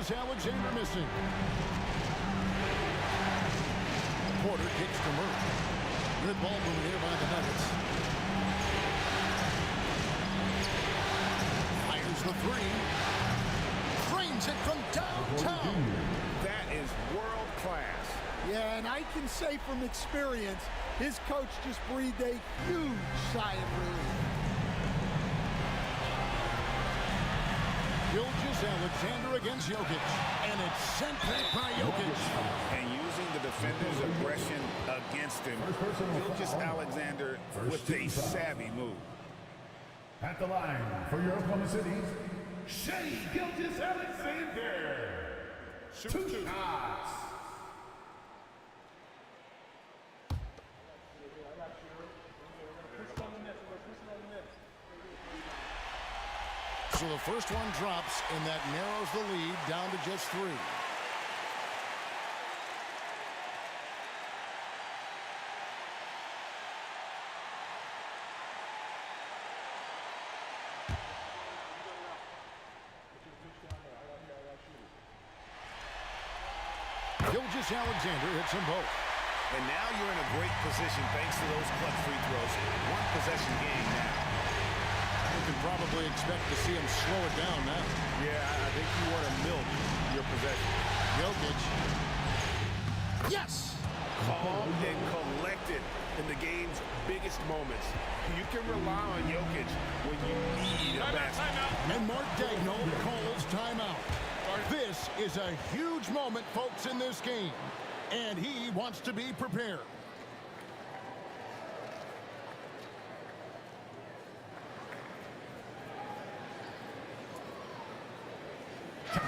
Gilgeous-Alexander missing. Porter kicks to Murray. Good ball movement here by the Nuggets. Fires the three. Frames it from downtown. That is world class. Yeah, and I can say from experience, his coach just breathed a huge sigh of relief. Gilgeous-Alexander against Jokic. And it's sent back by Jokic. And using the defender's aggression against him, Gilgeous-Alexander with a savvy move. At the line for your Oklahoma City, Gilgeous-Alexander. Two shots. So the first one drops, and that narrows the lead down to just 3. Gilgeous-Alexander hits them both. And now you're in a great position thanks to those clutch free throws. One possession game now. You can probably expect to see him slow it down now. Yeah, I think you want to milk your possession. Jokic. Yes! Calm and collected in the game's biggest moments. You can rely on Jokic when you need a basket. And Mark Daigneault calls timeout. This is a huge moment, folks, in this game. And he wants to be prepared. For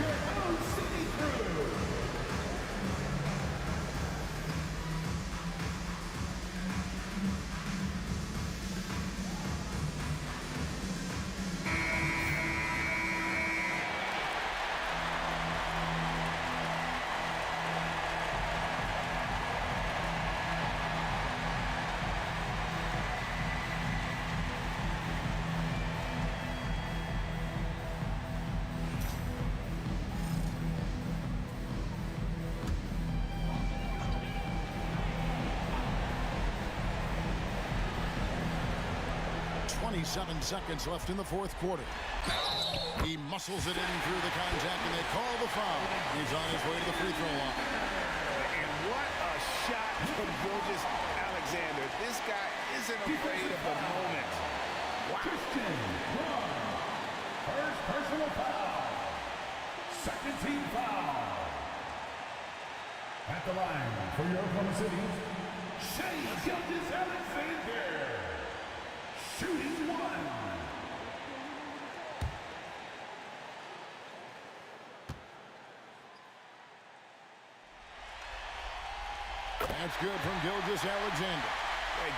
your OKC crew. Seven seconds left in the fourth quarter. He muscles it in through the contact, and they call the foul. He's on his way to the free throw line. And what a shot from Gilgeous-Alexander. This guy isn't afraid of the moment. Wow. Christian, first personal foul. Second team foul. At the line for your Oklahoma City, Gilgeous-Alexander. Shooting one. That's good from Gilgeous-Alexander.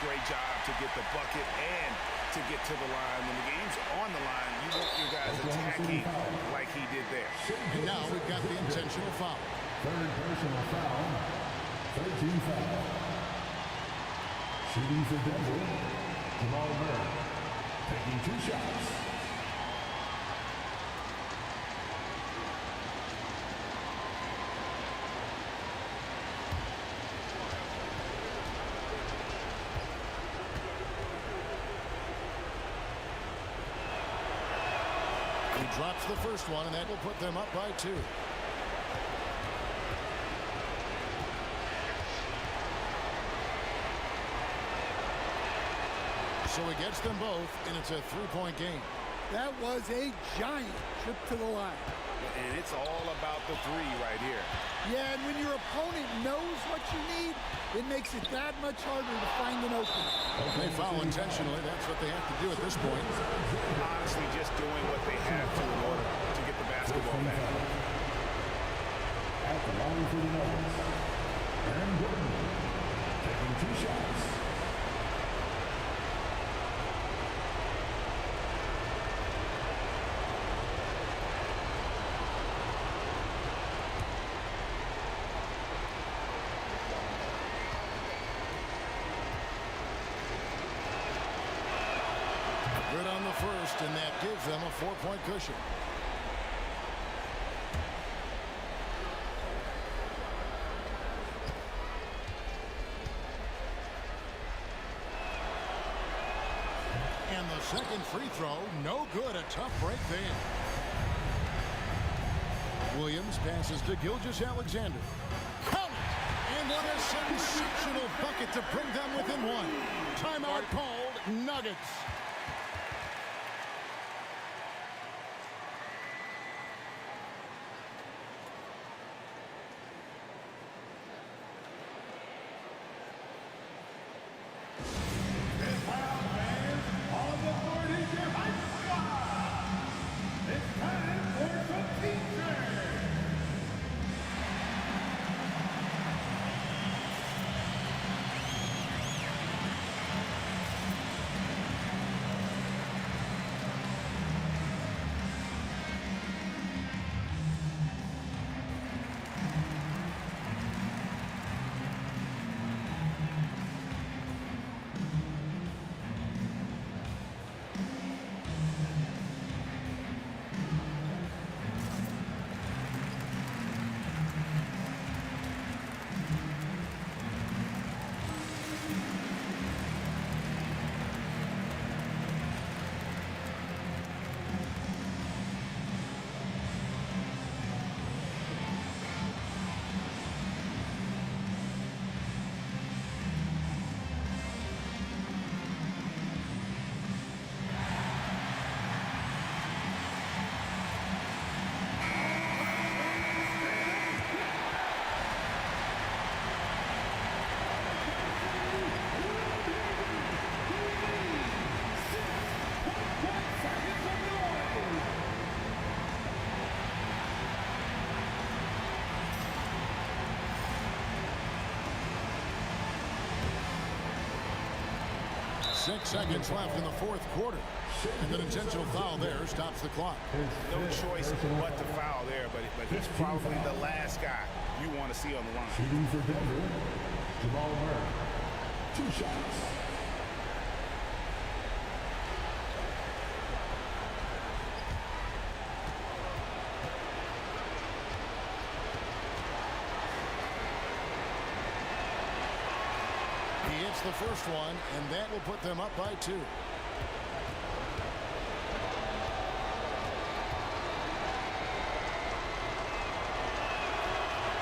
Great job to get the bucket and to get to the line. When the game's on the line, you want your guys attacking like he did there. And now we've got the intentional foul. Third personal foul. 13 foul. Shooting for Denver. Jamal taking 2 shots. He drops the first one, and that will put them up by 2. So he gets them both, and it's a 3-point game. That was a giant trip to the line. And it's all about the 3 right here. Yeah, and when your opponent knows what you need, it makes it that much harder to find an opening. They foul intentionally. That's what they have to do at this point. Honestly, just doing what they have to in order to get the basketball back. At the line for the Nuggets, Aaron Gordon taking 2 shots. Good on the first, and that gives them a 4-point cushion. Second free throw, no good. A tough break there. Williams passes to Gilgeous-Alexander. Count it! And what a sensational bucket to bring them within one. Timeout called, Nuggets. Six seconds left in the fourth quarter. And an intentional foul there stops the clock. No choice but to foul there, but he's probably the last guy you want to see on the line. Shooting for Denver, Jamal. 2 shots. He hits the first one, and that will put them up by 2.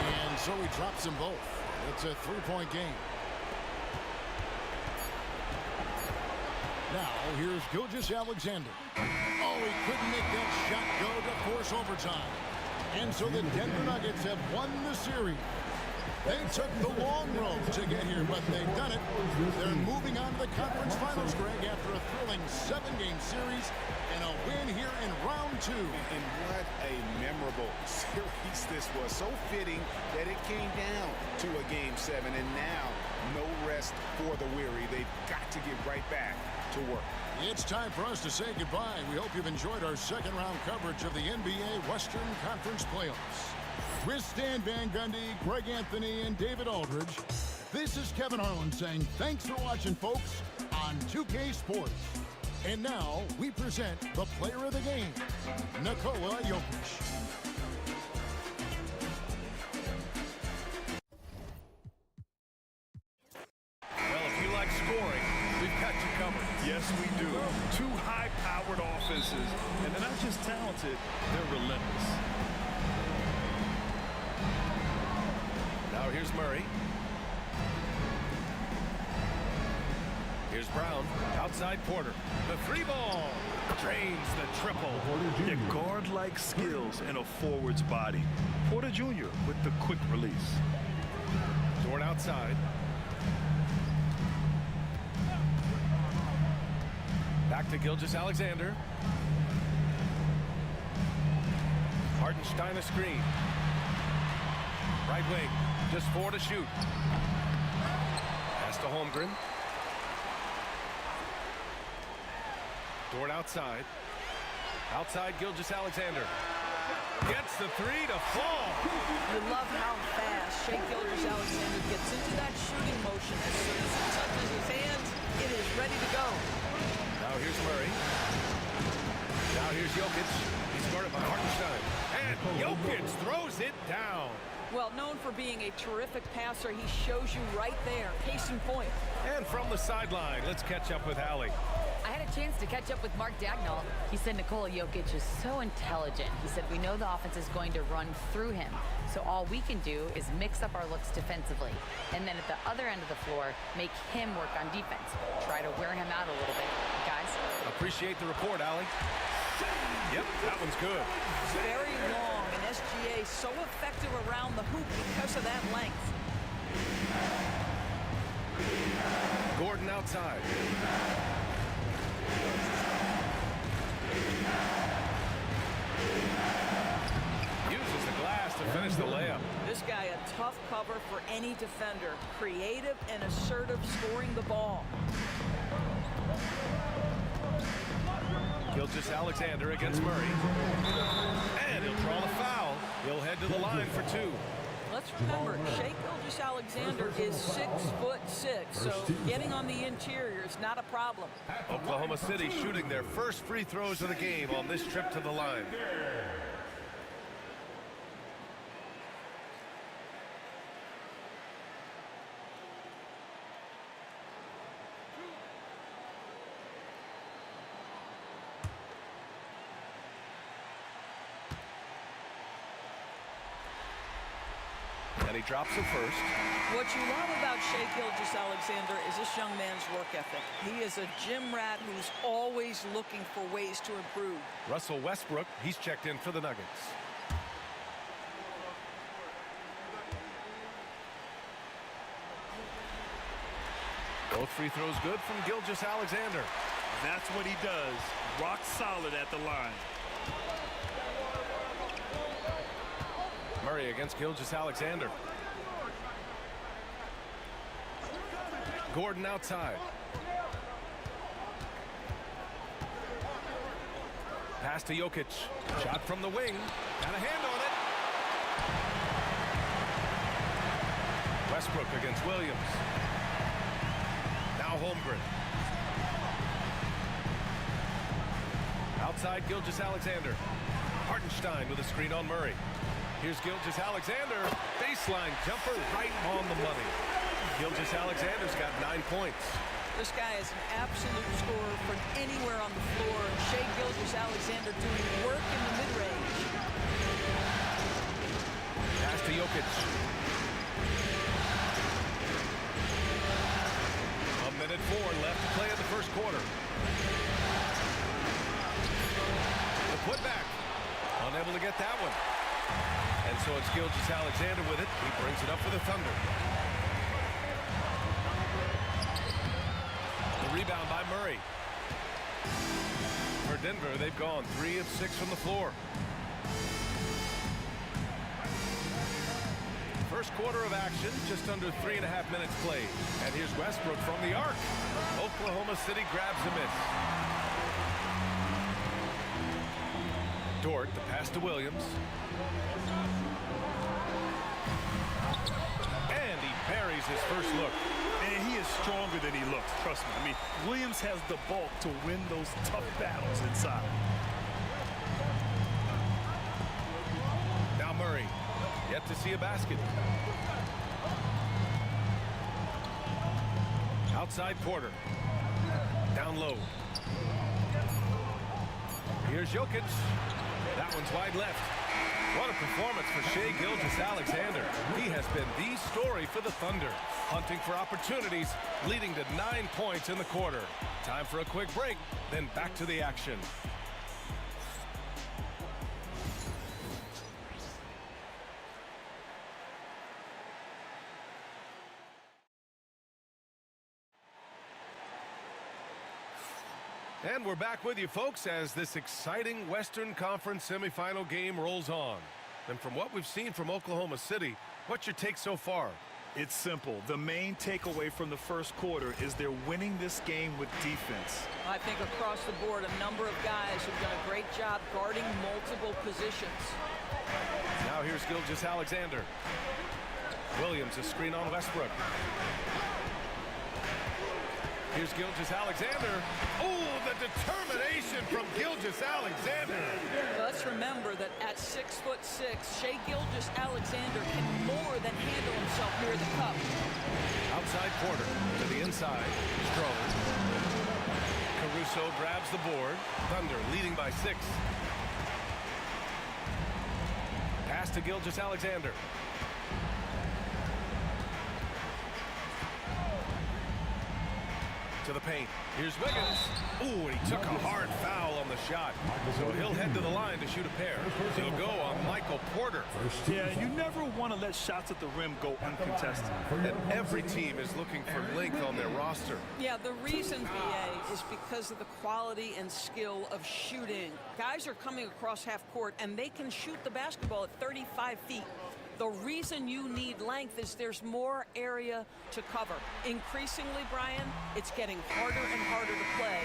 And so he drops them both. It's a 3-point game. Now, here's Gilgeous-Alexander. Oh, he couldn't make that shot go to force overtime. And so the Denver Nuggets have won the series. They took the long road to get here, but they've done it. They're moving on to the conference finals, Greg, after a thrilling 7-game series and a win here in round 2. And what a memorable series this was. So fitting that it came down to a Game 7, and now no rest for the weary. They've got to get right back to work. It's time for us to say goodbye. We hope you've enjoyed our second-round coverage of the NBA Western Conference Playoffs. With Stan Van Gundy, Greg Anthony, and David Aldridge, this is Kevin Harlan saying thanks for watching, folks, on 2K Sports. And now we present the player of the game, Nikola Jokic. Well, if you like scoring, we've got you covered. Yes, we do. 2 high-powered offenses, and they're not just talented, they're relentless. Now here's Murray. Here's Brown. Outside Porter. The 3-ball. Drains the triple. Their guard-like skills and a forward's body. Porter Jr. with the quick release. Dort outside. Back to Gilgeous-Alexander. Hartenstein a screen. Right wing. Just 4 to shoot. Pass to Holmgren. Dort outside. Outside Gilgeous-Alexander. Gets the 3 to fall. You love how fast Shai Gilgeous-Alexander gets into that shooting motion. As soon as it touches his hands, it is ready to go. Now here's Murray. Now here's Jokic. He's guarded by Hartenstein. And Jokic throws it down. Well, known for being a terrific passer, he shows you right there. Case in point. And from the sideline, let's catch up with Allie. I had a chance to catch up with Mark Dagnall. He said Nikola Jokic is so intelligent. He said we know the offense is going to run through him. So all we can do is mix up our looks defensively. And then at the other end of the floor, make him work on defense. Try to wear him out a little bit. Guys? Appreciate the report, Allie. Yep, that one's good. Very long, and SGA so effective around the hoop because of that length. Gordon outside. Uses the glass to finish the layup. This guy a tough cover for any defender. Creative and assertive scoring the ball. Gilgeous-Alexander against Murray. And he'll draw the foul. He'll head to the line for two. Let's remember, Shai Gilgeous-Alexander is 6'6", so getting on the interior is not a problem. Oklahoma City shooting their first free throws of the game on this trip to the line. And he drops it first. What you love about Shai Gilgeous-Alexander is this young man's work ethic. He is a gym rat who's always looking for ways to improve. Russell Westbrook, he's checked in for the Nuggets. Both free throws good from Gilgeous-Alexander. That's what he does. Rock solid at the line. Murray against Gilgeous-Alexander. Gordon outside. Pass to Jokic. Shot from the wing. Got a hand on it. Westbrook against Williams. Now Holmgren. Outside Gilgeous-Alexander. Hartenstein with a screen on Murray. Here's Gilgeous-Alexander. Baseline jumper right on the money. Gilgeous-Alexander's got 9 points. This guy is an absolute scorer from anywhere on the floor. Shai Gilgeous-Alexander doing work in the mid-range. Pass to Jokic. A minute 4 left to play in the first quarter. The putback. Unable to get that one. And so it's Gilgeous-Alexander with it. He brings it up for the Thunder. The rebound by Murray. For Denver, they've gone 3 of 6 from the floor. First quarter of action, just under 3.5 minutes played. And here's Westbrook from the arc. Oklahoma City grabs a miss. Dort, the pass to Williams. And he buries his first look. And he is stronger than he looks, trust me. I mean, Williams has the bulk to win those tough battles inside. Now Murray, yet to see a basket. Outside Porter. Down low. Here's Jokic. That one's wide left. What a performance for Shai Gilgeous-Alexander. He has been the story for the Thunder. Hunting for opportunities, leading to 9 points in the quarter. Time for a quick break, then back to the action. And we're back with you, folks, as this exciting Western Conference semifinal game rolls on. And from what we've seen from Oklahoma City, what's your take so far? It's simple. The main takeaway from the first quarter is they're winning this game with defense. I think across the board, a number of guys have done a great job guarding multiple positions. Now here's Gilgeous-Alexander. Williams, a screen on Westbrook. Here's Gilgeous-Alexander. Oh, the determination from Gilgeous-Alexander. Let's remember that at 6'6", Shai Gilgeous-Alexander can more than handle himself near the cup. Outside Porter to the inside. Strode. Caruso Caruso grabs the board. Thunder leading by 6. Pass to Gilgeous-Alexander. To the paint. Here's Wiggins. Ooh, and he took a hard foul on the shot. So he'll head to the line to shoot a pair. He'll go on Michael Porter. Yeah, you never want to let shots at the rim go uncontested. And every team is looking for length on their roster. Yeah, the reason, VA, is because of the quality and skill of shooting. Guys are coming across half court, and they can shoot the basketball at 35 feet. The reason you need length is there's more area to cover. Increasingly, Brian, it's getting harder and harder to play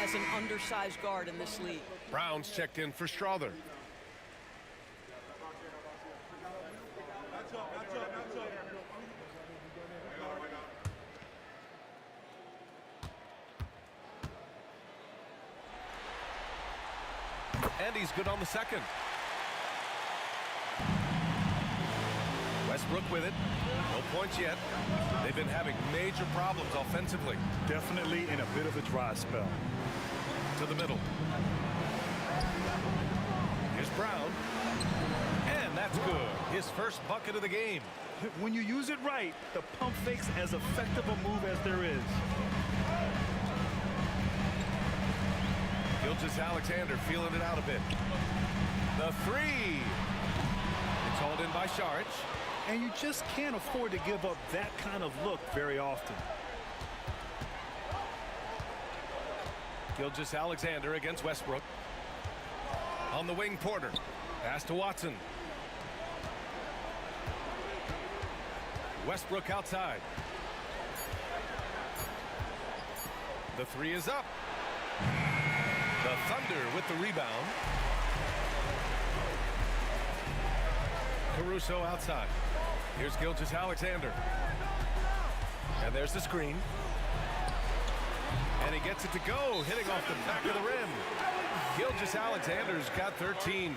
as an undersized guard in this league. Brown's checked in for Strother. And he's good on the second. Westbrook with it. No points yet. They've been having major problems offensively. Definitely in a bit of a dry spell. To the middle. Here's Brown. And that's good. His first bucket of the game. When you use it right, the pump fake's as effective a move as there is. Gilgeous-Alexander feeling it out a bit. The 3. It's hauled in by Saric. And you just can't afford to give up that kind of look very often. Gilgeous-Alexander against Westbrook. On the wing, Porter. Pass to Watson. Westbrook outside. The 3 is up. The Thunder with the rebound. Caruso outside. Here's Gilgeous-Alexander. And there's the screen. And he gets it to go, hitting off the back of the rim. Gilgeous-Alexander's got 13.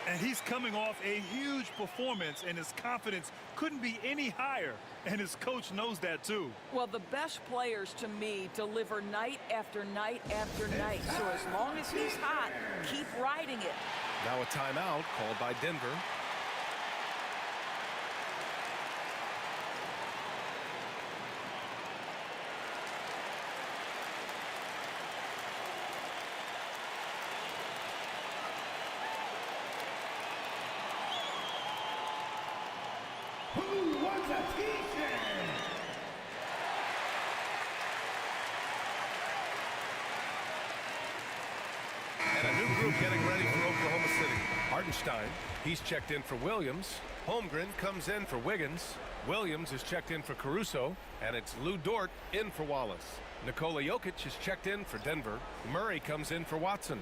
And he's coming off a huge performance, and his confidence couldn't be any higher. And his coach knows that, too. Well, the best players, to me, deliver night after night after night. So as long as he's hot, keep riding it. Now a timeout called by Denver. Getting ready for Oklahoma City. Hartenstein, he's checked in for Williams. Holmgren comes in for Wiggins. Williams is checked in for Caruso. And it's Lou Dort in for Wallace. Nikola Jokic is checked in for Denver. Murray comes in for Watson.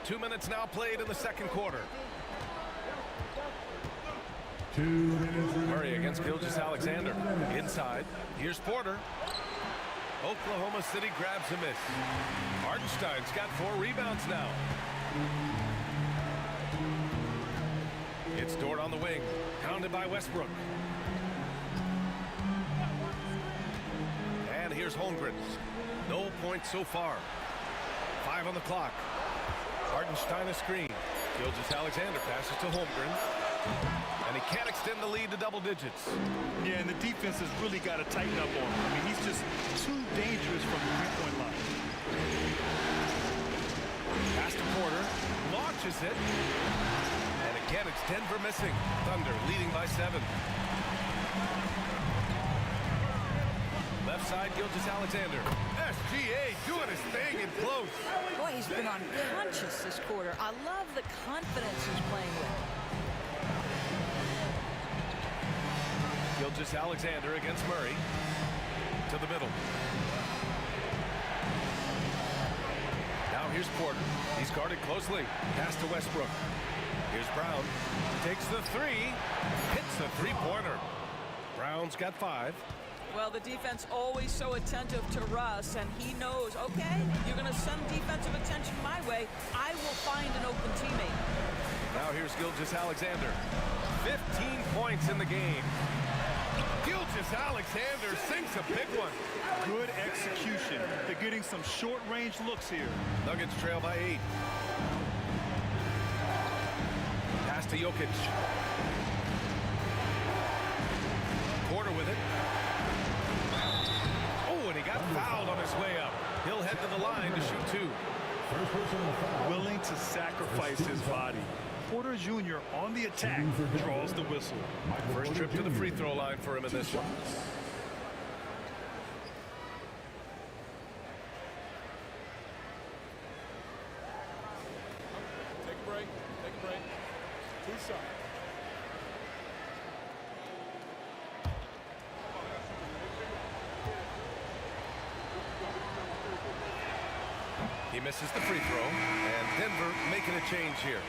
Two minutes now played in the second quarter. Murray against Gilgeous-Alexander. Inside. Here's Porter. Oklahoma City grabs a miss. Hartenstein's got 4 rebounds now. It's Dort on the wing. Pounded by Westbrook. And here's Holmgren. No points so far. 5 on the clock. Hartenstein a screen. Gilgeous-Alexander passes to Holmgren. And he can't extend the lead to double digits. Yeah, and the defense has really got to tighten up on him. I mean, he's just too dangerous from the three-point line. Pass to Porter. Launches it. And again, it's Denver missing. Thunder leading by 7. Left side, Gilgeous-Alexander. SGA doing his thing in close. Boy, he's been unconscious this quarter. I love the confidence he's playing with. Gilgeous-Alexander against Murray. To the middle. Now here's Porter. He's guarded closely. Pass to Westbrook. Here's Brown. Takes the 3. Hits the three-pointer. Brown's got 5. Well, the defense always so attentive to Russ, and he knows, okay, you're going to send defensive attention my way. I will find an open teammate. Now here's Gilgeous-Alexander. 15 points in the game. Gilgeous-Alexander sinks a big one. Good execution. They're getting some short-range looks here. Nuggets trail by 8. Pass to Jokic. Porter with it. Oh, and he got fouled on his way up. He'll head to the line to shoot 2. Willing to sacrifice his body. Porter Jr. on the attack draws the whistle. First trip to the free throw line for him in this one. Take a break. Take a break. 2 shots. He misses the free throw, and Denver making a change here.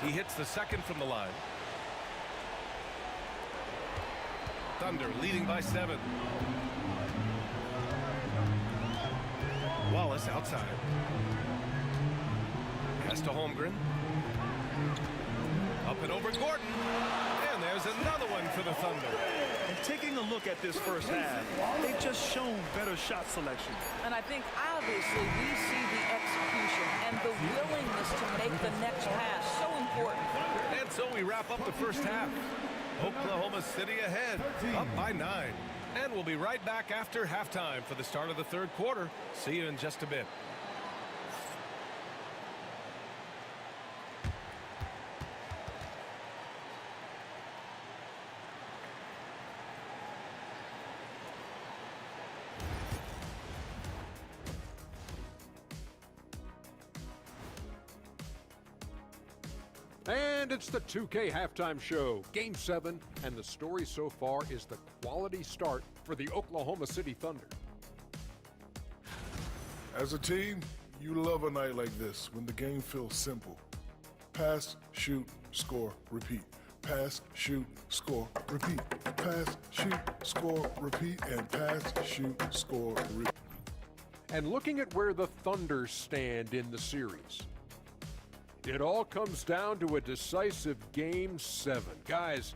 He hits the second from the line. Thunder leading by 7. Wallace outside. Pass to Holmgren. Up and over Gordon. And there's another one for the Thunder. And taking a look at this first half, they've just shown better shot selection. And I think obviously we see the execution and the willingness to make the next pass so important. And so we wrap up the first half. Oklahoma City ahead, up by 9. And we'll be right back after halftime for the start of the third quarter. See you in just a bit. And it's the 2K halftime show, Game 7, and the story so far is the quality start for the Oklahoma City Thunder. As a team, you love a night like this when the game feels simple. Pass, shoot, score, repeat. Pass, shoot, score, repeat. Pass, shoot, score, repeat, and pass, shoot, score, repeat. And looking at where the Thunder stand in the series, it all comes down to a decisive Game 7. Guys,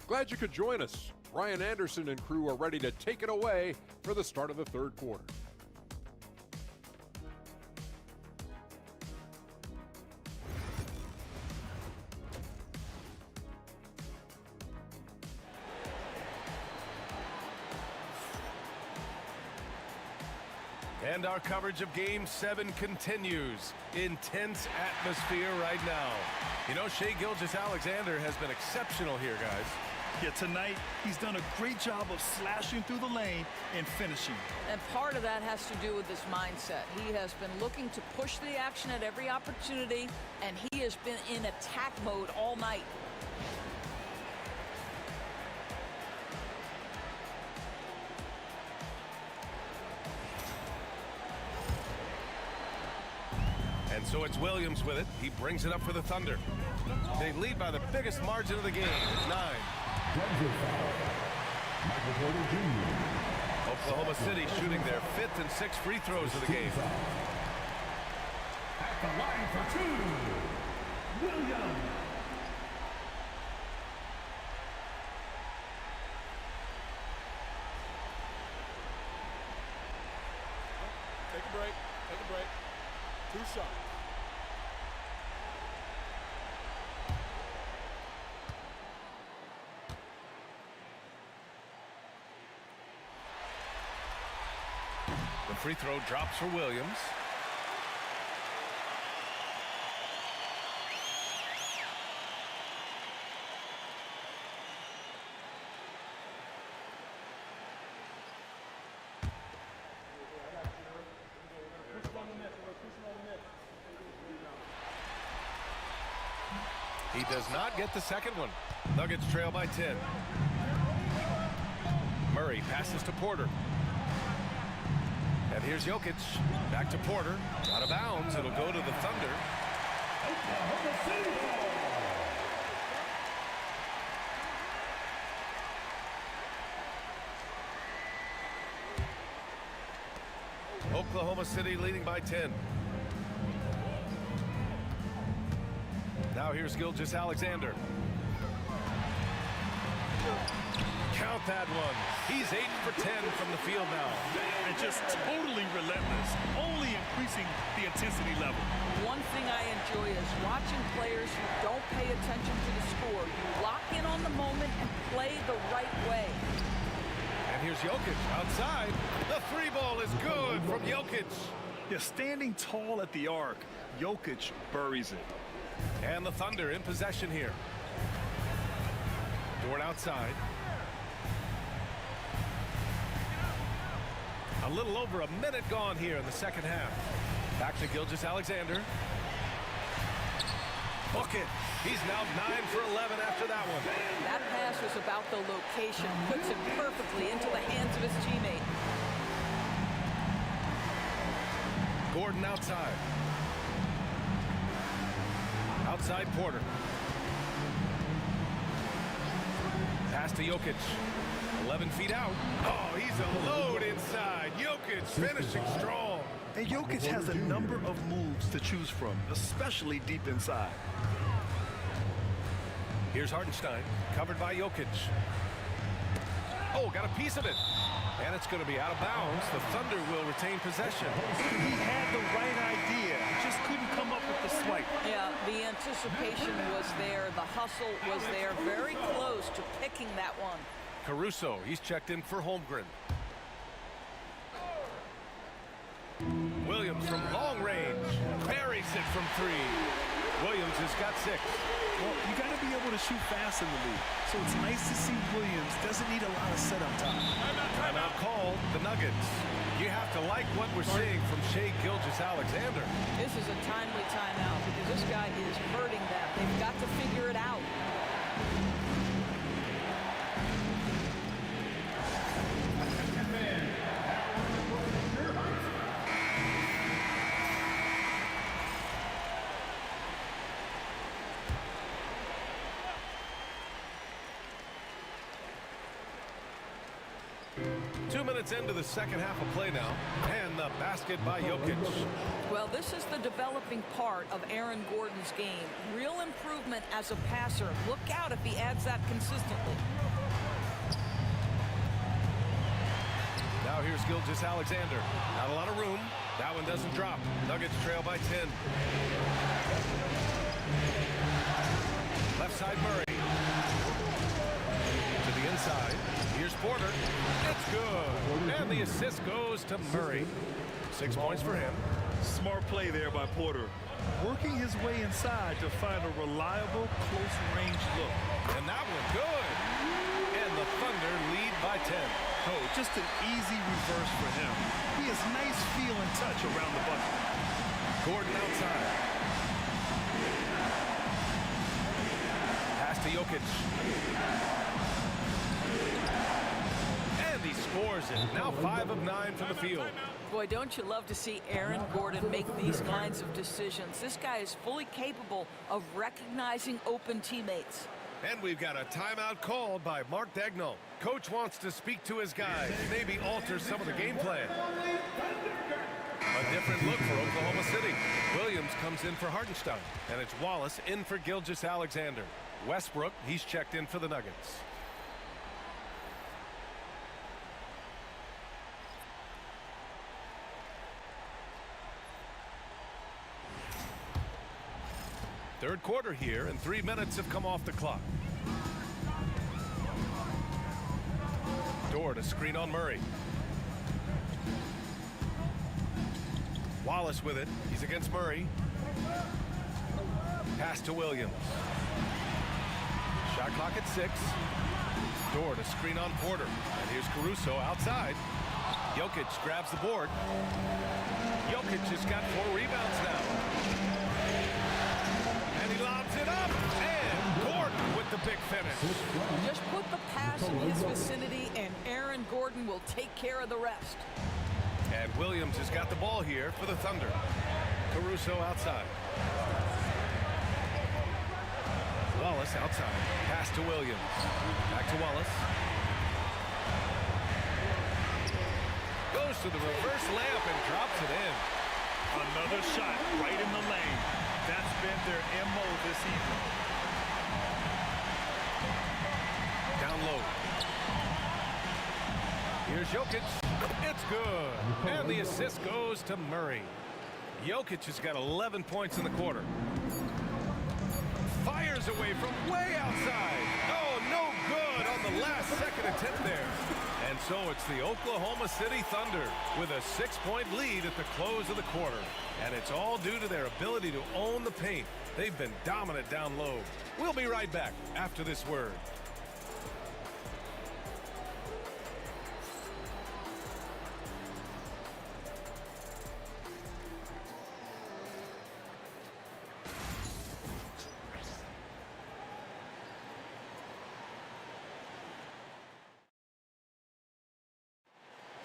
glad you could join us. Ryan Anderson and crew are ready to take it away for the start of the third quarter. And our coverage of Game 7 continues. Intense atmosphere right now. You know, Shai Gilgeous-Alexander has been exceptional here, guys. Yeah, tonight he's done a great job of slashing through the lane and finishing. And part of that has to do with his mindset. He has been looking to push the action at every opportunity, and he has been in attack mode all night. And so it's Williams with it. He brings it up for the Thunder. They lead by the biggest margin of the game, 9. Oklahoma City shooting their 5th and 6th free throws of the game. At the line for 2, Williams. Take a break. Take a break. 2 shots. The free throw drops for Williams. He does not get the second one. Nuggets trail by 10. Murray passes to Porter. And here's Jokic. Back to Porter. Out of bounds. It'll go to the Thunder. Oklahoma City leading by 10. Now here's Gilgeous-Alexander. Count that one. He's 8 for 10 from the field now. And just totally relentless, only increasing the intensity level. One thing I enjoy is watching players who don't pay attention to the score. You lock in on the moment and play the right way. And here's Jokic outside. The three ball is good from Jokic. Yeah, standing tall at the arc, Jokic buries it. And the Thunder in possession here. Dort outside. A little over a minute gone here in the second half. Back to Gilgeous-Alexander. Bucket. He's now 9 for 11 after that one. That pass was about the location. Puts it perfectly into the hands of his teammate. Gordon outside. Outside Porter. Pass to Jokic. 11 feet out. Oh, he's a load inside. Jokic finishing strong. And Jokic has a number of moves to choose from, especially deep inside. Here's Hartenstein, covered by Jokic. Oh, got a piece of it. And it's going to be out of bounds. The Thunder will retain possession. He had the right idea. Just couldn't come up with the swipe. Yeah, the anticipation was there. The hustle was there. Very close to picking that one. Caruso, he's checked in for Holmgren. Williams from long range. Buries it from 3. Williams has got 6. Well, you got to be able to shoot fast in the league. So it's nice to see Williams doesn't need a lot of setup time. Timeout called the Nuggets. You have to like what we're seeing from Shai Gilgeous-Alexander. This is a timely timeout because this guy is hurting them. They've got to figure it out. 2 minutes into the second half of play now. And the basket by Jokic. Well, this is the developing part of Aaron Gordon's game. Real improvement as a passer. Look out if he adds that consistently. Now here's Gilgeous-Alexander. Not a lot of room. That one doesn't drop. Nuggets trail by 10. Left side Murray. To the inside. Here's Porter. It's good. And the assist goes to Murray. 6 points for him. Smart play there by Porter. Working his way inside to find a reliable close-range look. And that one good. And the Thunder lead by 10. Oh, just an easy reverse for him. He has nice feel and touch around the bucket. Gordon outside. Pass to Jokic. And he scores it. Now 5 of 9 from the field. Boy, don't you love to see Aaron Gordon make these kinds of decisions. This guy is fully capable of recognizing open teammates. And we've got a timeout called by Mark Daigneault. Coach wants to speak to his guys, maybe alter some of the game plan. A different look for Oklahoma City. Williams comes in for Hartenstein, and it's Wallace in for Gilgeous-Alexander. Westbrook, he's checked in for the Nuggets. Third quarter here, and 3 minutes have come off the clock. Dort, a screen on Murray. Wallace with it. He's against Murray. Pass to Williams. Shot clock at 6. Dort, a screen on Porter. And here's Caruso outside. Jokic grabs the board. Jokic has got 4 rebounds now. And he lobs it up. And Gordon with the big finish. Just put the pass in his vicinity, and Aaron Gordon will take care of the rest. And Williams has got the ball here for the Thunder. Caruso outside. Wallace outside. Pass to Williams. Back to Wallace. Goes to the reverse layup and drops it in. Another shot right in the lane. That's been their MO this evening. Down low. Here's Jokic. It's good. And the assist goes to Murray. Jokic has got 11 points in the quarter. Fires away from way outside. Oh, no good on the last second attempt there. And so it's the Oklahoma City Thunder with a 6-point lead at the close of the quarter. And it's all due to their ability to own the paint. They've been dominant down low. We'll be right back after this word.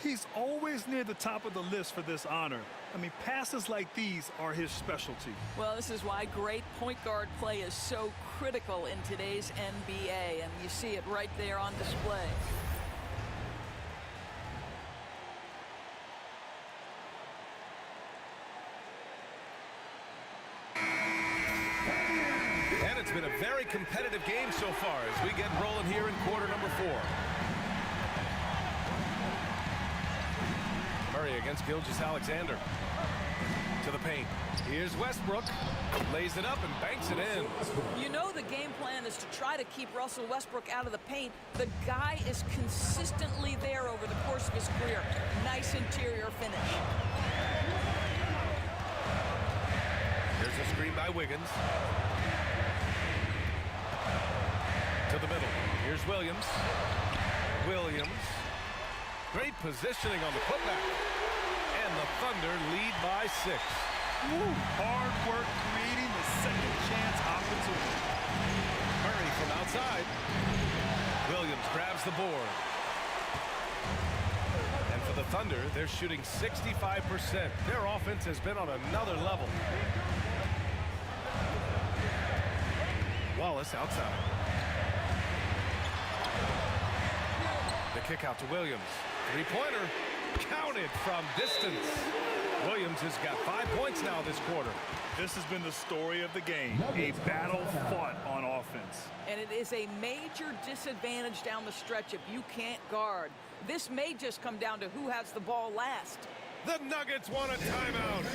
He's always near the top of the list for this honor. I mean, passes like these are his specialty. Well, this is why great point guard play is so critical in today's NBA, and you see it right there on display. And it's been a very competitive game so far as we get rolling here in quarter number 4. Murray against Gilgeous-Alexander. To the paint. Here's Westbrook. Lays it up and banks it in. You know the game plan is to try to keep Russell Westbrook out of the paint. The guy is consistently there over the course of his career. Nice interior finish. There's a screen by Wiggins. To the middle. Here's Williams. Williams. Great positioning on the putback. And the Thunder lead by 6. Ooh, hard work creating the second chance opportunity. Murray from outside. Williams grabs the board. And for the Thunder, they're shooting 65%. Their offense has been on another level. Wallace outside. The kick out to Williams. Three-pointer counted from distance. Williams has got 5 points now this quarter. This has been the story of the game. A battle fought on offense. And it is a major disadvantage down the stretch if you can't guard. This may just come down to who has the ball last. The Nuggets want a timeout.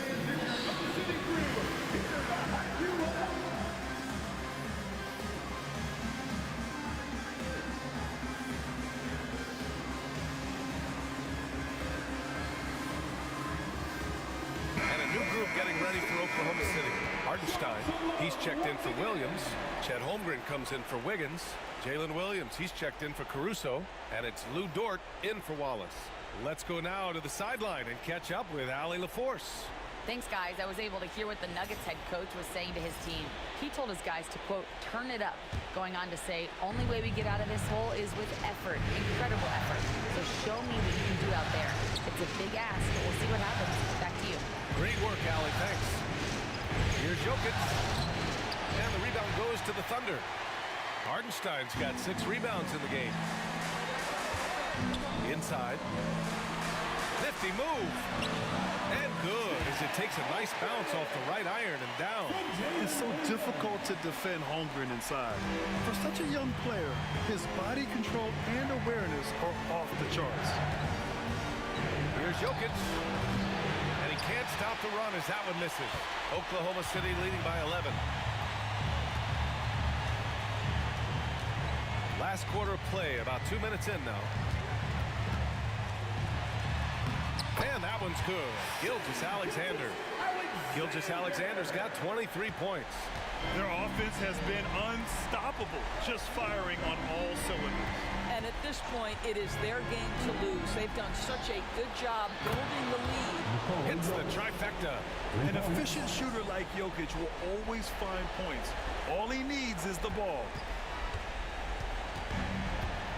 Getting ready for Oklahoma City. Hartenstein, he's checked in for Williams. Chet Holmgren comes in for Wiggins. Jalen Williams, he's checked in for Caruso. And it's Lou Dort in for Wallace. Let's go now to the sideline and catch up with Allie LaForce. Thanks, guys. I was able to hear what the Nuggets head coach was saying to his team. He told his guys to, quote, turn it up, going on to say, only way we get out of this hole is with effort, incredible effort. So show me what you can do out there. It's a big ask, but we'll see what happens. Back to you. Great work, Allie. Thanks. Here's Jokic. And the rebound goes to the Thunder. Hartenstein's got 6 rebounds in the game. Inside. Nifty move. And good as it takes a nice bounce off the right iron and down. It's so difficult to defend Holmgren inside. For such a young player, his body control and awareness are off the charts. Here's Jokic. And he can't stop the run as that one misses. Oklahoma City leading by 11. Last quarter of play, about 2 minutes in now. And that one's good. Gilgeous-Alexander. Gilgeous-Alexander's got 23 points. Their offense has been unstoppable, just firing on all cylinders. And at this point, it is their game to lose. They've done such a good job building the lead. Hits the trifecta. An efficient shooter like Jokic will always find points. All he needs is the ball.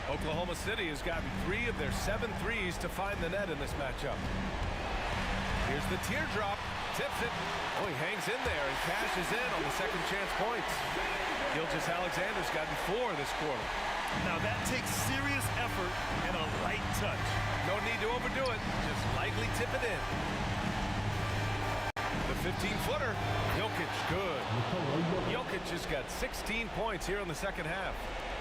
Oklahoma City has gotten 3 of their 7 threes to find the net in this matchup. Here's the teardrop. Tips it. Oh, he hangs in there and cashes in on the second chance points. Gilgeous-Alexander's gotten 4 this quarter. Now that takes serious effort and a light touch. No need to overdo it. Just lightly tip it in. The 15-footer. Jokic, good. Jokic has got 16 points here in the second half.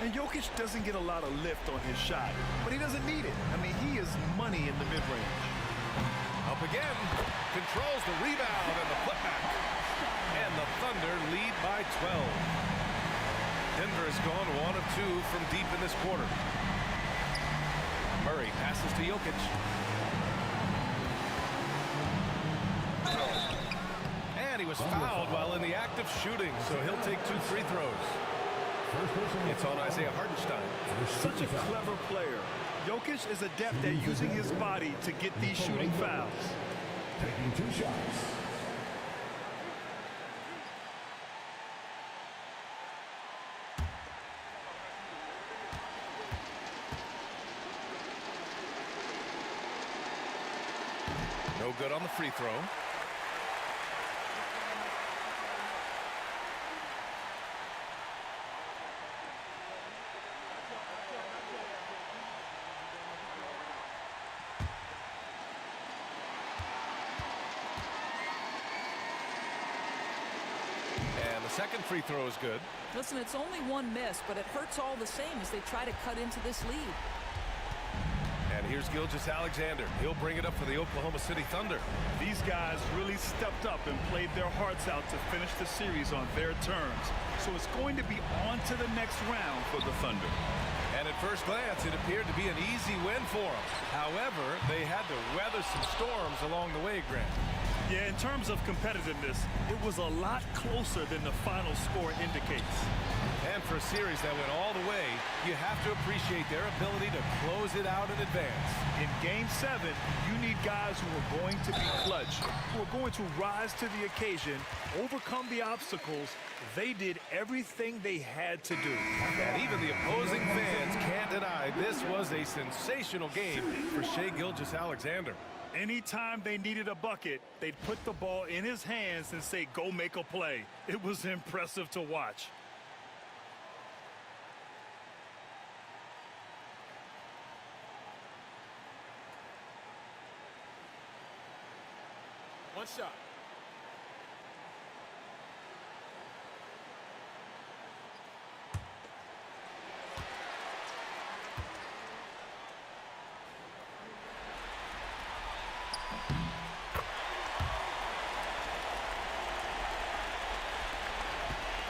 And Jokic doesn't get a lot of lift on his shot, but he doesn't need it. I mean, he is money in the mid-range. Up again. Controls the rebound and the putback. And the Thunder lead by 12. Denver has gone 1 of 2 from deep in this quarter. Murray passes to Jokic. And he was fouled while in the act of shooting, so he'll take 2 free throws. It's on Isaiah Hartenstein. Such a clever player. Jokic is adept at using his body to get these shooting fouls. Taking 2 shots. No good on the free throw. And the second free throw is good. Listen, it's only 1 miss, but it hurts all the same as they try to cut into this lead. And here's Gilgeous-Alexander. He'll bring it up for the Oklahoma City Thunder. These guys really stepped up and played their hearts out to finish the series on their terms. So it's going to be on to the next round for the Thunder. And at first glance, it appeared to be an easy win for them. However, they had to weather some storms along the way, Grant. Yeah, in terms of competitiveness, it was a lot closer than the final score indicates. And for a series that went all the way, you have to appreciate their ability to close it out in advance. In Game 7, you need guys who are going to be clutch, who are going to rise to the occasion, overcome the obstacles. They did everything they had to do. And even the opposing fans can't deny this was a sensational game for Shai Gilgeous-Alexander. Anytime they needed a bucket, they'd put the ball in his hands and say, go make a play. It was impressive to watch. One shot.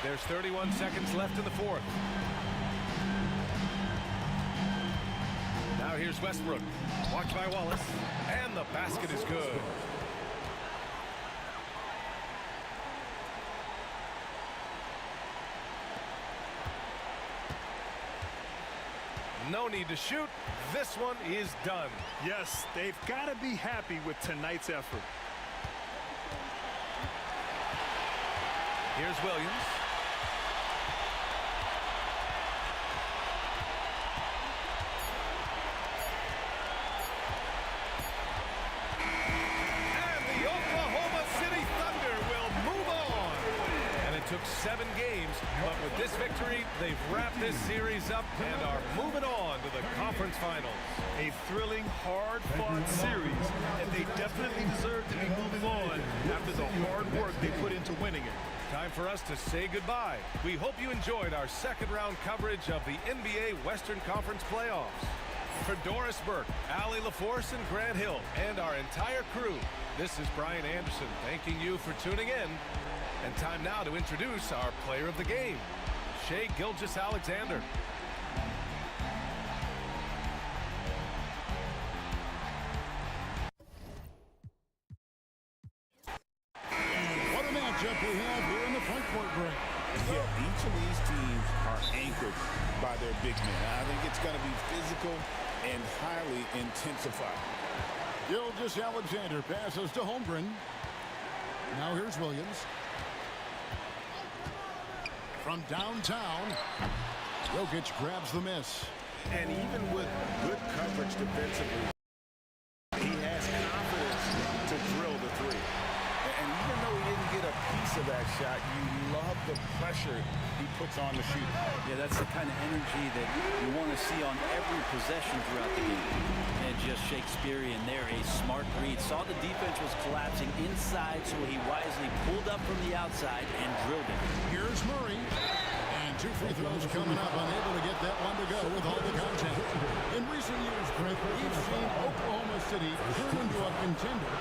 There's 31 seconds left in the fourth. Now here's Westbrook. Watched by Wallace. And the basket is good. No need to shoot. This one is done. Yes, they've got to be happy with tonight's effort. Here's Williams. And the Oklahoma City Thunder will move on. And it took 7 games, but with this victory, they've wrapped this series up and are moving on to the conference finals. A thrilling, hard-fought series, and they definitely deserve to be moving on after the hard work they put into winning it. Time for us to say goodbye. We hope you enjoyed our second-round coverage of the NBA Western Conference playoffs. For Doris Burke, Allie LaForce, and Grant Hill, and our entire crew, this is Brian Anderson thanking you for tuning in. And time now to introduce our player of the game, Shai Gilgeous-Alexander. What a matchup we have here in the front court break. Yeah, each of these teams are anchored by their big men. I think it's going to be physical and highly intensified. Gilgeous-Alexander passes to Holmgren. Now here's Williams. From downtown, Jokic grabs the miss. And even with good coverage defensively, he has confidence to drill the that shot. You love the pressure he puts on the shooter. Yeah, that's the kind of energy that you want to see on every possession throughout the game. And just Shakespearean there, a smart read. Saw the defense was collapsing inside, so he wisely pulled up from the outside and drilled it. Here's Murray. And 2 free throws coming up, unable to get that one to go with all the contact. In recent years, Brent, we've seen Oklahoma City turn into a contender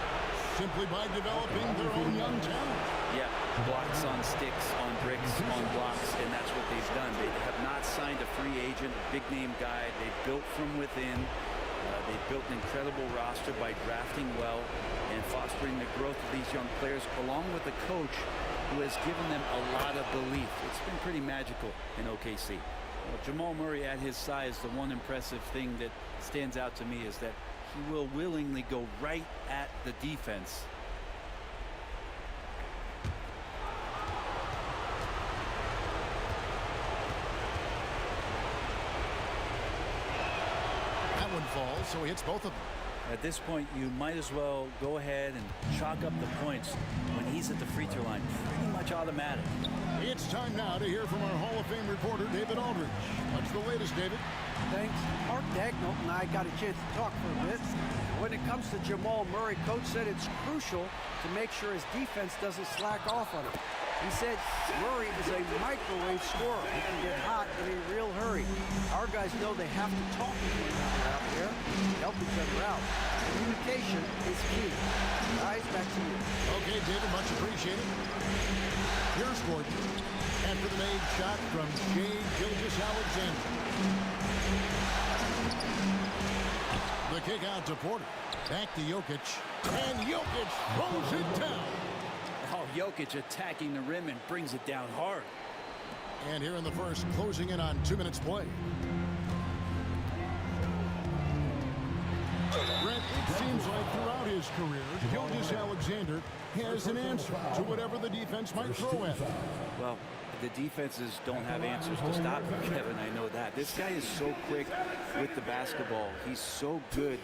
simply by developing their own young talent. Yeah, blocks on sticks, on bricks, on blocks, and that's what they've done. They have not signed a free agent, big-name guy. They've built from within. They've built an incredible roster by drafting well and fostering the growth of these young players, along with a coach who has given them a lot of belief. It's been pretty magical in OKC. Well, Jamal Murray at his size, the one impressive thing that stands out to me is that he will willingly go right at the defense. That one falls, so he hits both of them. At this point, you might as well go ahead and chalk up the points when he's at the free throw line. Pretty much automatic. It's time now to hear from our Hall of Fame reporter, David Aldridge. What's the latest, David? Thanks. Mark Dagnall and I got a chance to talk for a bit. When it comes to Jamal Murray, coach said it's crucial to make sure his defense doesn't slack off on him. He said Murray is a microwave scorer. He can get hot in a real hurry. Our guys know they have to talk to one another out there, help each other out. Communication is key. Guys, back to you. Okay, David, much appreciated. Here's Gordon. After the made shot from Shai Gilgeous-Alexander. The kick out to Porter. Back to Jokic. And Jokic throws it down. Oh, Jokic attacking the rim and brings it down hard. And here in the first, closing in on 2 minutes play. Brent, it seems like throughout his career, Gilgeous-Alexander has an answer to whatever the defense might throw at him. Well, the defenses don't have answers to stop him, Kevin. I know that. This guy is so quick with the basketball. He's so good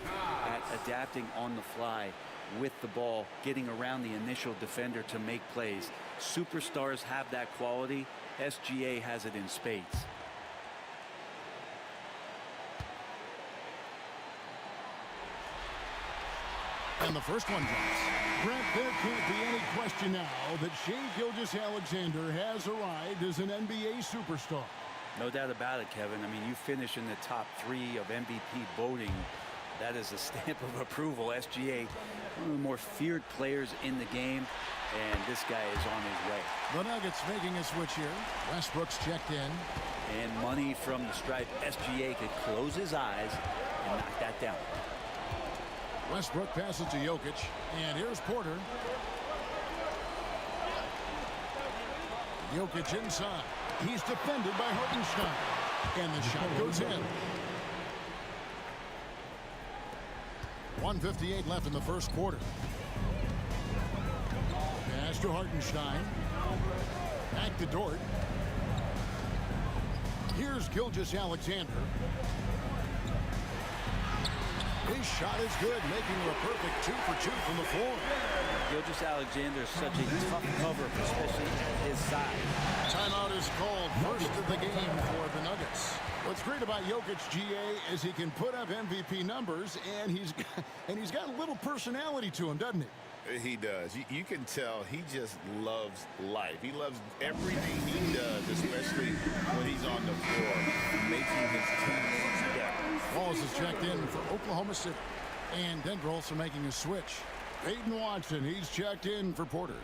at adapting on the fly with the ball, getting around the initial defender to make plays. Superstars have that quality. SGA has it in spades. And the first one drops. Brent, there can't be any question now that Shai Gilgeous-Alexander has arrived as an NBA superstar. No doubt about it, Kevin. I mean, you finish in the top 3 of MVP voting. That is a stamp of approval. SGA, one of the more feared players in the game, and this guy is on his way. The Nuggets making a switch here. Westbrook's checked in. And money from the stripe. SGA could close his eyes and knock that down. Westbrook passes to Jokic, and here's Porter. Jokic inside. He's defended by Hartenstein, and the shot goes in. 1:58 left in the first quarter. Pass to Hartenstein. Back to Dort. Here's Gilgeous-Alexander. His shot is good, making a perfect 2 for 2 from the floor. Gilgeous-Alexander is such a tough cover, especially at his size. Timeout is called, first of the game for the Nuggets. What's great about Jokic, GA, is he can put up MVP numbers, and he's got a little personality to him, doesn't he? He does. You can tell he just loves life. He loves everything he does, especially when he's on the floor, making his teammates better. Wallace is checked in for Oklahoma City. And Denver also making a switch. Peyton Watson, he's checked in for Porter.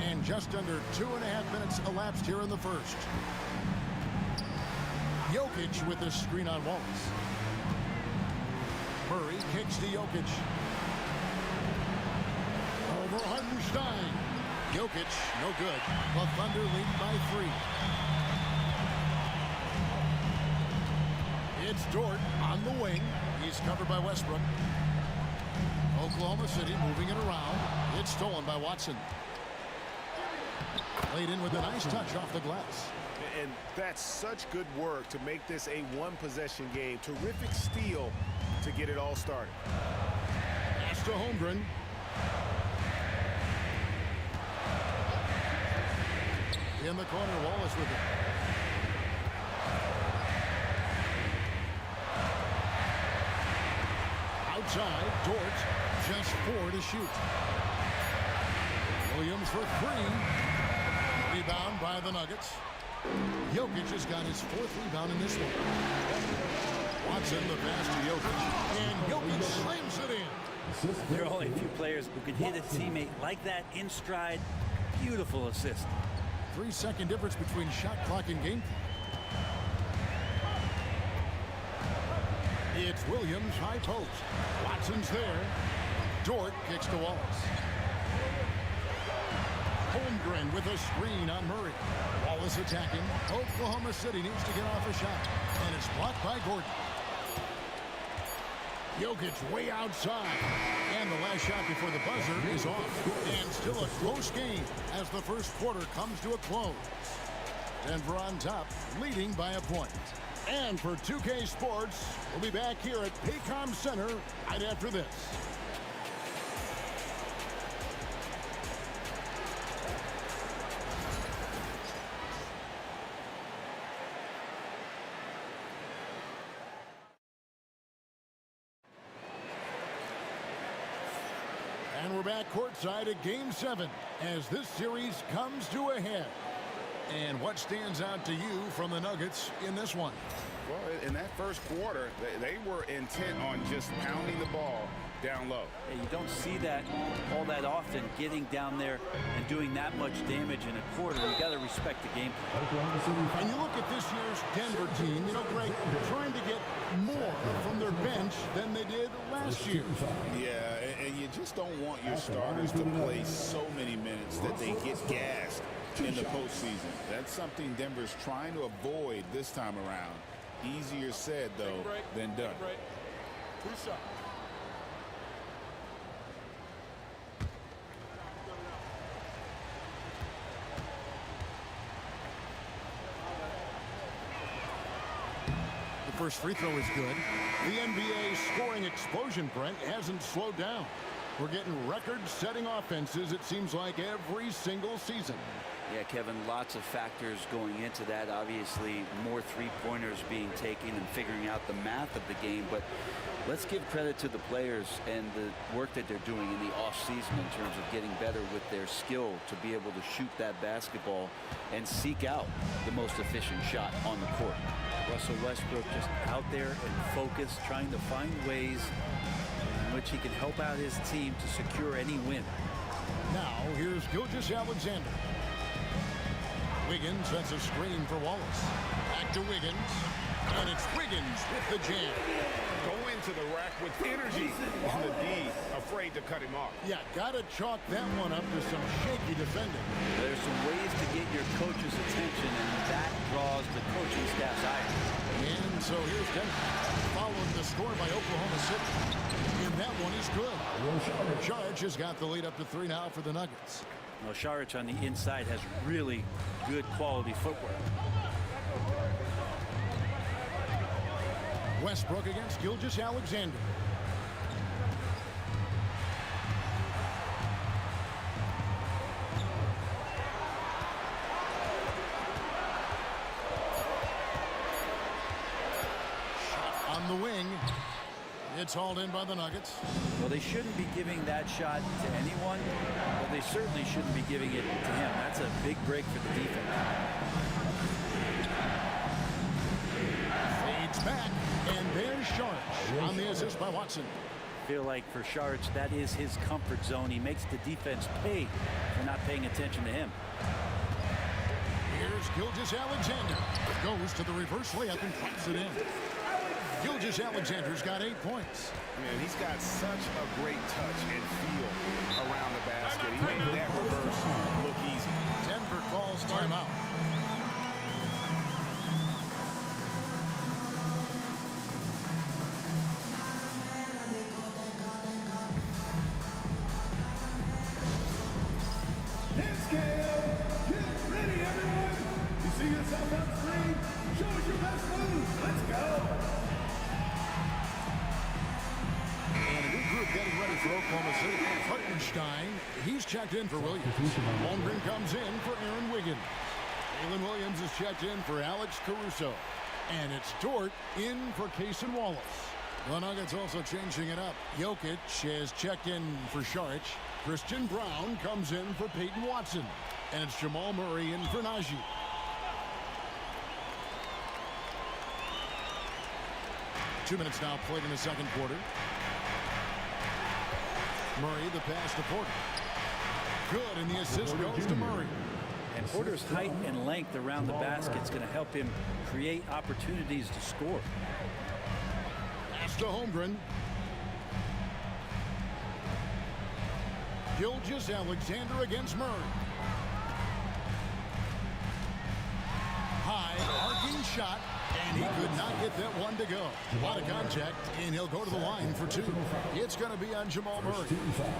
And just under 2.5 minutes elapsed here in the first. Jokic with the screen on Wallace. Murray kicks to Jokic. Over Hartenstein. Jokic, no good. The Thunder lead by 3. It's Dort on the wing. He's covered by Westbrook. Oklahoma City moving it around. It's stolen by Watson. Laid in with a nice touch off the glass. And that's such good work to make this a one-possession game. Terrific steal to get it all started. Pass to Holmgren. In the corner, Wallace with it. Outside, Dort, just 4 to shoot. Williams for 3. Rebound by the Nuggets. Jokic has got his 4th rebound in this one. Watson, the pass to Jokic, and Jokic slams it in. There are only a few players who can hit a teammate like that in stride. Beautiful assist. 3-second difference between shot clock and game clock. It's Williams, high post. Watson's there. Dort kicks to Wallace. Holmgren with a screen on Murray. Wallace attacking. Oklahoma City needs to get off a shot. And it's blocked by Gordon. Jokic way outside. And the last shot before the buzzer is off. And still a close game as the first quarter comes to a close. Denver on top, leading by a point. And for 2K Sports, we'll be back here at Paycom Center right after this. And we're back courtside at Game 7 as this series comes to a head. And what stands out to you from the Nuggets in this one? Well, in that first quarter, they were intent on just pounding the ball down low. Yeah, you don't see that all that often, getting down there and doing that much damage in a quarter. You got to respect the game plan. And you look at this year's Denver team, you know, Greg, trying to get more from their bench than they did last year. Yeah, and you just don't want your starters to play so many minutes that they get gassed in the postseason. That's something Denver's trying to avoid this time around. Easier said, though, than done. The first free throw is good. The NBA scoring explosion, Brent, hasn't slowed down. We're getting record-setting offenses, it seems like, every single season. Yeah, Kevin, lots of factors going into that. Obviously, more three-pointers being taken and figuring out the math of the game. But let's give credit to the players and the work that they're doing in the off-season in terms of getting better with their skill to be able to shoot that basketball and seek out the most efficient shot on the court. Russell Westbrook just out there and focused, trying to find ways in which he can help out his team to secure any win. Now, here's Gilgeous-Alexander. Wiggins sets a screen for Wallace. Back to Wiggins. And it's Wiggins with the jam. Go into the rack with energy. And the D afraid to cut him off. Yeah, gotta chalk that one up to some shaky defending. There's some ways to get your coach's attention, and that draws the coaching staff's eye. And so here's Denver, following the score by Oklahoma City. And that one is good. Jokic has got the lead up to 3 now for the Nuggets. Well, Jokic on the inside has really good quality footwork. Westbrook against Gilgeous-Alexander. Shot on the wing. It's hauled in by the Nuggets. Well, they shouldn't be giving that shot to anyone, but they certainly shouldn't be giving it to him. That's a big break for the defense. Fades back, and there's Saric on the assist by Watson. I feel like for Saric, that is his comfort zone. He makes the defense pay for not paying attention to him. Here's Gilgeous-Alexander. Goes to the reverse layup and puts it in. Gilgeous-Alexander's got 8 points. Man, he's got such a great touch and feel around the basket. He made that reverse look easy. Denver calls timeout. and scale. Get ready, everyone. You see yourself on screen? Show us your best moves. Let's go. And a new group getting ready for Oklahoma City. Hartenstein, he's checked in for Williams. Holmgren comes in for Aaron Wiggins. Jalen Williams is checked in for Alex Caruso. And it's Dort in for Cason Wallace. The Nuggets also changing it up. Jokic is checked in for Šarić. Christian Brown comes in for Peyton Watson. And it's Jamal Murray in for Najee. Two minutes now played in the second quarter. Murray, the pass to Porter. Good, and the assist goes to Murray. And Porter's height and length around the basket is going to help him create opportunities to score. Pass to Holmgren. Gilgeous-Alexander against Murray. High, arcing shot, and he could not get that one to go. A lot of contact, and he'll go to the line for two. It's going to be on Jamal Murray.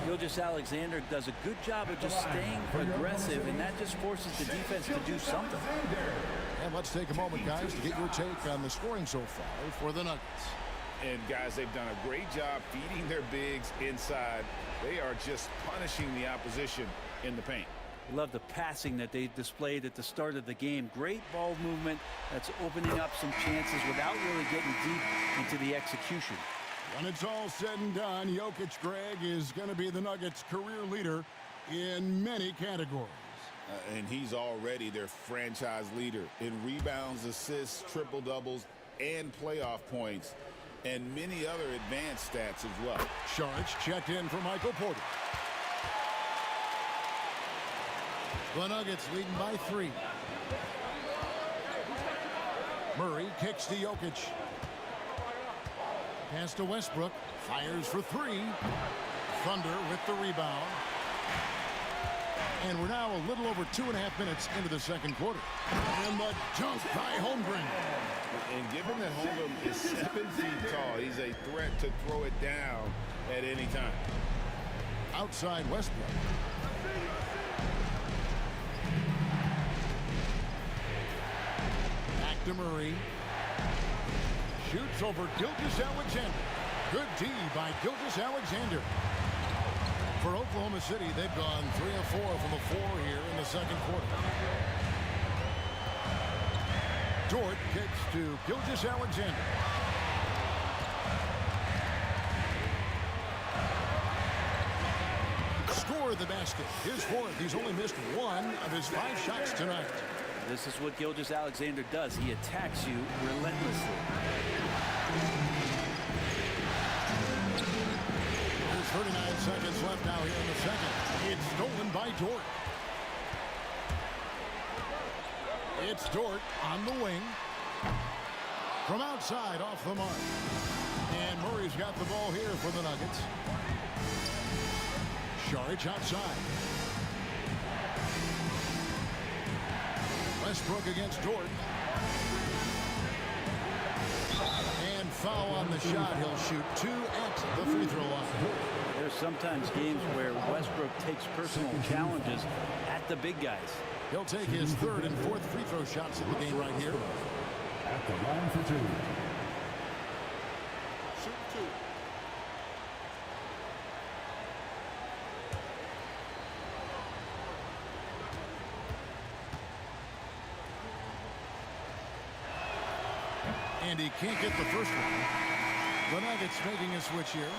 Gilgeous-Alexander does a good job of just staying aggressive, and that just forces the defense to do something. And let's take a moment, guys, to get your take on the scoring so far for the Nuggets. And, guys, they've done a great job feeding their bigs inside. They are just punishing the opposition in the paint. Love the passing that they displayed at the start of the game. Great ball movement that's opening up some chances without really getting deep into the execution. When it's all said and done, Jokic, Greg, is going to be the Nuggets' career leader in many categories. And he's already their franchise leader in rebounds, assists, triple-doubles, and playoff points, and many other advanced stats as well. Šarić checked in for Michael Porter. The Nuggets leading by 3. Murray kicks to Jokic. Pass to Westbrook. Fires for 3. Thunder with the rebound. And we're now a little over 2.5 minutes into the second quarter. And the dunk by Holmgren. And given that Holmgren is 7 feet tall, he's a threat to throw it down at any time. Outside Westbrook. Back to Murray. Shoots over Gilgeous-Alexander. Good D by Gilgeous-Alexander. For Oklahoma City, they've gone 3 of 4 from the floor here in the second quarter. Dort kicks to Gilgeous-Alexander. Score the basket. His 4th. He's only missed 1 of his 5 shots tonight. This is what Gilgeous-Alexander does. He attacks you relentlessly. There's 39 seconds left now here in the second. It's stolen by Dort. It's Dort on the wing. From outside, off the mark. And Murray's got the ball here for the Nuggets. Šarić outside. Westbrook against Dort. And foul on the shot. He'll shoot 2 at the free throw line. There's sometimes games where Westbrook takes personal challenges at the big guys. He'll take his 3rd and 4th free throw shots of the game right here. At the line for 2. Shoot 2. And he can't get the first one. The Nuggets making a switch here.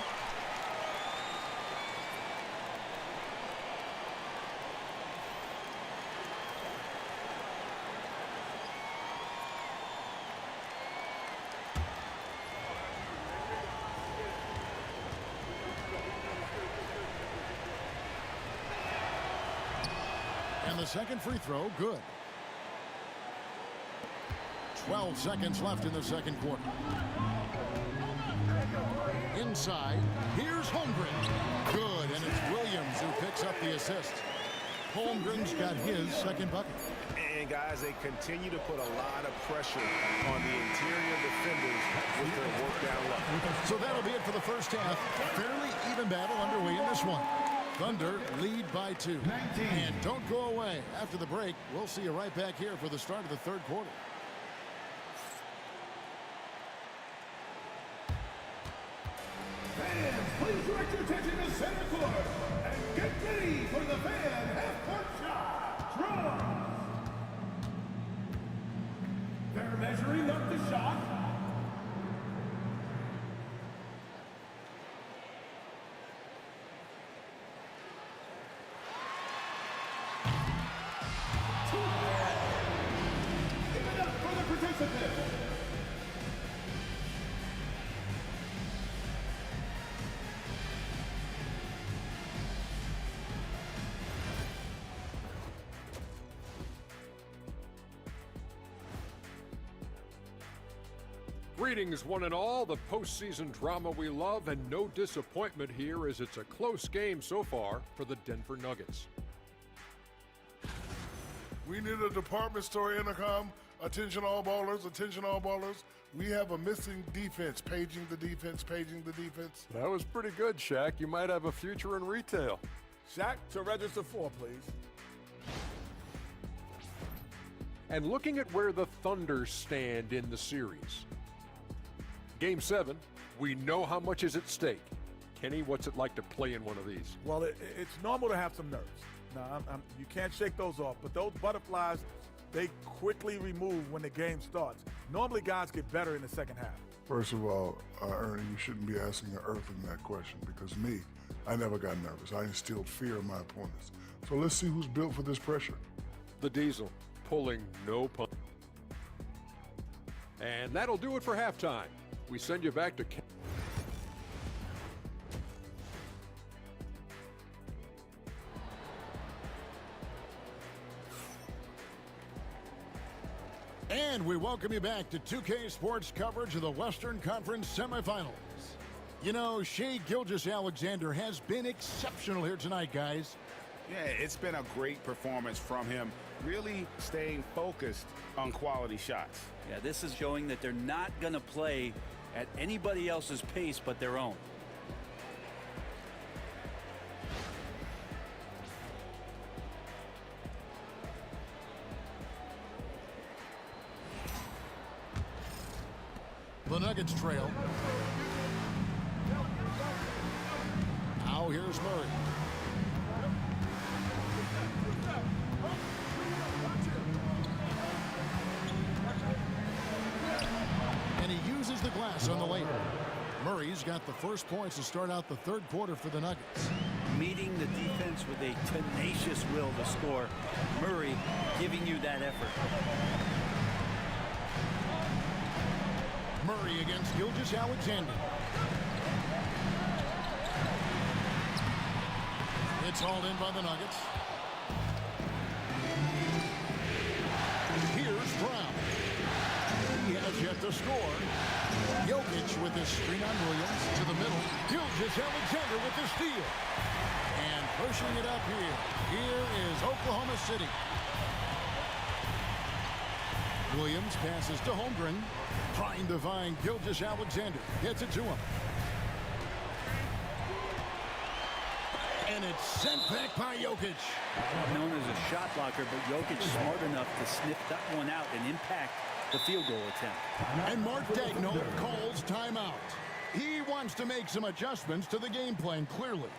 And the second free throw, good. 12 seconds left in the second quarter. Inside, here's Holmgren. Good, and it's Williams who picks up the assist. Holmgren's got his second bucket. And, guys, they continue to put a lot of pressure on the interior defenders with their work down low. So that'll be it for the first half. Fairly even battle underway in this one. Thunder lead by 2. And don't go After the break, we'll see you right back here for the start of the third quarter. Fans, please direct your attention to center court and get ready for the fan half-court shot. Draw. They're measuring up the shot. Give it up for the participants. Greetings, one and all. The postseason drama we love, and no disappointment here as it's a close game so far for the Denver Nuggets. We need a department store intercom. Attention all ballers, attention all ballers. We have a missing defense. Paging the defense, paging the defense. That was pretty good, Shaq. You might have a future in retail. Shaq, to register 4, please. And looking at where the Thunder stand in the series. Game 7, we know how much is at stake. Kenny, what's it like to play in one of these? Well, it's normal to have some nerves. Now, you can't shake those off, but those butterflies, they quickly remove when the game starts. Normally, guys get better in the second half. First of all, Ernie, you shouldn't be asking the Earthling that question because me, I never got nervous. I instilled fear in my opponents. So let's see who's built for this pressure. The Diesel, pulling no punch. And that'll do it for halftime. We send you back to And we welcome you back to 2K Sports coverage of the Western Conference semifinals. You know, Shai Gilgeous-Alexander has been exceptional here tonight, guys. Yeah, it's been a great performance from him, really staying focused on quality shots. Yeah, this is showing that they're not going to play at anybody else's pace but their own. The Nuggets trail. Now here's Murray. And he uses the glass on the layup. Murray's got the first points to start out the third quarter for the Nuggets. Meeting the defense with a tenacious will to score. Murray giving you that effort. Murray against Gilgeous-Alexander. It's hauled in by the Nuggets. Here's Brown. He has yet to score. Jokic with his screen on Williams to the middle. Gilgeous-Alexander with the steal. And pushing it up here. Here is Oklahoma City. Williams passes to Holmgren. Trying to find Gilgeous-Alexander. Gets it to him. And it's sent back by Jokic. Known as a shot blocker, but Jokic smart enough to sniff that one out and impact the field goal attempt. And Mark Daigneault calls timeout. He wants to make some adjustments to the game plan, clearly.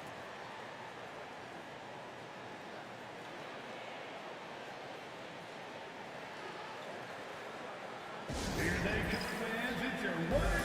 Here they come, fans. It's your word.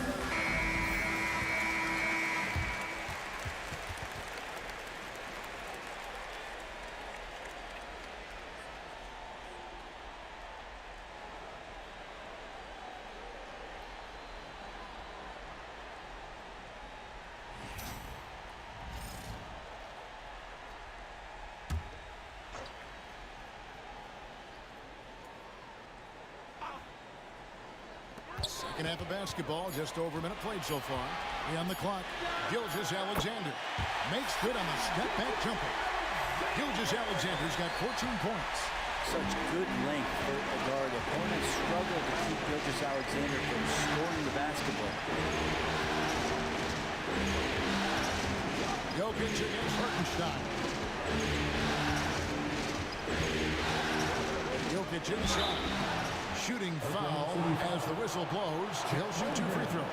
Second half of basketball, just over a minute played so far. On the clock, Gilgeous-Alexander makes good on the step-back jumper. Gilgeous-Alexander's got 14 points. Such good length for a guard. Opponents struggle to keep Gilgeous-Alexander from scoring the basketball. Jokic against Hartenstein. Jokic inside. Shooting foul as the whistle blows. He'll shoot 2 free throws.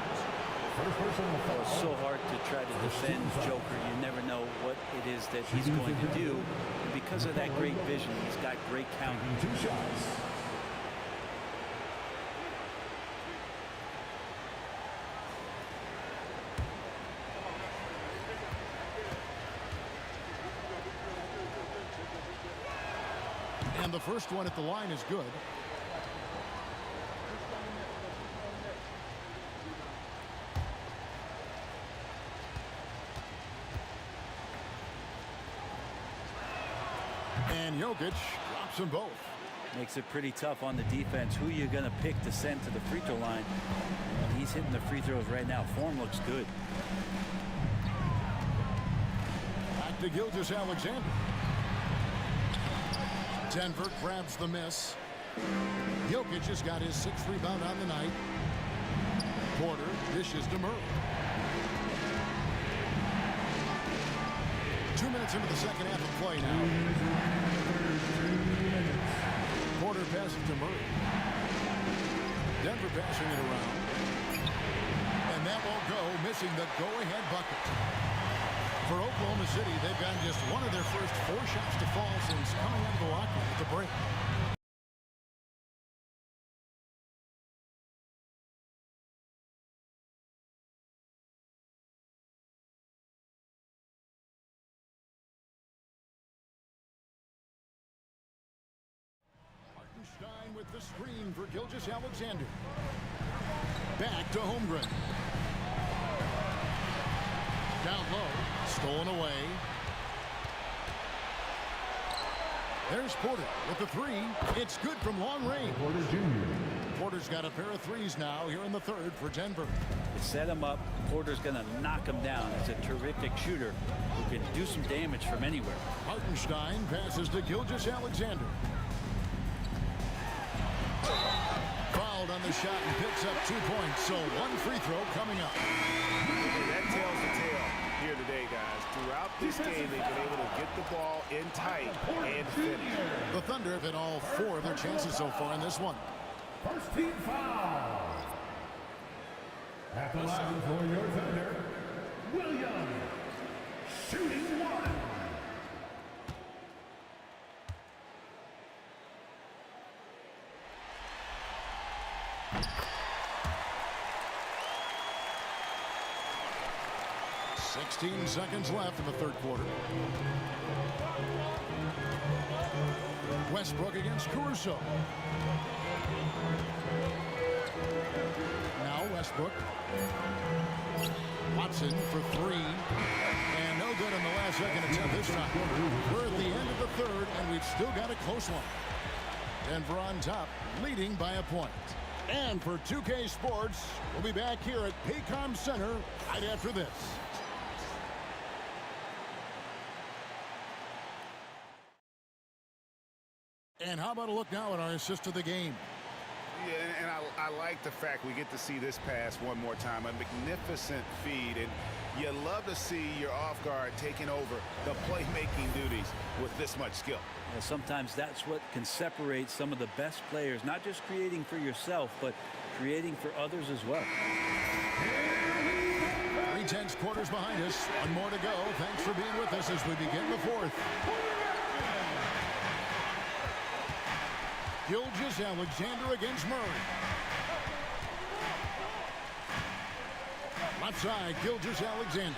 It's so hard to try to defend Joker. You never know what it is that he's going to do. And because of that great vision, he's got great counting. 2 shots. And the first one at the line is good. And Jokic drops them both. Makes it pretty tough on the defense. Who are you going to pick to send to the free throw line? And he's hitting the free throws right now. Form looks good. Back to Gilgeous-Alexander. Denver grabs the miss. Jokic has got his 6th rebound on the night. Porter dishes to Murray. 2 minutes into the second half of play now. Porter passes to Murray. Denver passing it around. And that won't go, missing the go-ahead bucket. For Oklahoma City, they've gotten just one of their first 4 shots to fall since coming out of the locker room at the break. Hartenstein with the screen for Gilgeous-Alexander. Back to Holmgren. Down low, stolen away. There's Porter with the 3. It's good from long range. Porter's got a pair of 3s now here in the 3rd for Denver. To set him up, Porter's going to knock him down. He's a terrific shooter who can do some damage from anywhere. Hartenstein passes to Gilgeous-Alexander. Fouled on the shot and picks up 2 points. So 1 free throw coming up. That tells the tale here today, guys. Throughout this game, they've been able to get the ball in tight and finish. The Thunder have hit all 4 of their chances so far in this one. First team foul. At the line for your Thunder, Williams. Shooting 1. Sixteen seconds left in the 3rd quarter. Westbrook against Caruso. Now Westbrook. Watson for 3. And no good in the last second attempt this time. We're at the end of the 3rd, and we've still got a close one. Denver on top, leading by a point. And for 2K Sports, we'll be back here at Paycom Center right after this. And how about a look now at our assist of the game? Yeah, and I like the fact we get to see this pass one more time. A magnificent feed, and you love to see your off guard taking over the playmaking duties with this much skill. Well, sometimes that's what can separate some of the best players, not just creating for yourself, but creating for others as well. 3/10 quarters behind us. 1 more to go. Thanks for being with us as we begin the 4th. Gilgeous-Alexander against Murray. Left side, Gilgeous-Alexander.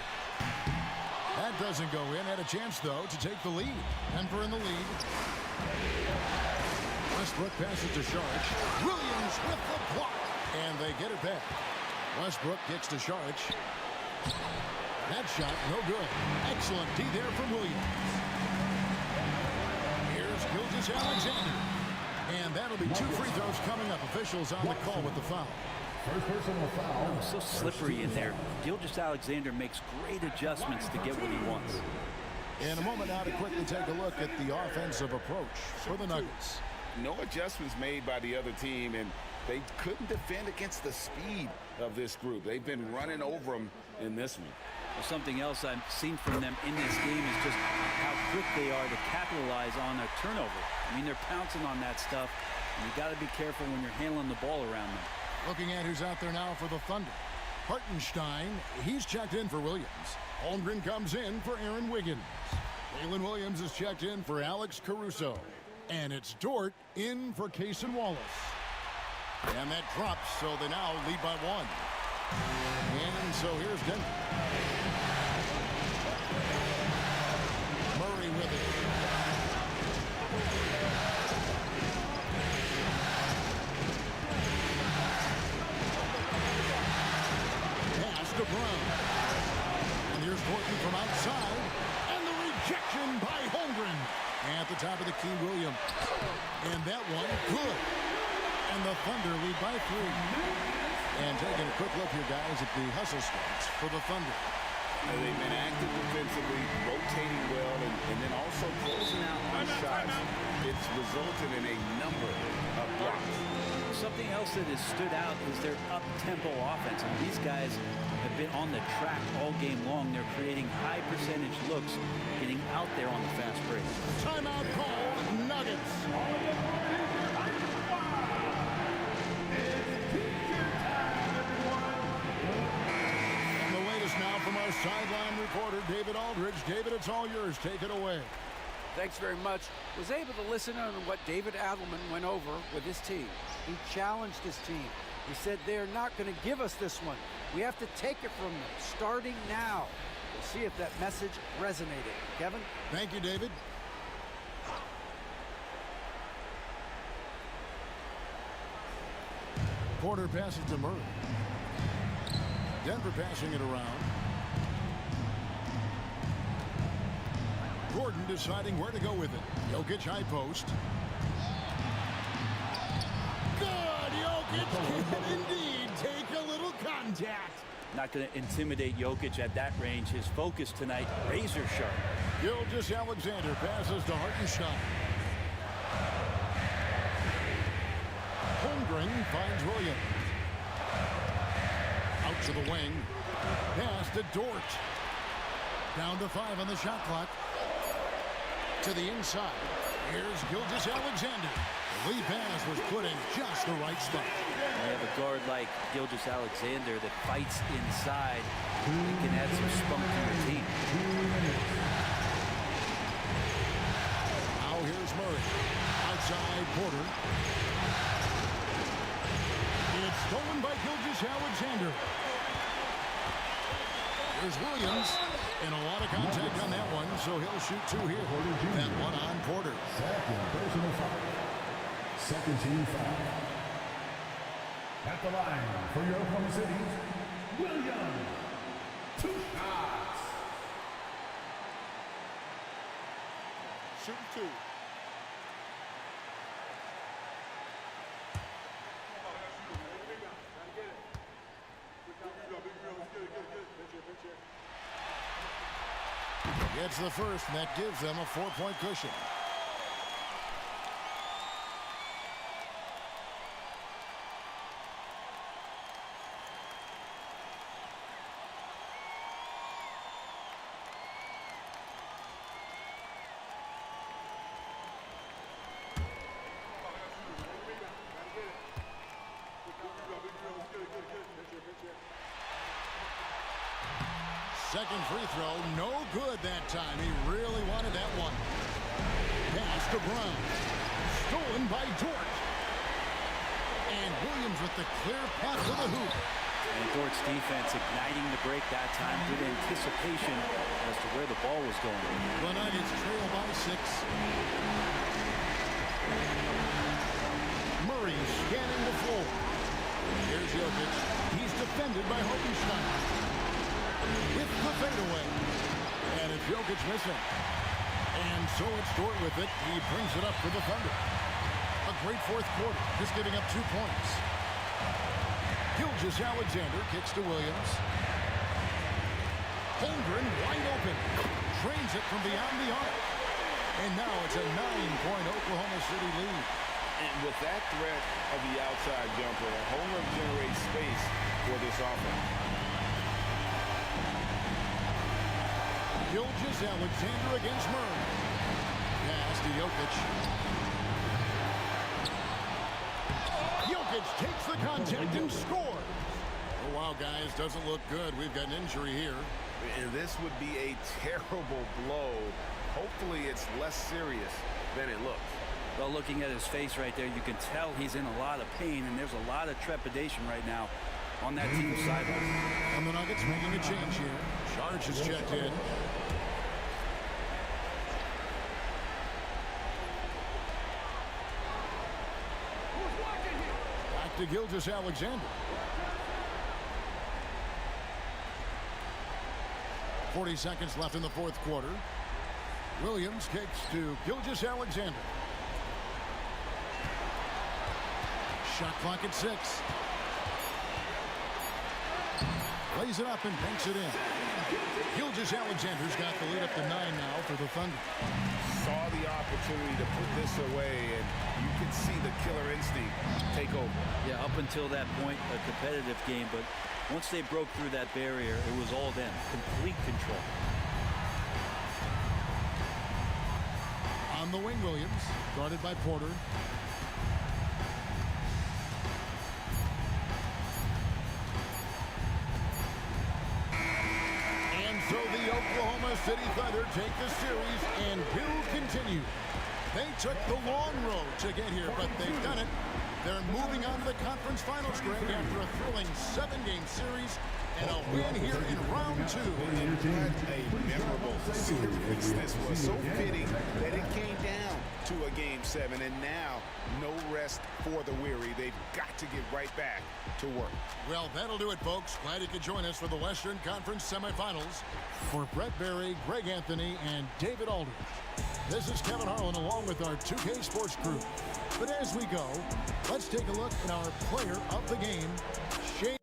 That doesn't go in. Had a chance, though, to take the lead. Denver in the lead. Westbrook passes to Saric. Williams with the block. And they get it back. Westbrook gets to Saric. That shot, no good. Excellent D there from Williams. Here's Gilgeous-Alexander. And that'll be 2 free throws coming up. Officials on the call with the foul. First personal foul. So slippery in there. Gilgeous-Alexander makes great adjustments to get what he wants. In a moment now to quickly take a look at the offensive approach for the Nuggets. No adjustments made by the other team, and they couldn't defend against the speed of this group. They've been running over them in this one. Well, something else I've seen from them in this game is just how quick they are to capitalize on a turnover. I mean, they're pouncing on that stuff, and you got to be careful when you're handling the ball around them. Looking at who's out there now for the Thunder. Hartenstein, he's checked in for Williams. Holmgren comes in for Aaron Wiggins. Jalen Williams is checked in for Alex Caruso. And it's Dort in for Cason Wallace. And that drops, so they now lead by 1. And so here's Denver. Murray with it. Pass to Brown. And here's Horton from outside. And the rejection by Holmgren. At the top of the key, Williams. And that one, good. And the Thunder lead by 3. And taking a quick look here, guys, at the hustle stats for the Thunder. They've been active defensively, rotating well, and then also closing out on shots. It's resulted in a number of blocks. Something else that has stood out is their up-tempo offense. And these guys have been on the track all game long. They're creating high percentage looks, getting out there on the fast break. Timeout called Nuggets. And the latest now from our sideline reporter, David Aldridge. David, it's all yours. Take it away. Thanks very much. Was able to listen on what David Adelman went over with his team. He challenged his team. He said they're not going to give us this one. We have to take it from them, starting now. We'll see if that message resonated. Kevin? Thank you, David. Porter passes to Murray. Denver passing it around. Gordon deciding where to go with it. Jokic high post. Good! Jokic can indeed take a little contact. Not going to intimidate Jokic at that range. His focus tonight, razor sharp. Gilgeous-Alexander passes to Hartenstein. Holmgren finds Williams. Out to the wing. Pass to Dort. Down to 5 on the shot clock. To the inside. Here's Gilgeous-Alexander. The lead pass was put in just the right spot. You have a guard like Gilgeous-Alexander that fights inside. He can add some spunk to your team. Now here's Murray. Outside Porter. It's stolen by Gilgeous-Alexander. Here's Williams. And a lot of contact on that one, so he'll shoot 2 here. That one on Porter. Second personal foul. Second team foul. At the line for your Oklahoma City, Williams. 2 shots. Shoot 2. Gets the first, and that gives them a 4-point cushion. Second free throw, no good that time. He really wanted that one. Pass to Brown. Stolen by Dort. And Williams with the clear path to the hoop. And Dort's defense igniting the break that time. Good anticipation as to where the ball was going. The Nuggets trail by 6. Murray scanning the floor. Here's Jokic. He's defended by Hartenstein. With the fadeaway. And it's Jokic missing. And so it's Dort with it. He brings it up for the Thunder. A great fourth quarter, just giving up 2 points. Gilgeous-Alexander kicks to Williams. Holmgren wide open. Trains it from beyond the arc. And now it's a 9-point Oklahoma City lead. And with that threat of the outside jumper, Holmgren generates space for this offense. Gilgeous-Alexander against Murray. Pass to Jokic. Jokic takes the contact and scores. Oh, wow, guys, doesn't look good. We've got an injury here. And this would be a terrible blow. Hopefully it's less serious than it looks. Well, looking at his face right there, you can tell he's in a lot of pain, and there's a lot of trepidation right now on that team's sideline. And the Nuggets making a change here. Charge is checked in. Back to Gilgeous-Alexander. 40 seconds left in the fourth quarter. Williams kicks to Gilgeous-Alexander. Shot clock at 6. Lays it up and banks it in. Gilgeous-Alexander's got the lead up to 9 now for the Thunder. Saw the opportunity to put this away, and you can see the killer instinct take over. Yeah, up until that point, a competitive game, but once they broke through that barrier, it was all them. Complete control. On the wing, Williams, guarded by Porter. And so the Oklahoma City Thunder take the series and will continue. They took the long road to get here, but they've done it. They're moving on to the conference finals, Greg, after a thrilling 7-game series and a win here in round 2. And what a memorable series this was. So fitting that it came down to a Game 7, and now no rest for the weary. They've got to get right back to work. Well, that'll do it, folks. Glad you could join us for the Western Conference semifinals. For Brett Berry, Greg Anthony, and David Aldridge, this is Kevin Harlan along with our 2K Sports crew. But as we go, let's take a look at our player of the game, Shea.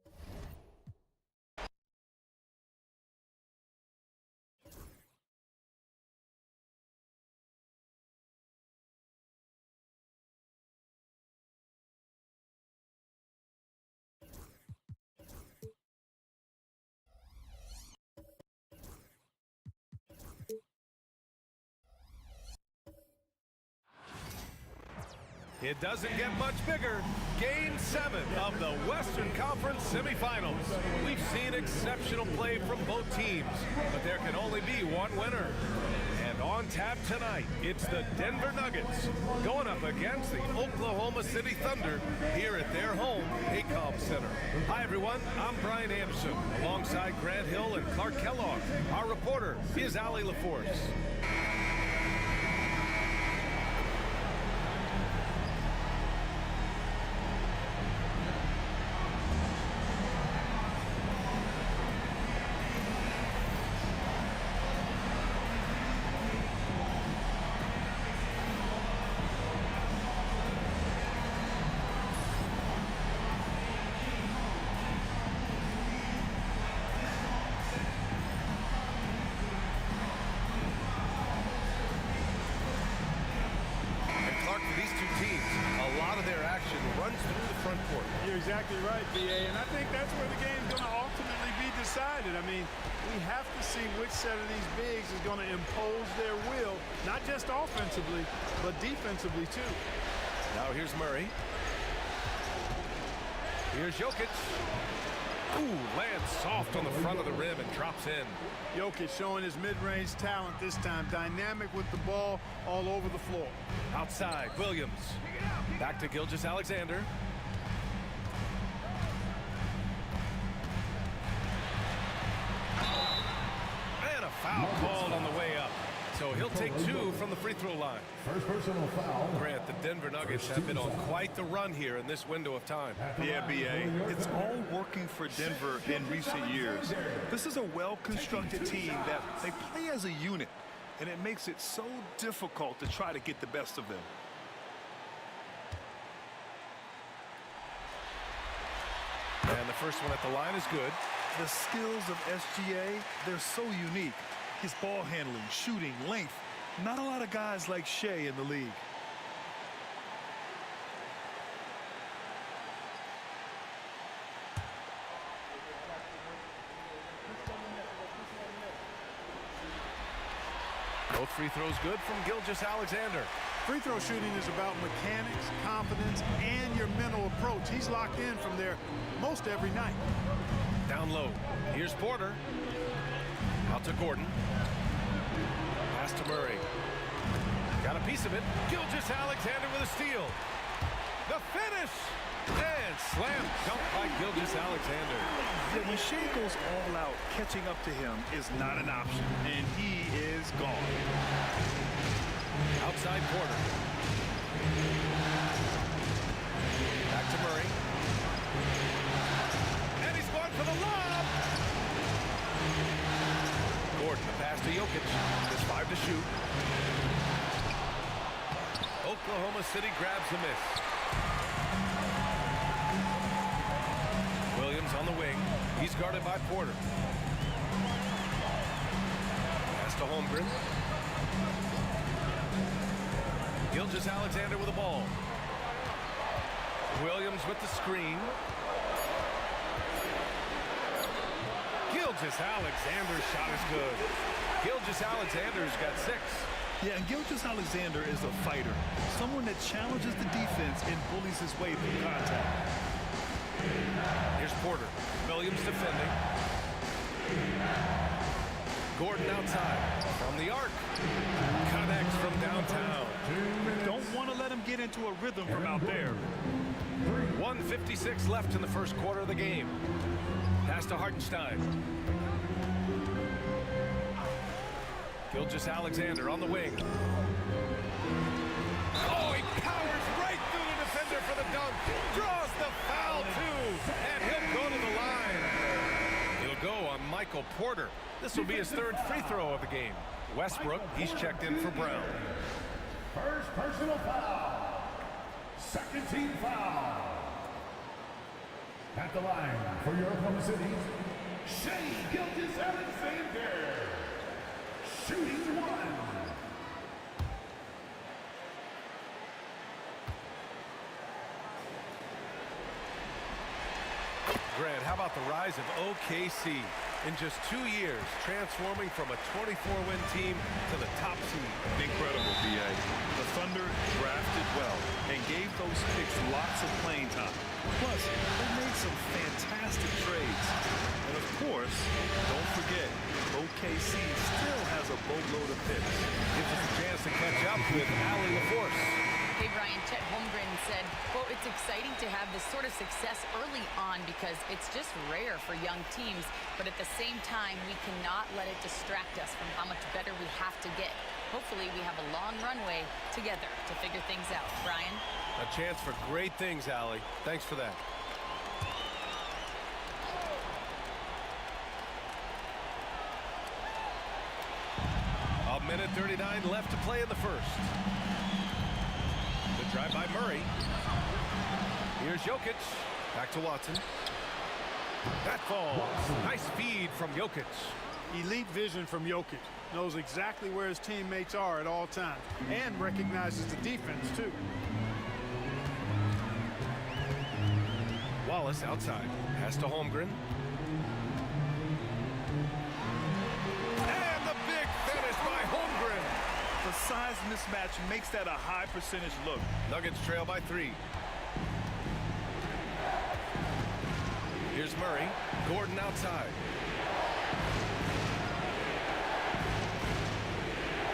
It doesn't get much bigger. Game 7 of the Western Conference semifinals. We've seen exceptional play from both teams, but there can only be one winner. And on tap tonight, it's the Denver Nuggets going up against the Oklahoma City Thunder here at their home, ACOM Center. Hi, everyone. I'm Brian Anderson, alongside Grant Hill and Clark Kellogg. Our reporter is Allie LaForce. Exactly right, BA, and I think that's where the game's going to ultimately be decided. I mean, we have to see which set of these bigs is going to impose their will, not just offensively, but defensively, too. Now here's Murray. Here's Jokic. Ooh, lands soft on the front of the rim and drops in. Jokic showing his mid-range talent this time. Dynamic with the ball all over the floor. Outside, Williams. Back to Gilgeous-Alexander. Foul called on the way up. So he'll take 2 from the free throw line. First personal foul. Grant, the Denver Nuggets have been on quite the run here in this window of time. Yeah, BA. It's all working for Denver in recent years. This is a well-constructed team that they play as a unit, and it makes it so difficult to try to get the best of them. And the first one at the line is good. The skills of SGA, they're so unique. His ball handling, shooting, length. Not a lot of guys like Shea in the league. Both free throws good from Gilgeous-Alexander. Free throw shooting is about mechanics, confidence, and your mental approach. He's locked in from there most every night. Down low. Here's Porter. Out to Gordon. Pass to Murray. Got a piece of it. Gilgeous-Alexander with a steal. The finish! And slam dunk by Gilgeous-Alexander. Yeah, when Shea goes all out, catching up to him is not an option, and he is gone. Outside Porter. Back to Murray. And he's going for the lob. Gordon, the pass to Jokic. There's 5 to shoot. Oklahoma City grabs the miss. Williams on the wing. He's guarded by Porter. Pass to Holmgren. Gilgeous-Alexander with the ball. Williams with the screen. Gilgeous-Alexander's shot is good. Gilgeous-Alexander's got 6. Yeah, and Gilgeous-Alexander is a fighter. Someone that challenges the defense and bullies his way through contact. Here's Porter. Williams defending. Gordon outside. From the arc. Connects from downtown. Don't want to let him get into a rhythm from out there. 1:56 left in the first quarter of the game. Pass to Hartenstein. Gilgeous-Alexander on the wing. Oh, he powers right through the defender for the dunk. Draws the foul, too. And he'll go to the line. He'll go on Michael Porter. This will be his 3rd free throw of the game. Westbrook, he's checked in for Brown. First personal foul. Second team foul. At the line for your Oklahoma City, Shea Gilgeous-Alexander. Shooting 1. Grant, how about the rise of OKC? In just 2 years, transforming from a 24-win team to the top seed. Incredible, B.A. The Thunder drafted well and gave those picks lots of playing time. Plus, they made some fantastic trades. And of course, don't forget, OKC still has a boatload of picks. Gives us a chance to catch up with Allie LaForce. Hey, Brian, Chet Holmgren said, quote, "It's exciting to have this sort of success early on because it's just rare for young teams, but at the same time, we cannot let it distract us from how much better we have to get. Hopefully, we have a long runway together to figure things out." Brian? A chance for great things, Allie. Thanks for that. A minute 39 left to play in the first. The drive by Murray. Here's Jokic. Back to Watson. That falls. Nice feed from Jokic. Elite vision from Jokic. Knows exactly where his teammates are at all times and recognizes the defense, too. Wallace outside. Pass to Holmgren. And the big finish by Holmgren. The size mismatch makes that a high percentage look. Nuggets trail by 3. Here's Murray. Gordon outside.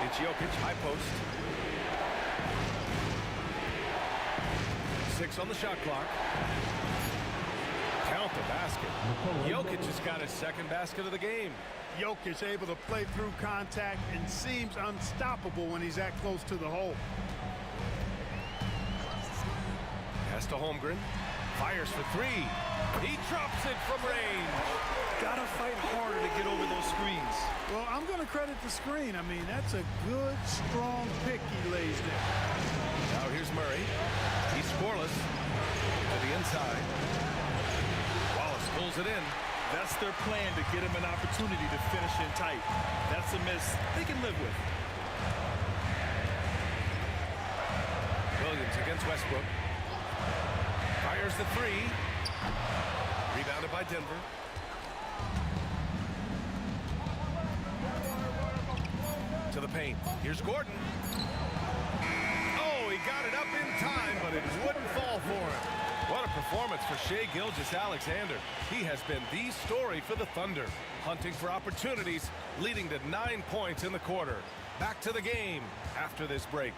It's Jokic, high post. 6 on the shot clock. Count the basket. Jokic has got his 2nd basket of the game. Jokic able to play through contact and seems unstoppable when he's that close to the hole. Pass to Holmgren. Fires for 3. He drops it from range. Gotta fight harder to get over those screens. Well, I'm going to credit the screen. I mean, that's a good, strong pick he lays there. Now here's Murray. He's scoreless. To the inside. Wallace pulls it in. That's their plan, to get him an opportunity to finish in tight. That's a miss they can live with. Williams against Westbrook. Fires the 3. Rebounded by Denver. To the paint. Here's Gordon. Oh, he got it up in time, but it wouldn't fall for him. What a performance for Shai Gilgeous-Alexander. He has been the story for the Thunder, hunting for opportunities, leading to 9 points in the quarter. Back to the game after this break.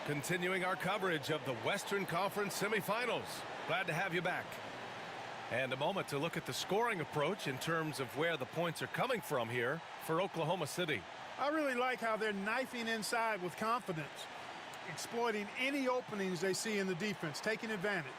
Continuing our coverage of the Western Conference semifinals. Glad to have you back. And a moment to look at the scoring approach in terms of where the points are coming from here for Oklahoma City. I really like how they're knifing inside with confidence, exploiting any openings they see in the defense, taking advantage.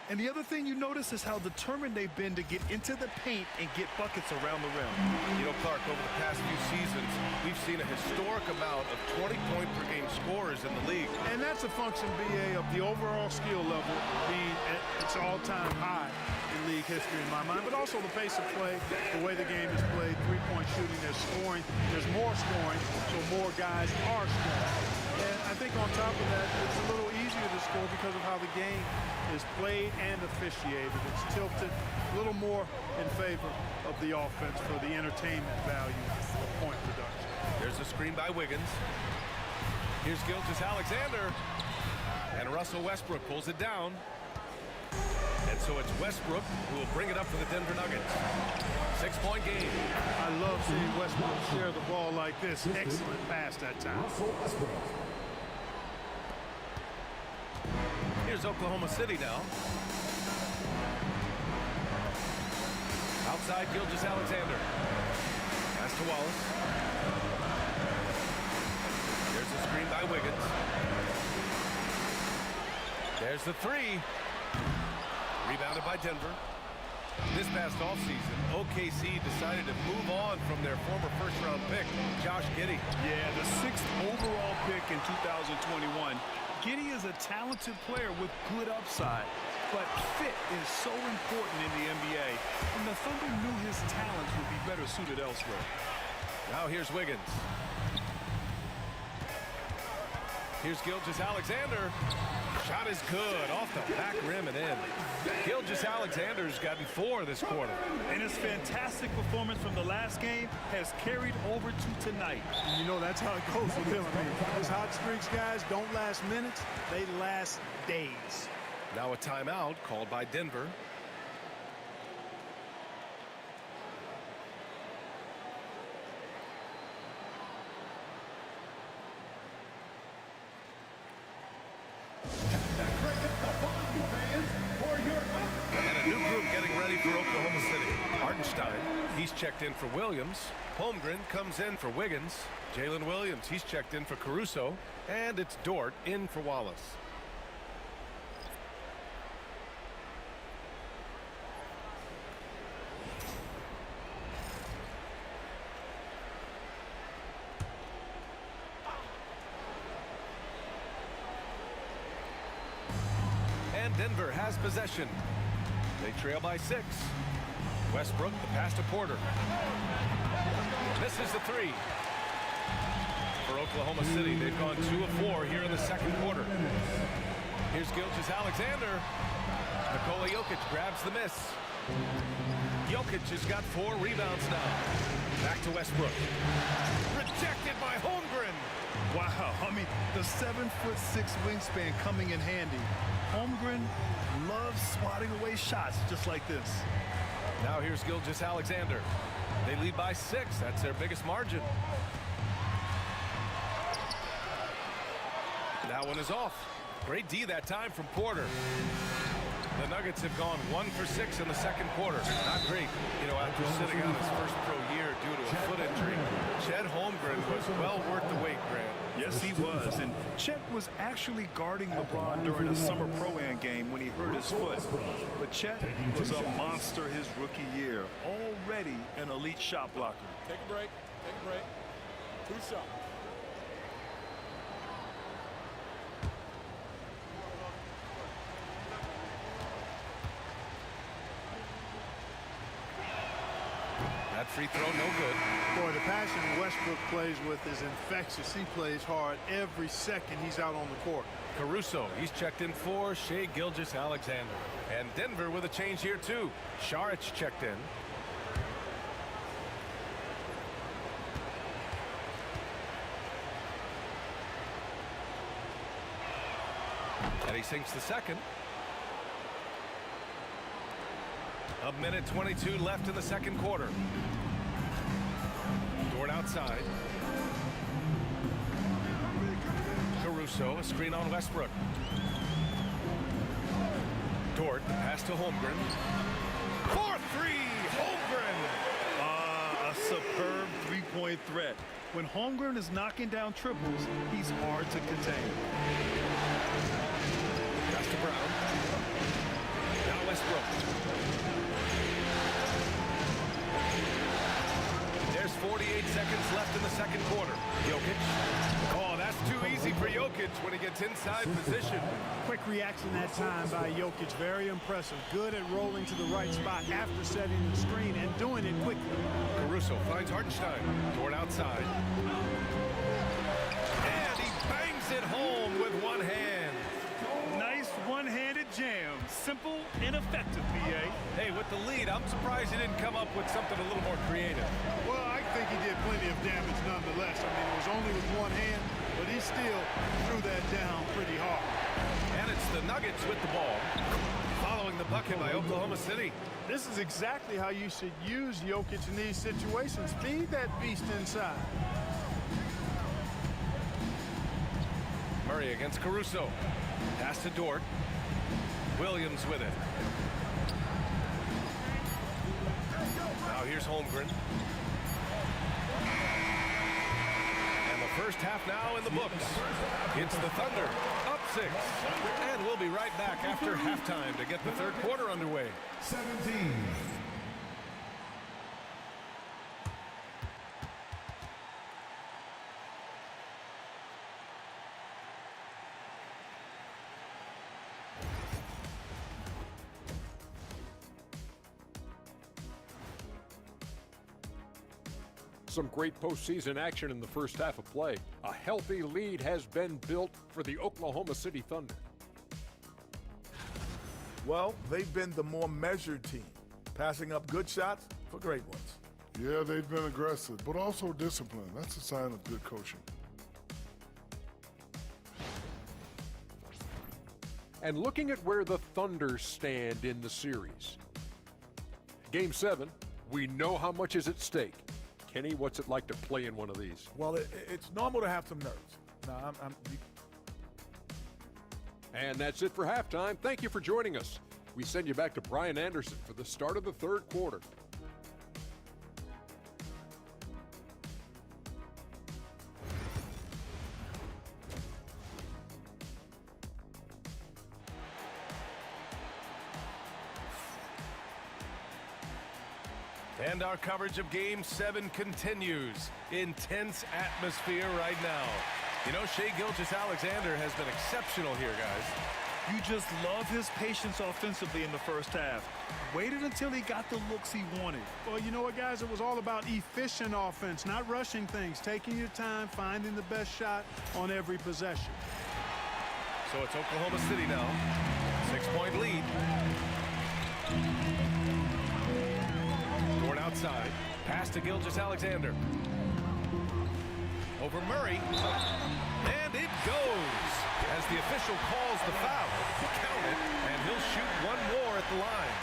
And the other thing you notice is how determined they've been to get into the paint and get buckets around the rim. You know, Clark, over the past few seasons, we've seen a historic amount of 20-point-per-game scorers in the league. And that's a function, BA, of the overall skill level being at its all-time high in league history in my mind, but also the pace of play, the way the game is played, three-point shooting, there's scoring, there's more scoring, so more guys are scoring. And I think on top of that, it's a little easier to score because of how the game is played and officiated. It's tilted a little more in favor of the offense for the entertainment value of point production. There's a screen by Wiggins. Here's Gilgeous-Alexander. And Russell Westbrook pulls it down. And so it's Westbrook who will bring it up for the Denver Nuggets. 6-point game. I love seeing Westbrook share the ball like this. Excellent pass that time. Here's Oklahoma City now. Outside Gilgeous-Alexander. Pass to Wallace. There's a screen by Wiggins. There's the three. Rebounded by Denver. This past offseason, OKC decided to move on from their former first-round pick, Josh Giddey. Yeah, the 6th overall pick in 2021. Giddey is a talented player with good upside, but fit is so important in the NBA, and the Thunder knew his talents would be better suited elsewhere. Now here's Wiggins. Here's Gilgeous-Alexander. Shot is good, off the back rim and in. Gilgeous-Alexander's gotten 4 this quarter. And his fantastic performance from the last game has carried over to tonight. And you know, that's how it goes with him. I mean, those hot streaks, guys, don't last minutes, they last days. Now a timeout called by Denver. And a new group getting ready for Oklahoma City. Hartenstein, he's checked in for Williams. Holmgren comes in for Wiggins. Jalen Williams, he's checked in for Caruso. And it's Dort in for Wallace. And Denver has possession. They trail by 6. Westbrook, the pass to Porter. Misses the 3. For Oklahoma City, they've gone 2 of 4 here in the second quarter. Here's Gilgeous-Alexander. Nikola Jokic grabs the miss. Jokic has got 4 rebounds now. Back to Westbrook. Rejected by Holmgren. Wow, I mean, the 7'6" wingspan coming in handy. Holmgren loves swatting away shots just like this. Now here's Gilgeous-Alexander. They lead by 6. That's their biggest margin. That one is off. Great D that time from Porter. The Nuggets have gone 1 for 6 in the second quarter. Not great, you know, after sitting out his first pro year due to a foot injury. Chet Holmgren was well worth the wait, Grant. Yes, he was. And Chet was actually guarding LeBron during a summer pro-am game when he hurt his foot. But Chet was a monster his rookie year. Already an elite shot blocker. Take a break. Take a break. 2 shots. That free throw, no good. Boy, the passion Westbrook plays with is infectious. He plays hard every second he's out on the court. Caruso, he's checked in for Shai Gilgeous-Alexander. And Denver with a change here too. Saric checked in. And he sinks the second. A minute 22 left in the second quarter. Dort outside. Caruso, a screen on Westbrook. Dort, the pass to Holmgren. 4-3, Holmgren! A superb three-point threat. When Holmgren is knocking down triples, he's hard to contain. Pass to Brown. Now Westbrook. There's 48 seconds left in the second quarter. Jokic. Oh, that's too easy for Jokic when he gets inside position. Quick reaction that time by Jokic. Very impressive. Good at rolling to the right spot after setting the screen and doing it quickly. Caruso finds Hartenstein. Dort outside. And he bangs it home with one hand. Nice one-handed jam. Simple and effective, B.A. Hey, with the lead, I'm surprised he didn't come up with something a little more creative. Well, I think he did plenty of damage nonetheless. I mean, it was only with one hand, but he still threw that down pretty hard. And it's the Nuggets with the ball, following the bucket by Oklahoma City. This is exactly how you should use Jokic in these situations. Feed that beast inside. Murray against Caruso. Pass to Dort. Williams with it. Now here's Holmgren. And the first half now in the books. It's the Thunder up 6. And we'll be right back after halftime to get the third quarter underway. 17. Some great postseason action in the first half of play. A healthy lead has been built for the Oklahoma City Thunder. Well, they've been the more measured team, passing up good shots for great ones. Yeah, they've been aggressive, but also disciplined. That's a sign of good coaching. And looking at where the Thunder stand in the series. Game 7, we know how much is at stake. Kenny, what's it like to play in one of these? Well, it's normal to have some nerves. Now, And that's it for halftime. Thank you for joining us. We send you back to Brian Anderson for the start of the third quarter. And our coverage of Game 7 continues. Intense atmosphere right now. You know, Shai Gilgeous-Alexander has been exceptional here, guys. You just love his patience offensively in the first half. Waited until he got the looks he wanted. Well, you know what, guys? It was all about efficient offense, not rushing things, taking your time, finding the best shot on every possession. So it's Oklahoma City now. 6-point lead. Dort outside. Pass to Gilgeous-Alexander. Over Murray. And it goes. As the official calls the foul, count it, and he'll shoot one more at the line.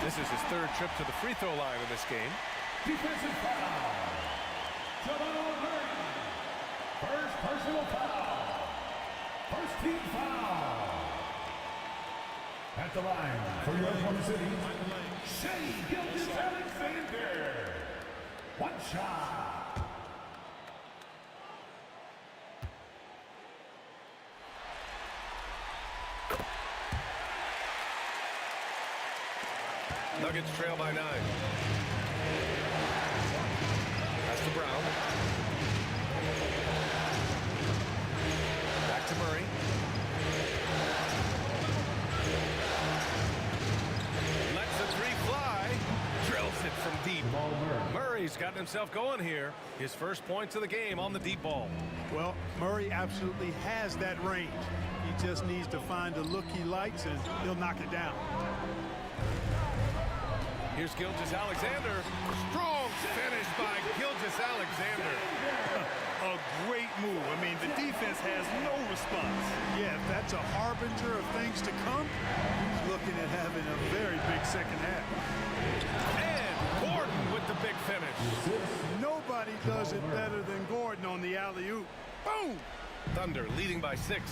This is his third trip to the free throw line in this game. Defensive foul. Jamal Murray. First personal foul. First team foul. At the line for your Oklahoma City, Shai Gilgeous-Alexander. One shot. Nuggets trail by 9. Pass to Brown. Back to Murray. Lets the three fly. Drills it from deep. deep. Murray's gotten himself going here. His first points of the game on the deep ball. Well, Murray absolutely has that range. He just needs to find the look he likes, and he'll knock it down. Here's Gilgeous-Alexander. Strong finish by Gilgeous-Alexander. A great move. I mean, the defense has no response. Yeah, if that's a harbinger of things to come, he's looking at having a very big second half. And Gordon with the big finish. Nobody does it better than Gordon on the alley-oop. Boom! Thunder leading by 6.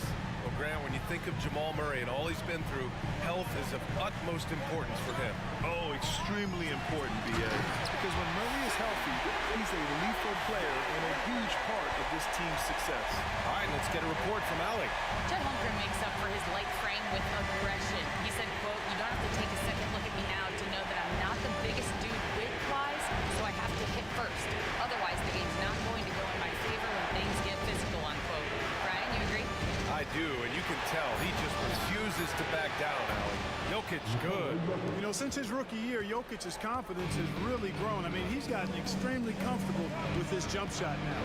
Well, Grant, when you think of Jamal Murray and all he's been through, health is of utmost importance for him. Oh, extremely important, B.A. Because when Murray is healthy, he's a lethal player and a huge part of this team's success. All right, let's get a report from Alec. Chet Holmgren makes up for his light frame with aggression. He said, quote, "You don't have to take a second look at me now to know that I'm not the biggest dude width-wise, so I have to hit first. Otherwise, the game's not going to go in my favor when things get physical," unquote. Brian, you agree? I do, and you can tell he just refuses to back down, Alec. Jokic, good. You know, since his rookie year, Jokic's confidence has really grown. I mean, he's gotten extremely comfortable with his jump shot now.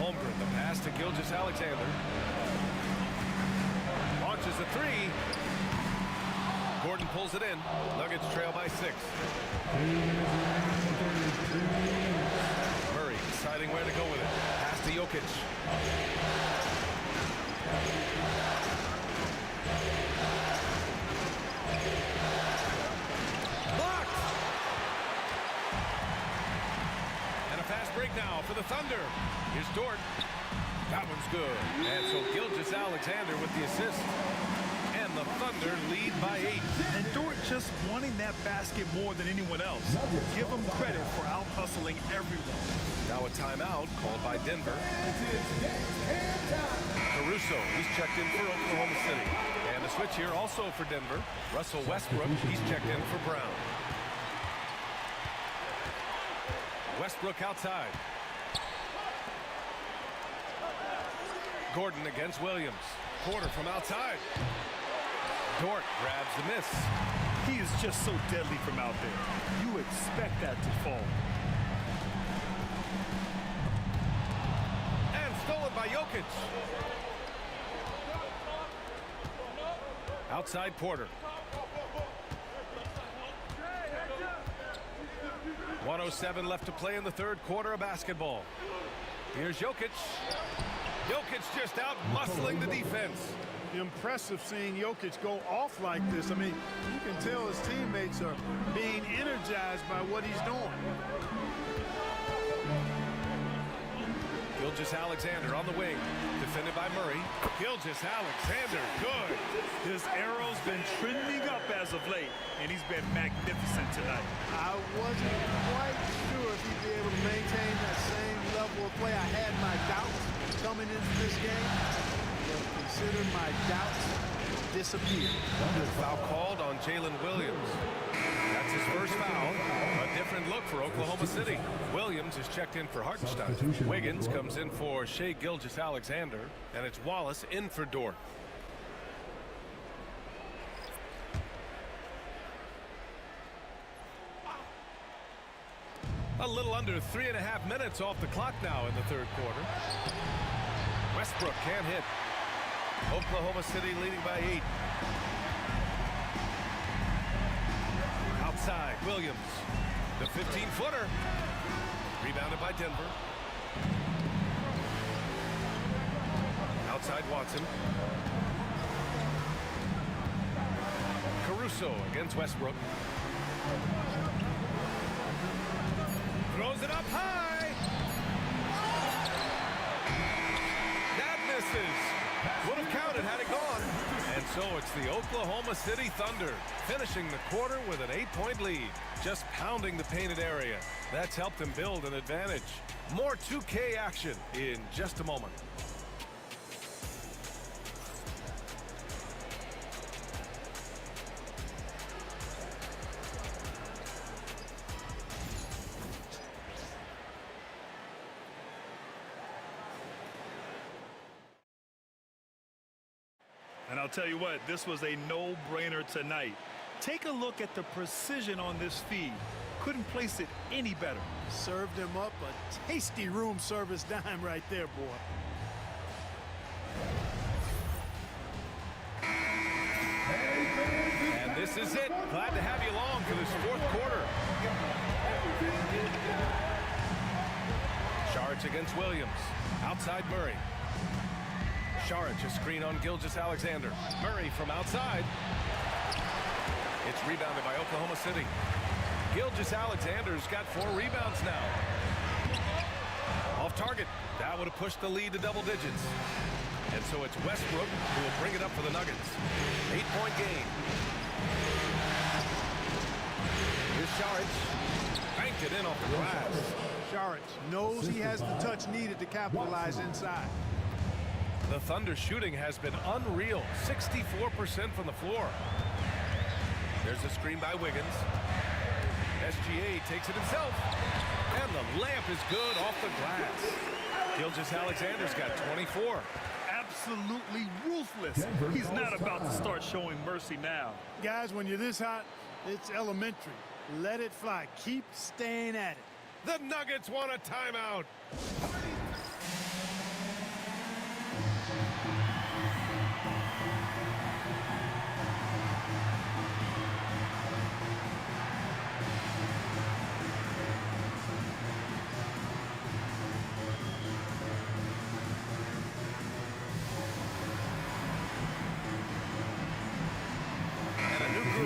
Holmgren, the pass to Gilgeous-Alexander. Launches a 3. Gordon pulls it in. Nuggets trail by 6. Murray deciding where to go with it. Pass to Jokic. Blocked! And a fast break now for the Thunder. Here's Dort. That one's good. And so Gilgeous-Alexander with the assist. And the Thunder lead by 8. And Dort just wanting that basket more than anyone else. Give him credit for out-hustling everyone. Now a timeout called by Denver. Caruso, he's checked in for Oklahoma City. And a switch here also for Denver. Russell Westbrook, he's checked in for Brown. Westbrook outside. Gordon against Williams. Porter from outside. Dort grabs the miss. He is just so deadly from out there. You expect that to fall. And stolen by Jokic. Outside Porter. 1:07 left to play in the third quarter of basketball. Here's Jokic. Jokic just out muscling the defense. Impressive seeing Jokic go off like this. I mean, you can tell his teammates are being energized by what he's doing. Gilgeous-Alexander on the wing. Defended by Murray. Gilgeous-Alexander, good. His arrow's been trending up as of late, and he's been magnificent tonight. I wasn't quite sure if he'd be able to maintain that same level of play. I had my doubts coming into this game, but consider my doubts disappear. Foul called on Jalen Williams. That's his first foul. A different look for Oklahoma City. Williams is checked in for Hartenstein. Wiggins comes in for Shai Gilgeous-Alexander, and it's Wallace in for Dort. A little under 3.5 minutes off the clock now in the third quarter. Westbrook can't hit. Oklahoma City leading by 8. Outside, Williams. The 15-footer. Rebounded by Denver. Outside Watson. Caruso against Westbrook. Throws it up high. That misses. Would have counted had it gone. And so it's the Oklahoma City Thunder finishing the quarter with an 8-point lead. Just pounding the painted area. That's helped them build an advantage. More 2K action in just a moment. And I'll tell you what, this was a no-brainer tonight. Take a look at the precision on this feed. Couldn't place it any better. Served him up a tasty room service dime right there, boy. And this is it. Glad to have you along for this fourth quarter. Saric against Williams. Outside Murray. Saric, a screen on Gilgeous-Alexander. Murray from outside. It's rebounded by Oklahoma City. Gilgeous-Alexander's got 4 rebounds now. Off target. That would have pushed the lead to double digits. And so it's Westbrook who will bring it up for the Nuggets. 8-point game. Here's Saric. Banked it in off the glass. Saric knows he has the touch needed to capitalize inside. The Thunder shooting has been unreal. 64% from the floor. There's a screen by Wiggins. SGA takes it himself. And the layup is good off the glass. Gilgeous-Alexander's got 24. Absolutely ruthless. He's not about to start showing mercy now. Guys, when you're this hot, it's elementary. Let it fly. Keep staying at it. The Nuggets want a timeout.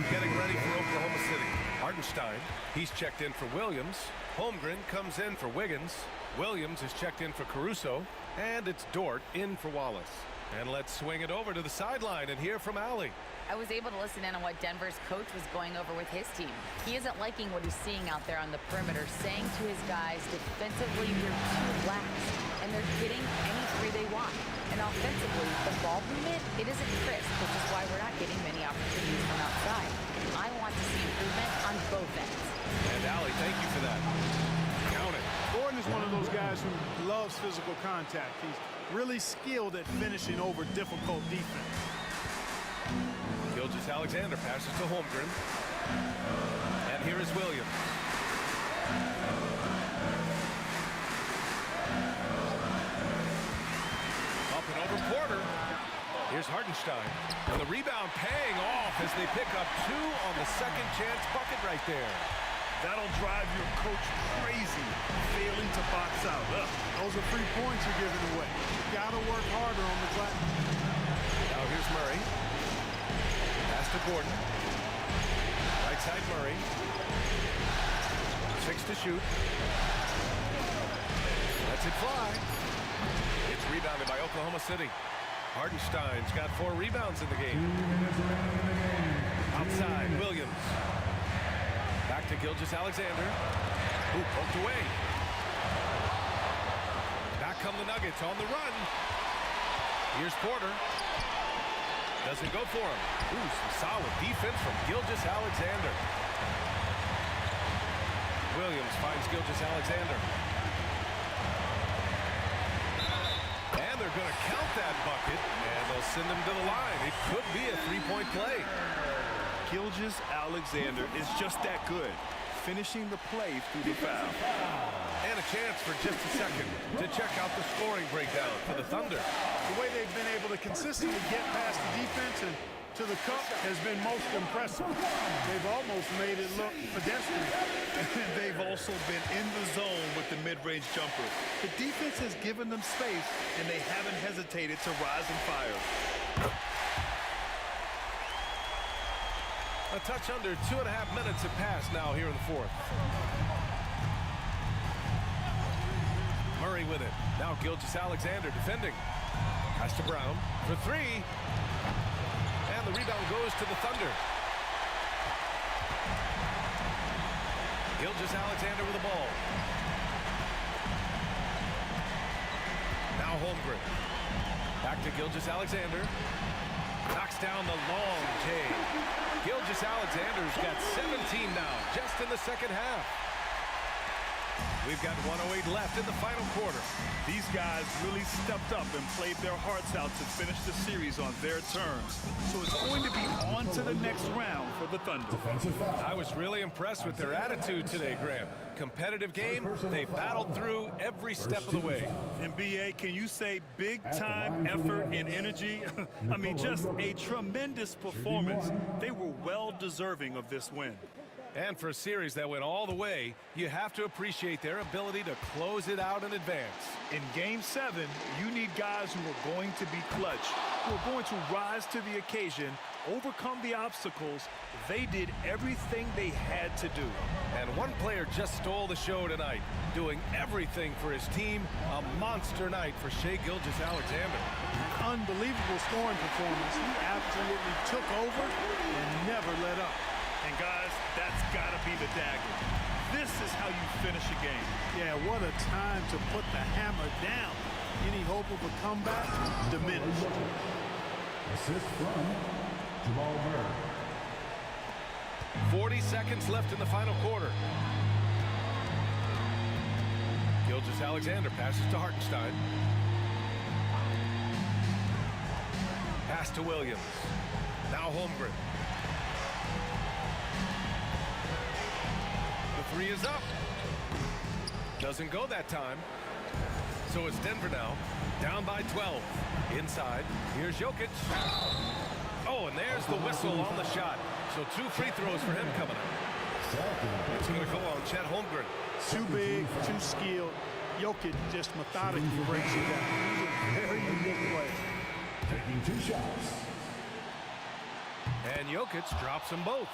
Getting ready for Oklahoma City. Hartenstein, he's checked in for Williams. Holmgren comes in for Wiggins. Williams is checked in for Caruso. And it's Dort in for Wallace. And let's swing it over to the sideline and hear from Allie. I was able to listen in on what Denver's coach was going over with his team. He isn't liking what he's seeing out there on the perimeter, saying to his guys, defensively, you're too lax. And they're getting any three they want. And offensively, the ball movement, it isn't crisp, which is why we're not getting many opportunities from outside. I want to see improvement on both ends. And Allie, thank you for that. Count it. Gordon is one of those guys who loves physical contact. He's really skilled at finishing over difficult defense. Gilgeous-Alexander passes to Holmgren. And here is Williams. Up and over Porter. Here's Hartenstein. And the rebound paying off as they pick up 2 on the second chance bucket right there. That'll drive your coach crazy, failing to box out. Those are 3 points you're giving away. You got to work harder on the glass. Now here's Murray. Pass to Gordon. Right side Murray. 6 to shoot. Lets it fly. It's rebounded by Oklahoma City. Hartenstein's got 4 rebounds in the game. Outside, Williams. Back to Gilgeous-Alexander, who poked away. Back come the Nuggets on the run. Here's Porter. Doesn't go for him. Ooh, some solid defense from Gilgeous-Alexander. Williams finds Gilgeous-Alexander. And they're going to count that bucket, and they'll send him to the line. It could be a 3-point play. Gilgeous-Alexander is just that good, finishing the play through the foul. And a chance for just a second to check out the scoring breakdown for the Thunder. The way they've been able to consistently get past the defense and to the cup has been most impressive. They've almost made it look pedestrian. And they've also been in the zone with the mid-range jumper. The defense has given them space, and they haven't hesitated to rise and fire. A touch under 2.5 minutes have passed now here in the fourth. Murray with it. Now Gilgeous-Alexander defending. Pass to Brown for 3. And the rebound goes to the Thunder. Gilgeous-Alexander with the ball. Now Holmgren. Back to Gilgeous-Alexander. Knocks down the long J. Gilgeous-Alexander's got 17 now, just in the second half. We've got 1:08 left in the final quarter. These guys really stepped up and played their hearts out to finish the series on their terms. So it's going to be on to the next round for the Thunder. I was really impressed with their attitude today, Graham. Competitive game, they battled through every step of the way. And BA, can you say big time effort and energy? I mean, just a tremendous performance. They were well deserving of this win. And for a series that went all the way, you have to appreciate their ability to close it out in advance. In Game 7, you need guys who are going to be clutch, who are going to rise to the occasion, overcome the obstacles. They did everything they had to do. And one player just stole the show tonight, doing everything for his team. A monster night for Shai Gilgeous-Alexander. Unbelievable scoring performance. He absolutely took over and never let up. And guys, that's got to be the dagger. This is how you finish a game. Yeah, what a time to put the hammer down. Any hope of a comeback diminished. Assist from Jamal Murray. 40 seconds left in the final quarter. Gilgeous-Alexander passes to Hartenstein. Pass to Williams. Now Holmgren. The three is up. Doesn't go that time. So it's Denver now, down by 12. Inside, here's Jokic. Oh, and there's the whistle on the shot. So 2 free throws for him coming up. It's going to go on Chet Holmgren. Too big, too skilled. Jokic just methodically breaks it down. He's a very unique player. Taking 2 shots. And Jokic drops them both.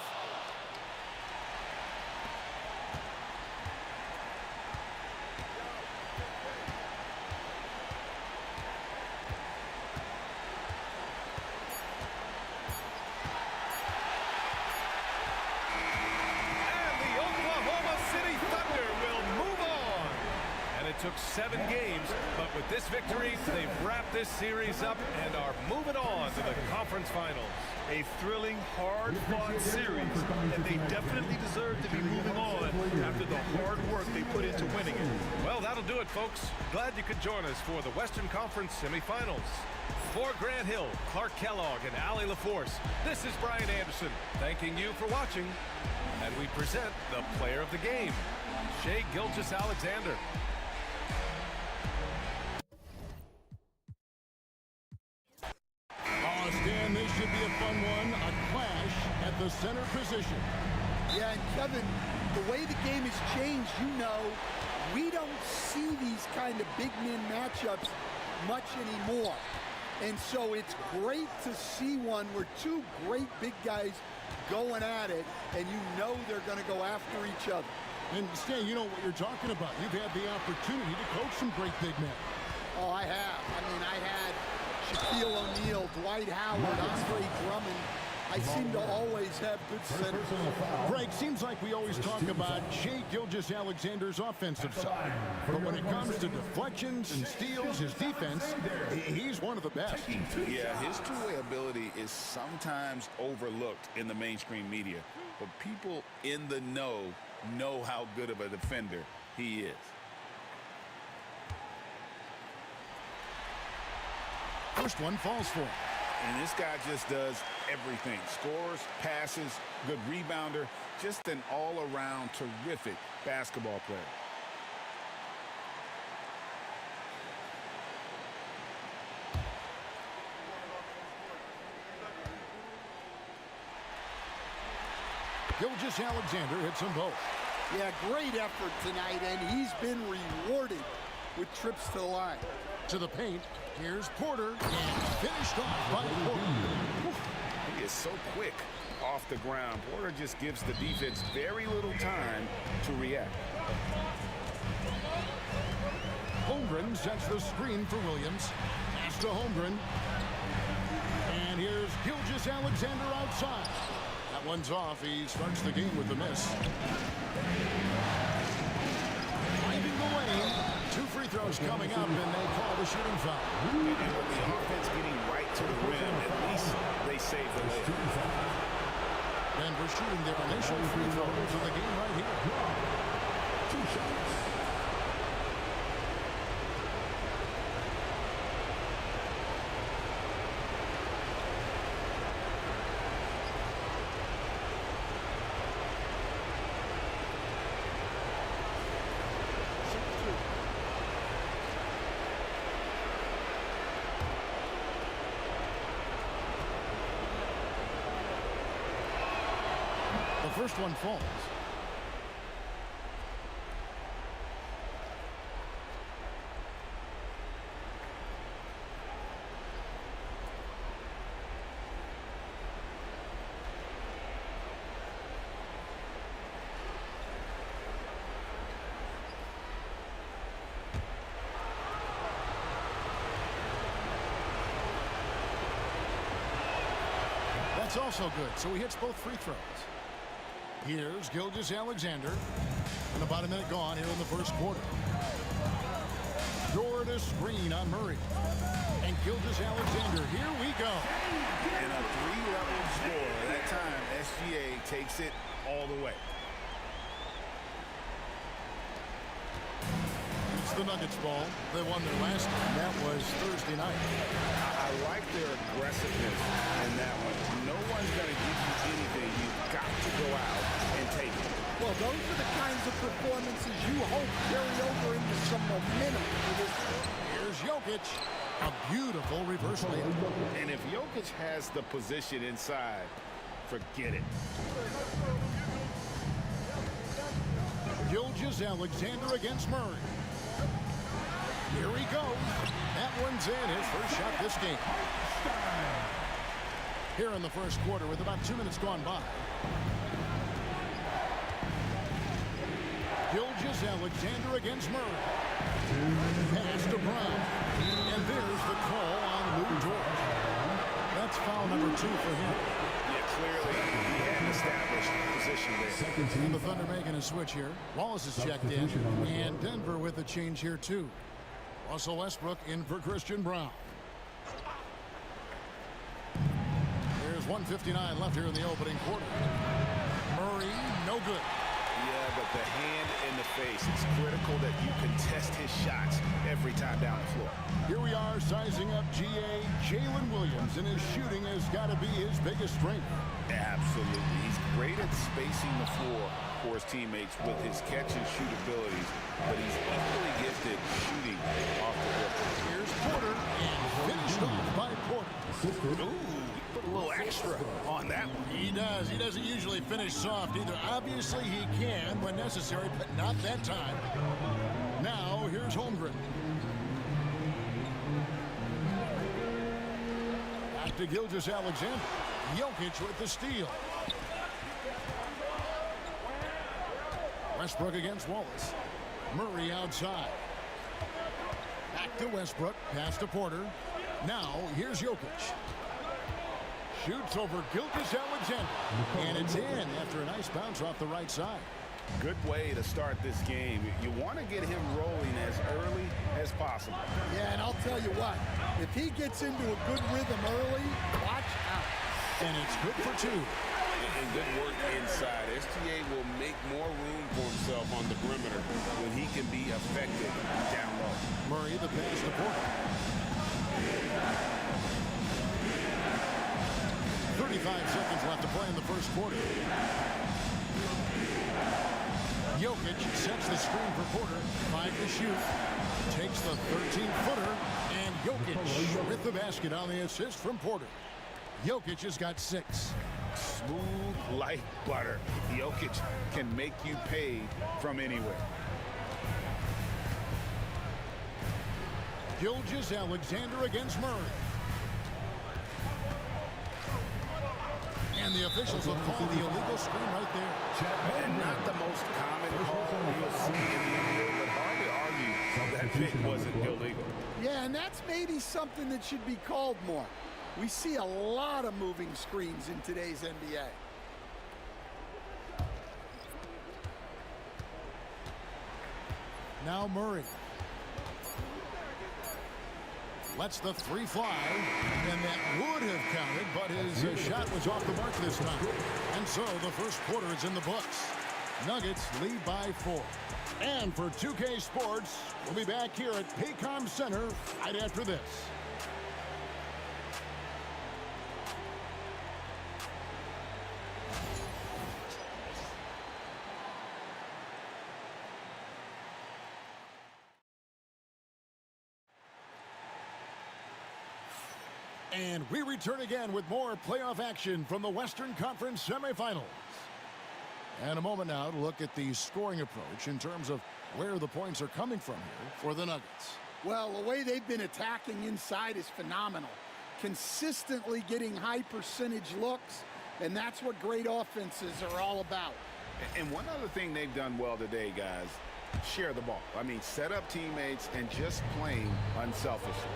Took 7 games, but with this victory, they've wrapped this series up and are moving on to the conference finals. A thrilling, hard-fought series, and they definitely deserve to be moving on after the hard work they put into winning it. Well, that'll do it, folks. Glad you could join us for the Western Conference semifinals. For Grant Hill, Clark Kellogg, and Allie LaForce, this is Brian Anderson, thanking you for watching. And we present the player of the game, Shai Gilgeous-Alexander. Stan, this should be a fun one. A clash at the center position. Yeah, and Kevin, the way the game has changed, you know, we don't see these kind of big men matchups much anymore. And so it's great to see one where 2 great big guys going at it, and you know they're going to go after each other. And Stan, you know what you're talking about. You've had the opportunity to coach some great big men. Oh, I have. I mean, I had Shaquille O'Neal, Dwight Howard, Andre Drummond. I seem to always have good centers. Greg, seems like we always talk about Shai Gilgeous-Alexander's offensive side. But when it comes to deflections and steals, his defense, he's one of the best. Yeah, his two-way ability is sometimes overlooked in the mainstream media. But people in the know how good of a defender he is. First one falls for him. And this guy just does everything. Scores, passes, good rebounder, just an all-around terrific basketball player. Gilgeous-Alexander hits them both. Yeah, great effort tonight, and he's been rewarded with trips to the line. To the paint, here's Porter, and finished off by Porter. He is so quick off the ground. Porter just gives the defense very little time to react. Holmgren sets the screen for Williams. Pass to Holmgren. And here's Gilgeous-Alexander outside. That one's off. He starts the game with a miss. Finding the lane. 2 free throws coming up, and they call the shooting foul. And with the offense getting right to the rim, at least they save the layup. Denver shooting their initial free throws of the game right here. 2 shots. First one falls. That's also good, so he hits both free throws. Here's Gilgeous-Alexander. And about a minute gone here in the first quarter. Jordan screen on Murray. And Gilgeous-Alexander, here we go. And a three-level score. That time, SGA takes it all the way. It's the Nuggets ball. They won their last game. That was Thursday night. I like their aggressiveness in that one. No one's going to give you anything. You've got to go out and take it. Well, those are the kinds of performances you hope carry over into some momentum for this team. Here's Jokic. A beautiful reverse layup. And if Jokic has the position inside, forget it. Gilgeous-Alexander against Murray. Here he goes. That one's in. His first shot this game. Here in the first quarter with about 2 minutes gone by. Gilgeous-Alexander against Murray. Pass to Brown. And there's the call on Lou George. That's foul number 2 for him. Yeah, clearly he had established position there. And the Thunder making a switch here. Wallace is checked in. And Denver with a change here too. Russell Westbrook in for Christian Brown. There's 1:59 left here in the opening quarter. Murray, no good. Yeah, but the hand in the face. It's critical that you contest his shots every time down the floor. Here we are sizing up GA Jalen Williams, and his shooting has got to be his biggest strength. Absolutely. He's great at spacing the floor for his teammates with his catch and shoot abilities, but he's equally gifted shooting off the rip. Here's Porter, and finished off by Porter. Ooh, he put a little extra on that one. He does. He doesn't usually finish soft either. Obviously, he can when necessary, but not that time. Now, here's Holmgren. Back to Gilgeous-Alexander. Jokic with the steal. Westbrook against Wallace. Murray outside. Back to Westbrook. Pass to Porter. Now, here's Jokic. Shoots over Gilgeous-Alexander. And it's in after a nice bounce off the right side. Good way to start this game. You want to get him rolling as early as possible. Yeah, and I'll tell you what. If he gets into a good rhythm early, watch out. And it's good for 2. And good work inside. SGA will make more room for himself on the perimeter when he can be effective down low. Murray, the pass to Porter. 35 seconds left to play in the first quarter. Jokic sets the screen for Porter. 5 to shoot. Takes the 13-footer. And Jokic with the basket on the assist from Porter. Jokic has got 6. Smooth like butter. Jokic can make you pay from anywhere. Gilgeous-Alexander against Murray. And the officials have called the illegal screen right there. And not the most common call you'll see in the NBA, but hard to argue that pick wasn't illegal. Yeah, and that's maybe something that should be called more. We see a lot of moving screens in today's NBA. Now Murray. Lets the 3 fly, and that would have counted, but his shot was off the mark this time. And so the first quarter is in the books. Nuggets lead by 4. And for 2K Sports, we'll be back here at Paycom Center right after this. And we return again with more playoff action from the Western Conference semifinals. And a moment now to look at the scoring approach in terms of where the points are coming from here for the Nuggets. Well, the way they've been attacking inside is phenomenal. Consistently getting high percentage looks, and that's what great offenses are all about. And one other thing they've done well today, guys, share the ball. I mean, set up teammates and just playing unselfishly.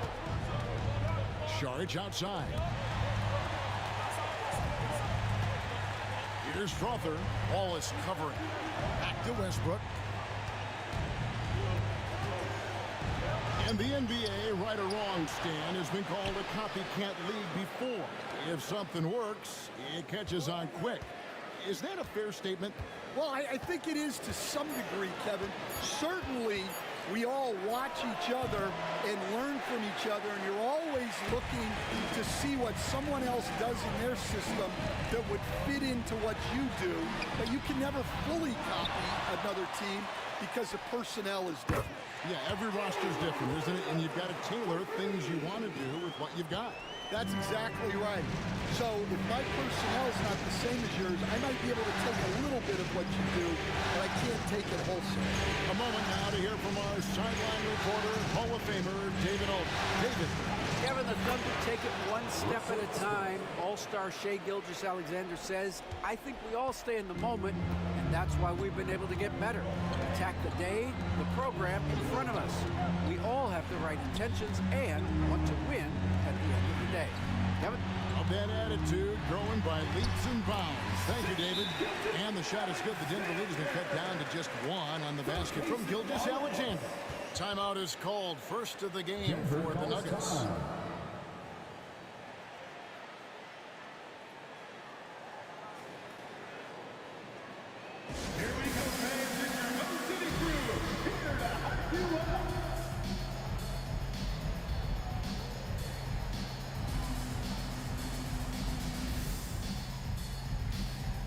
Jokić outside. Here's Strother. Wallace covering. Back to Westbrook. And the NBA, right or wrong, Stan, has been called a copycat league before. If something works, it catches on quick. Is that a fair statement? Well, I think it is to some degree, Kevin. Certainly, we all watch each other and learn from each other, and you're always looking to see what someone else does in their system that would fit into what you do. But you can never fully copy another team because the personnel is different. Yeah, every roster is different, isn't it? And you've got to tailor things you want to do with what you've got. That's exactly right. So if my personnel is not the same as yours, I might be able to take a little bit of what you do, but I can't take it wholesale. A moment now to hear from our sideline reporter, Hall of Famer David Aldridge. David. Kevin, the Thunder take it one step at a time. All-star Shai Gilgeous-Alexander says, I think we all stay in the moment, and that's why we've been able to get better. Attack the day, the program in front of us. We all have the right intentions and want to win at the end of the day. Kevin? That attitude growing by leaps and bounds. Thank you, David. And the shot is good. The Denver lead has been cut down to just one on the basket from Gilgeous-Alexander. Timeout is called. First of the game for the Nuggets. Here we go, fans, in your Motor City crew. Here to hype you up.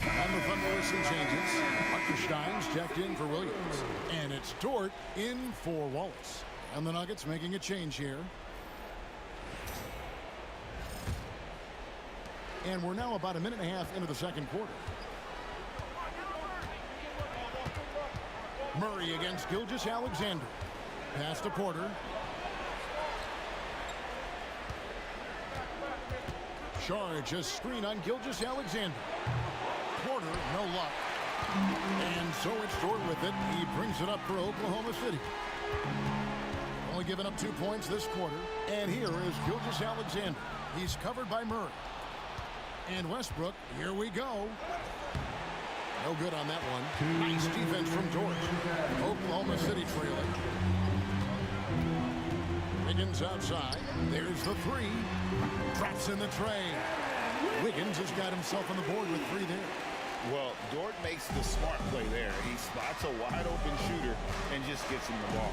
And the Thunder with some changes. Stein's checked in for Williams. And it's Dort in for Wallace. And the Nuggets making a change here. And we're now about a minute and a half into the second quarter. Murray against Gilgeous-Alexander. Pass to Porter. Charge a screen on Gilgeous-Alexander. Porter, no luck. And so it's Dort with it. He brings it up for Oklahoma City. Only given up 2 points this quarter. And here is Gilgeous-Alexander. He's covered by Murray. And Westbrook, here we go. No good on that one. Nice defense from Dort. Oklahoma City trailing. Wiggins outside. There's the three. Drops in the tray. Wiggins has got himself on the board with 3 there. Well, Dort makes the smart play there. He spots a wide open shooter and just gets him the ball.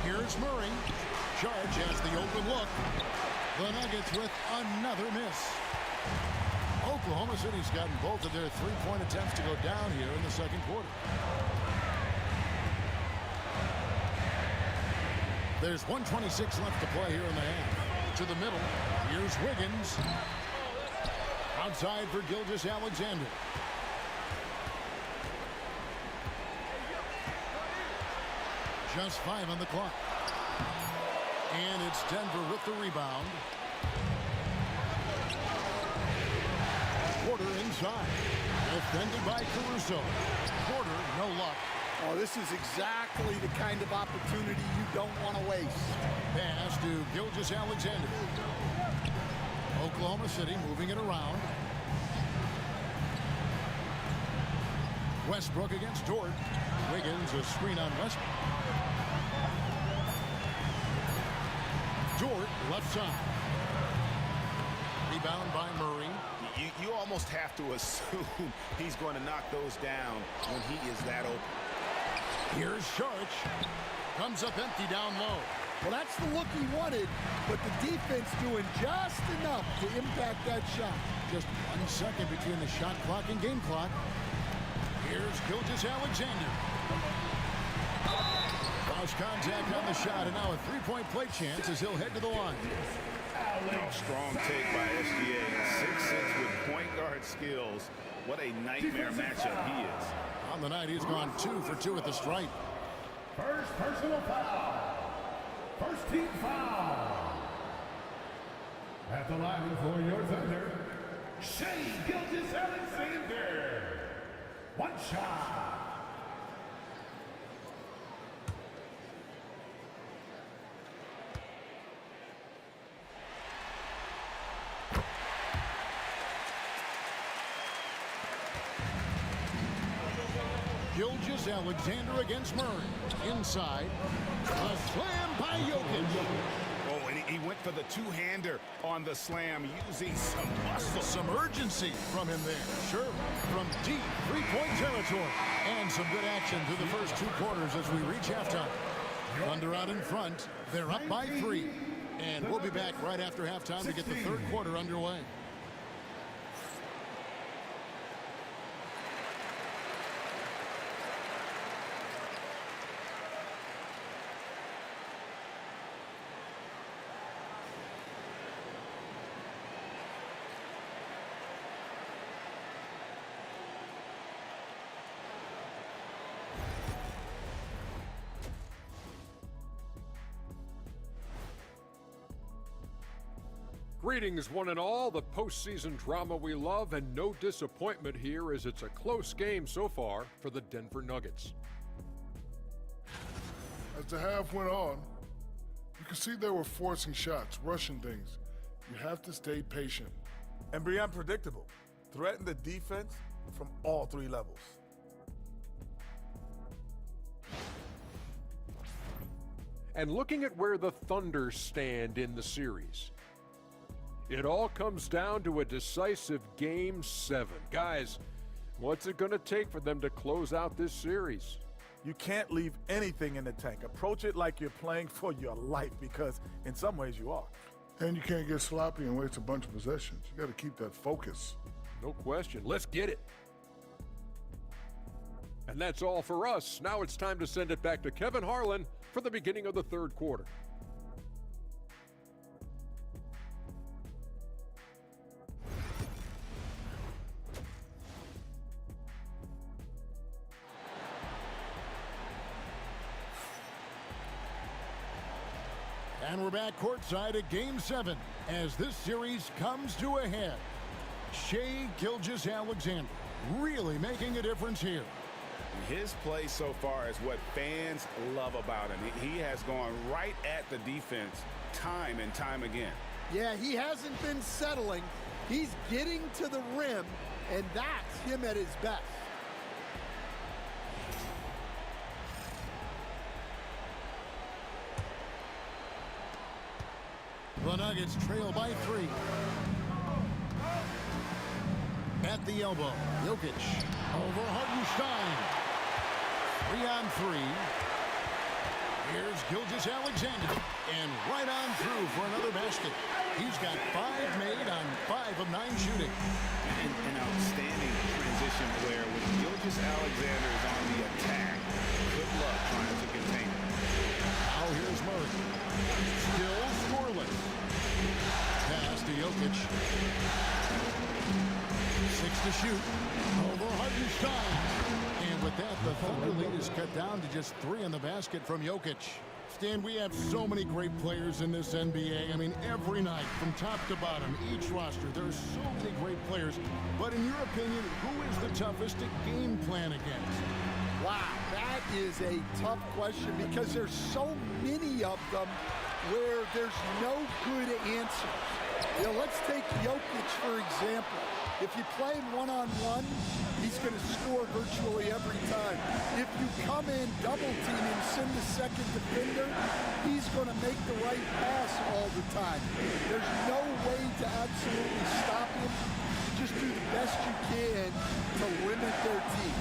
Here's Murray. Charge has the open look. The Nuggets with another miss. Oklahoma City's gotten both of their 3-point attempts to go down here in the second quarter. There's 1:26 left to play here in the half. To the middle. Here's Wiggins. Outside for Gilgeous-Alexander. Just 5 on the clock. And it's Denver with the rebound. Porter inside. Defended by Caruso. Porter, no luck. Oh, this is exactly the kind of opportunity you don't want to waste. Pass to Gilgeous-Alexander. Oklahoma City moving it around. Westbrook against Dort. Wiggins, a screen on Westbrook. Dort, left side. Rebound by Murray. You almost have to assume he's going to knock those down when he is that open. Here's Jokic. Comes up empty down low. Well, that's the look he wanted, but the defense doing just enough to impact that shot. Just 1 second between the shot clock and game clock. Here's Gilgeous-Alexander. Lost contact on the shot, and now a 3-point play chance as he'll head to the line. Strong take by SGA. 6'6" with point guard skills. What a nightmare matchup he is. On the night, he's gone 2 for 2 at the stripe. First personal foul. First team foul. At the line for your Thunder, Shai Gilgeous-Alexander. One shot. Gilgeous-Alexander against Murray. Inside. A slam by Jokic. Oh, and he went for the two-hander on the slam, using some muscle. Some urgency from him there. Sure. From deep three-point territory. And some good action through the first 2 quarters as we reach halftime. Thunder out in front. They're up by 3. And we'll be back right after halftime to get the third quarter underway. Greetings, one and all. The postseason drama we love, and no disappointment here as it's a close game so far for the Denver Nuggets. As the half went on, you could see they were forcing shots, rushing things. You have to stay patient. And be unpredictable. Threaten the defense from all 3 levels. And looking at where the Thunder stand in the series, it all comes down to a decisive Game 7. Guys, what's it going to take for them to close out this series? You can't leave anything in the tank. Approach it like you're playing for your life, because in some ways you are. And you can't get sloppy and waste a bunch of possessions. You got to keep that focus. No question. Let's get it. And that's all for us. Now it's time to send it back to Kevin Harlan for the beginning of the third quarter. And we're back courtside at Game 7 as this series comes to a head. Shai Gilgeous-Alexander really making a difference here. His play so far is what fans love about him. He has gone right at the defense time and time again. Yeah, he hasn't been settling. He's getting to the rim, and that's him at his best. The Nuggets trail by 3. At the elbow, Jokic over Hartenstein. 3 on 3. Here's Gilgeous-Alexander, and right on through for another basket. He's got 5 made on 5 of 9 shooting. An outstanding transition player. When Gilgeous-Alexander is on the attack, good luck trying to contain him. Now here's Murray. Still scoreless. Pass to Jokic. 6 to shoot. Over Hartenstein. And with that, the Thunder lead is cut down to just 3 in the basket from Jokic. Stan, we have so many great players in this NBA. I mean, every night, from top to bottom, each roster, there are so many great players. But in your opinion, who is the toughest to game plan against? Wow, that is a tough question because there's so many of them where there's no good answer. You know, let's take Jokic, for example. If you play him one-on-one, he's going to score virtually every time. If you come in, double team him, send the second defender, he's going to make the right pass all the time. There's no way to absolutely stop him. You just do the best you can to limit their team.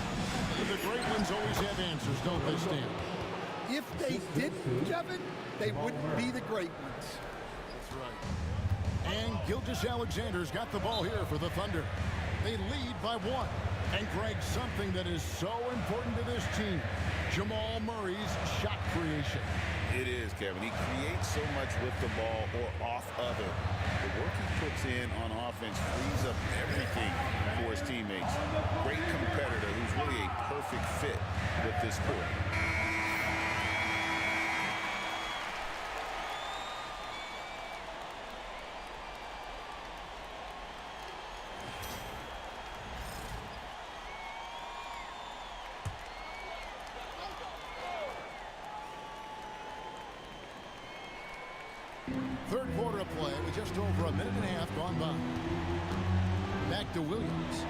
The great ones always have answers, don't they, Stan? If they didn't, Kevin, they wouldn't be the great ones. That's right. And Gilgeous-Alexander's got the ball here for the Thunder. They lead by 1. And Greg, something that is so important to this team, Jamal Murray's shot creation. It is, Kevin. He creates so much with the ball or off of it. The work he puts in on offense frees up everything for his teammates. Great competitor who's really a perfect fit with this court. Third quarter of play with just over a minute and a half gone by. Back to Williams.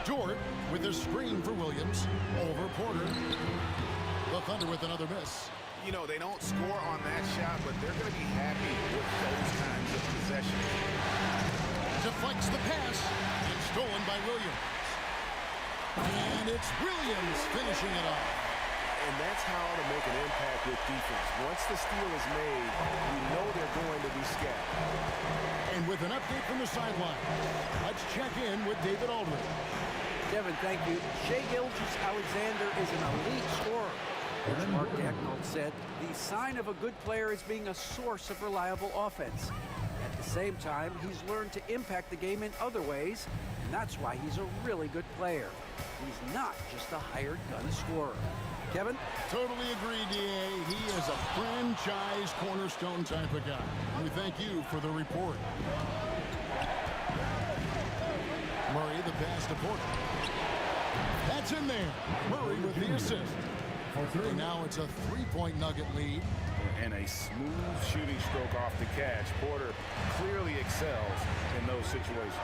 Dort with a screen for Williams. Over Porter. The Thunder with another miss. You know, they don't score on that shot, but they're going to be happy with those kinds of possessions. Deflects the pass. And stolen by Williams. And it's Williams finishing it off. And that's how to make an impact with defense. Once the steal is made, you know they're going to be scattered. And with an update from the sideline, let's check in with David Aldridge. Kevin, thank you. Shai Gilgeous-Alexander is an elite scorer. Coach Mark Daigneault said the sign of a good player is being a source of reliable offense. At the same time, he's learned to impact the game in other ways, and that's why he's a really good player. He's not just a hired gun scorer. Kevin? Totally agree, D.A. He is a franchise cornerstone type of guy. And we thank you for the report. Murray, the pass to Porter. That's in there. Murray with the assist. And now it's a three-point Nugget lead. And a smooth shooting stroke off the catch. Porter clearly excels in those situations.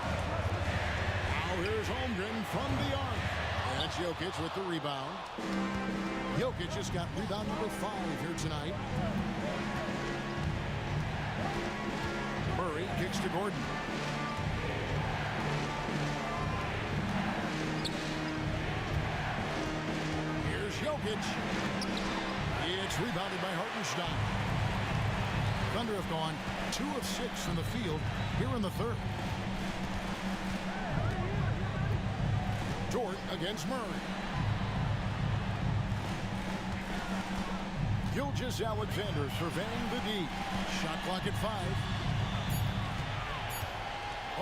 Now here's Holmgren from the arc. That's Jokic with the rebound. Jokic has got rebound number 5 here tonight. Murray kicks to Gordon. Here's Jokic. It's rebounded by Hartenstein. Thunder have gone 2 of 6 from the field here in the third. Dort against Murray. Gilgeous-Alexander surveying the D. Shot clock at 5.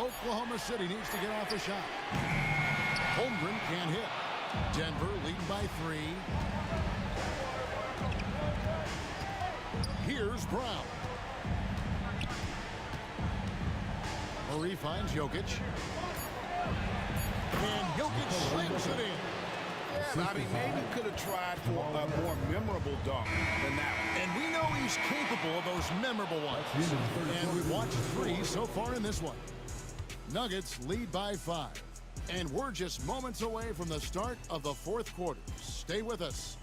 Oklahoma City needs to get off a shot. Holmgren can't hit. Denver leading by 3. Here's Brown. Murray finds Jokic. And Jokic slams it in. Yeah, I mean, maybe could have tried for a more memorable dunk than that one. And we know he's capable of those memorable ones. And we've watched 3 so far in this one. Nuggets lead by 5. And we're just moments away from the start of the fourth quarter. Stay with us.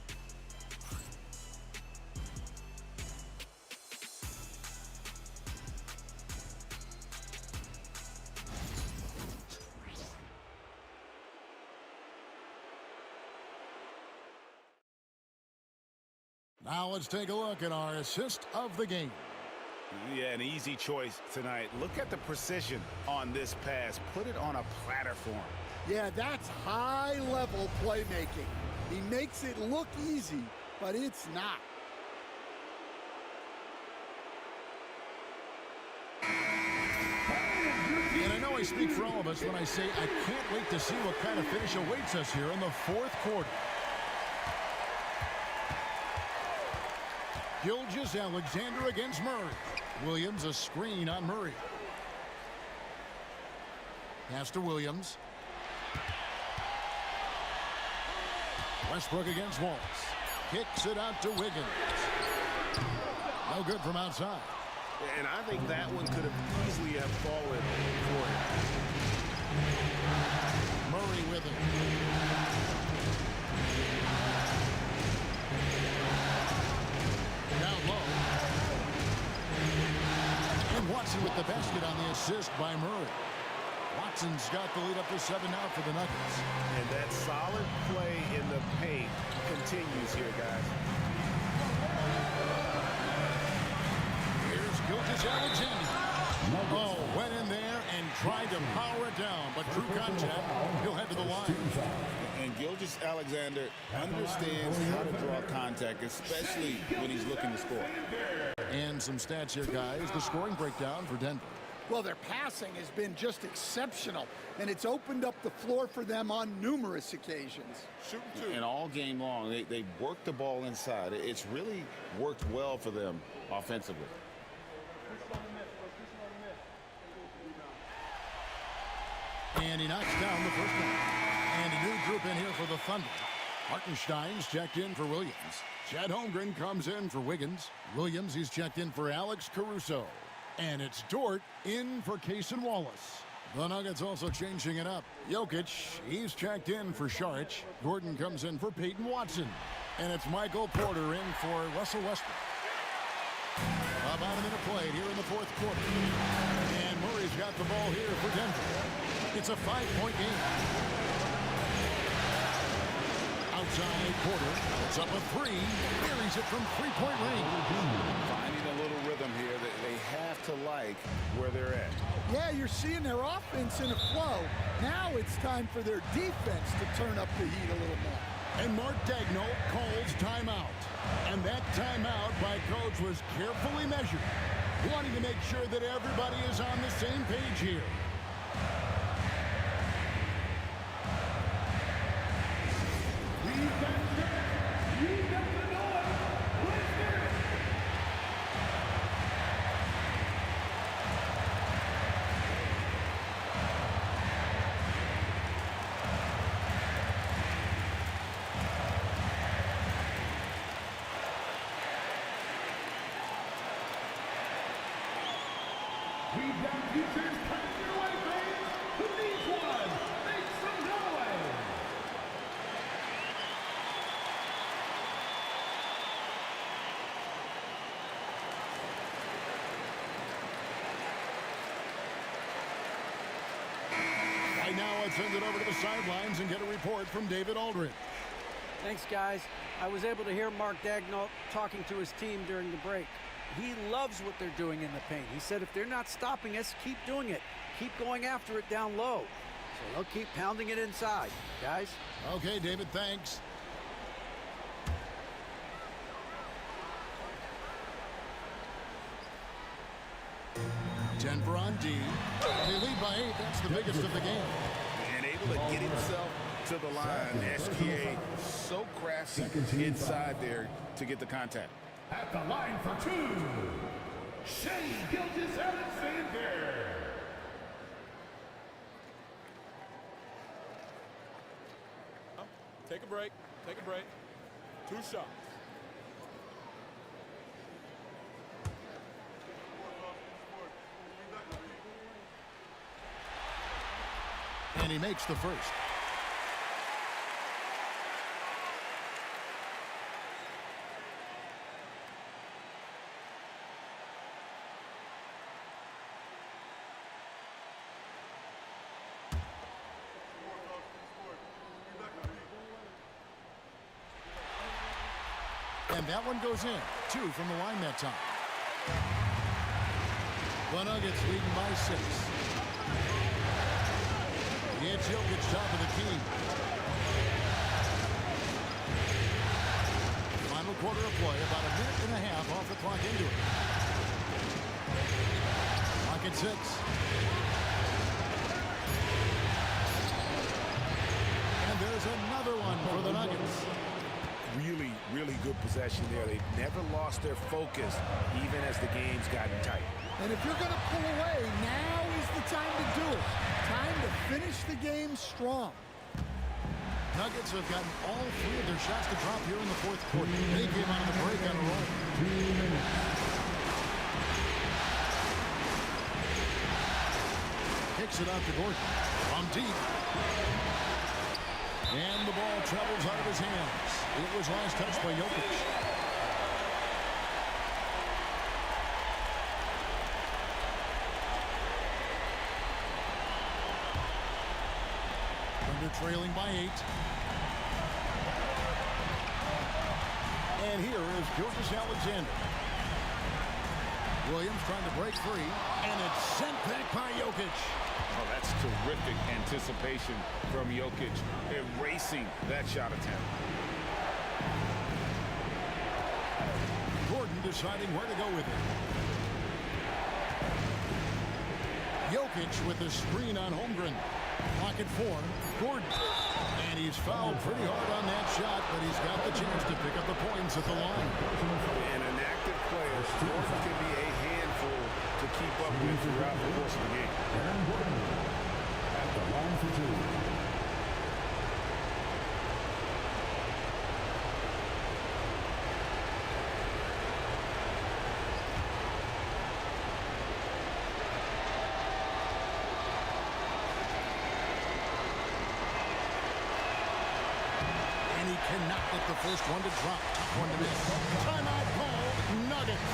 Now let's take a look at our assist of the game. Yeah, an easy choice tonight. Look at the precision on this pass. Put it on a platter for him. Yeah, that's high-level playmaking. He makes it look easy, but it's not. And I know I speak for all of us when I say I can't wait to see what kind of finish awaits us here in the fourth quarter. Gilgeous-Alexander against Murray. Williams a screen on Murray. Pass to Williams. Westbrook against Walls. Kicks it out to Wiggins. No good from outside. And I think that one could have easily have fallen for him. Murray with it. Down low. And Watson with the basket on the assist by Murray. Watson's got the lead up to 7 now for the Nuggets. And that solid play in the paint continues here, guys. Here's Gilgeous-Alexander. Oh, went in there and tried to power it down, but true contact. He'll head to the line. And Gilgeous-Alexander understands how to draw contact, especially when he's looking to score. And some stats here, guys. The scoring breakdown for Denver. Well, their passing has been just exceptional, and it's opened up the floor for them on numerous occasions. And all game long, they worked the ball inside. It's really worked well for them offensively. And he knocks down the first one. And a new group in here for the Thunder. Hartenstein's checked in for Williams. Chad Holmgren comes in for Wiggins. Williams, he's checked in for Alex Caruso. And it's Dort in for Cason Wallace. The Nuggets also changing it up. Jokic, he's checked in for Saric. Gordon comes in for Peyton Watson. And it's Michael Porter in for Russell Westbrook. About a minute played here in the fourth quarter. And Murray's got the ball here for Denver. It's a 5-point game. Outside Porter. It's up a three. Buries it from three-point range. Finding a little rhythm here that they have to like where they're at. Yeah, you're seeing their offense in a flow. Now it's time for their defense to turn up the heat a little more. And Mark Daigneault calls timeout. And that timeout by coach was carefully measured, wanting to make sure that everybody is on the same page here. We've got futures coming your way, fans. Who needs one? Make some noise. Right now, let's send it over to the sidelines and get a report from David Aldridge. Thanks, guys. I was able to hear Mark Daigneault talking to his team during the break. He loves what they're doing in the paint. He said if they're not stopping us, keep doing it. Keep going after it down low. So they'll keep pounding it inside, guys. Okay, David, thanks. Denver on D. They lead by 8. That's the biggest of the game. And able to get himself to the line. SGA so crafty inside there to get the contact. At the line for two, Shai Gilgeous-Alexander. Take a break. Take a break. 2 shots. And he makes the first. And that one goes in. 2 from the line that time. The Nuggets leading by 6. It's Jokic, top of the key. Final quarter of play, about a minute and a half off the clock into it. Clock at 6. And there's another one for the Nuggets. Really, really good possession there. They've never lost their focus, even as the game's gotten tight. And if you're going to pull away, now is the time to do it. Time to finish the game strong. Nuggets have gotten all 3 of their shots to drop here in the fourth quarter. They came out of the break on a roll. 2 minutes. Kicks it out to Gordon. From deep. And the ball travels out of his hands. It was last touched by Jokic. Thunder trailing by 8. And here is Gilgeous-Alexander. Williams trying to break free, and it's sent back by Jokic. Oh, that's terrific anticipation from Jokic, erasing that shot attempt. Gordon deciding where to go with it. Jokic with the screen on Holmgren. Clock at 4. Gordon. And he's fouled pretty hard on that shot, but he's got the chance to pick up the points at the line. And an active player, Gordon can be a handful to keep up with throughout the course of the game. At the line for 2. Cannot get the first one to drop. Tough one to miss. Timeout called. Nuggets.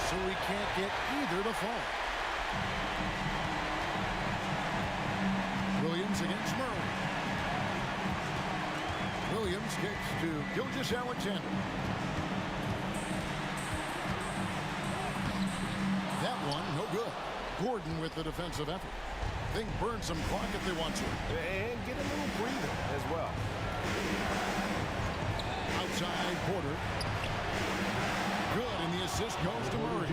So he can't get either to fall. Williams against Murray. Williams kicks to Gilgeous-Alexander. That one, no good. Gordon with the defensive effort. They can burn some clock if they want to. And get a little breather as well. Outside Porter. Good, and the assist goes to Murray.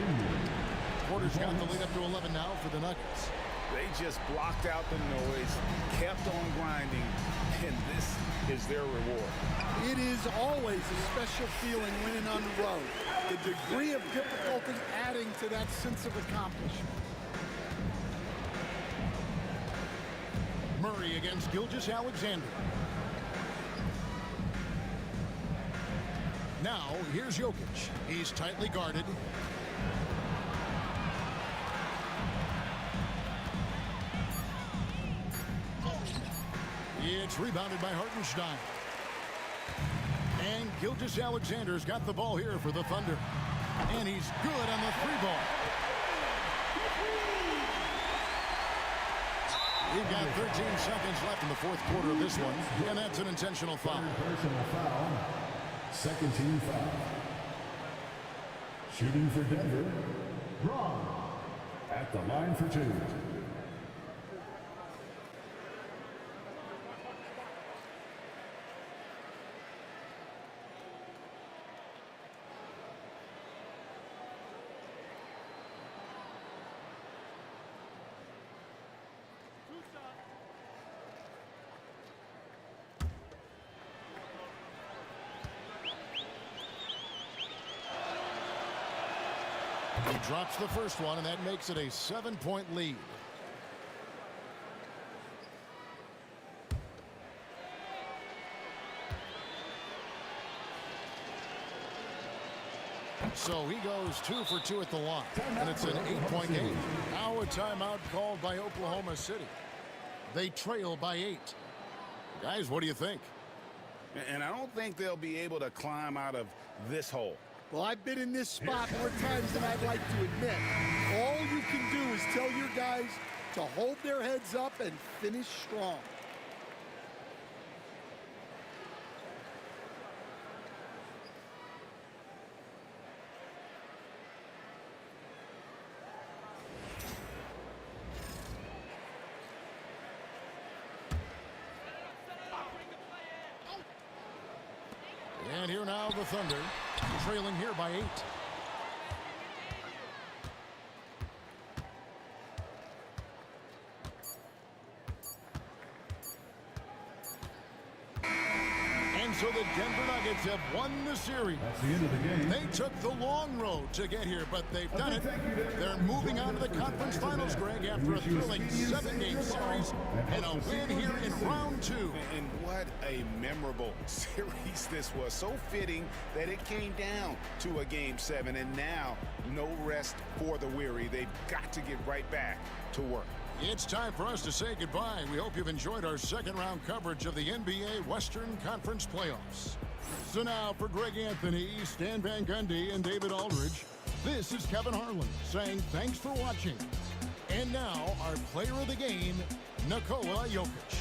Porter's got the lead up to 11 now for the Nuggets. They just blocked out the noise, kept on grinding, and this is their reward. It is always a special feeling winning on the road. The degree of difficulty adding to that sense of accomplishment. Murray against Gilgeous-Alexander. Now, here's Jokic. He's tightly guarded. It's rebounded by Hartenstein. And Gilgeous-Alexander's got the ball here for the Thunder. And he's good on the 3-ball. We've got 13 seconds left in the fourth quarter of this one. And that's an intentional foul. Personal foul. Second team foul. Shooting for Denver, Braun. At the line for 2. He drops the first one, and that makes it a 7-point lead. So he goes 2 for 2 at the line, and it's an 8-point game. Now a timeout called by Oklahoma City. They trail by 8. Guys, what do you think? And I don't think they'll be able to climb out of this hole. Well, I've been in this spot more times than I'd like to admit. All you can do is tell your guys to hold their heads up and finish strong. And here now the Thunder, trailing here by 8. And So the Denver Nuggets have won the series. That's the end of the game. They took the long road to get here, but they've done it. They're moving on to the conference finals, Greg, after a thrilling 7-game series and a win here in round 2. And what a memorable series this was. So fitting that it came down to a game 7, and now no rest for the weary. They've got to get right back to work. It's time for us to say goodbye. We hope you've enjoyed our second-round coverage of the NBA Western Conference playoffs. So now for Greg Anthony, Stan Van Gundy, and David Aldridge, this is Kevin Harlan saying thanks for watching. And now our player of the game, Nikola Jokic.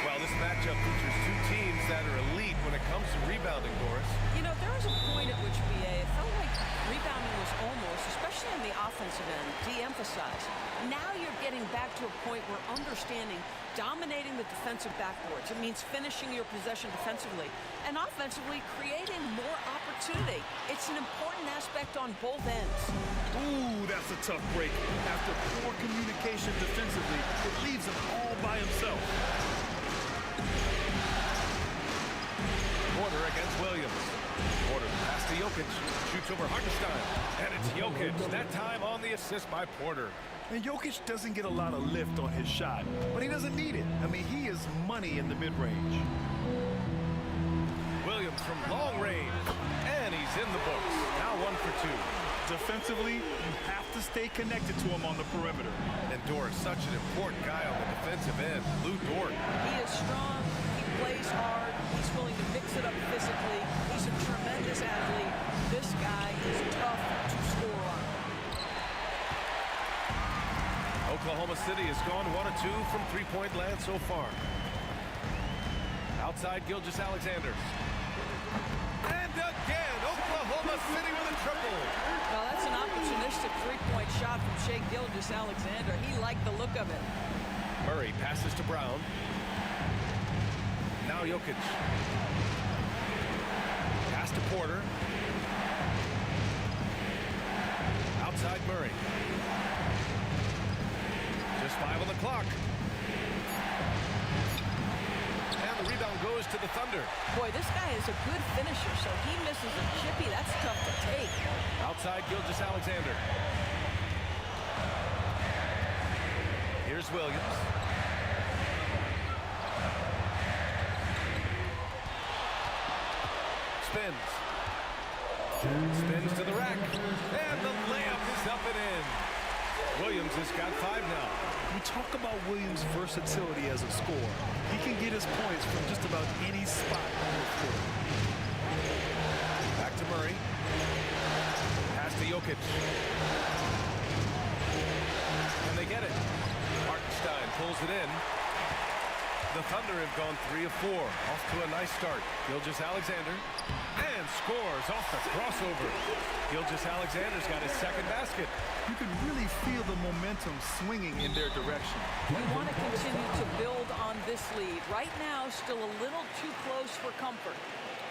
Well, this matchup features two teams that are elite when it comes to rebounding, Doris. You know, there was a point at which, BA, it felt like rebounding was almost, especially on the offensive end, de-emphasized. Now you're getting back to a point where understanding dominating the defensive backboards. It means finishing your possession defensively and offensively creating more opportunity. It's an important aspect on both ends. Ooh, that's a tough break. After poor communication defensively, it leaves him all by himself. Porter against Williams. Porter pass to Jokic. Shoots over Hartenstein. And it's Jokic. That time on the assist by Porter. And Jokic doesn't get a lot of lift on his shot, but he doesn't need it. I mean, he is money in the mid-range. Williams from long range. And he's in the books. Now 1 for 2. Defensively, you have to stay connected to him on the perimeter. And Dort, such an important guy on the defensive end. Lou Dort. He is strong. He plays hard. He's willing to mix it up physically. He's a tremendous athlete. This guy is tough to score on. Oklahoma City has gone 1 of 2 from three-point land so far. Outside Gilgeous-Alexander. And again, Oklahoma City with a triple. Well, that's an opportunistic three-point shot from Shai Gilgeous-Alexander. He liked the look of it. Murray passes to Brown. Now Jokic. Pass to Porter. Outside Murray. Just 5 on the clock. And the rebound goes to the Thunder. Boy, this guy is a good finisher, so he misses a chippy. That's tough to take. Outside Gilgeous-Alexander. Here's Williams. Spins. Spins to the rack. And the layup is up and in. Williams has got 5 now. We talk about Williams' versatility as a scorer. He can get his points from just about any spot on the court. Back to Murray. Pass to Jokic. And they get it. Hartenstein pulls it in. The Thunder have gone 3 of 4. Off to a nice start. Gilgeous-Alexander. And scores off the crossover. Gilgeous-Alexander's got his second basket. You can really feel the momentum swinging in their direction. We want to continue to build on this lead. Right now, still a little too close for comfort.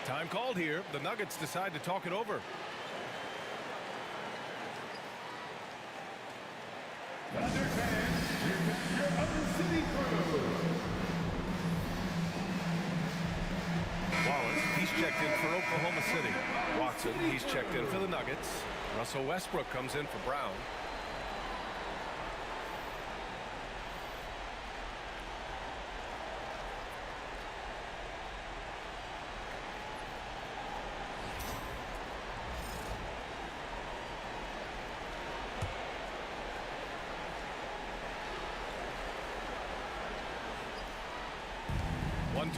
Time called here. The Nuggets decide to talk it over. Thunder fans, here's your OKC crew. Wallace, he's checked in for Oklahoma City. Watson, he's checked in for the Nuggets. Russell Westbrook comes in for Brown.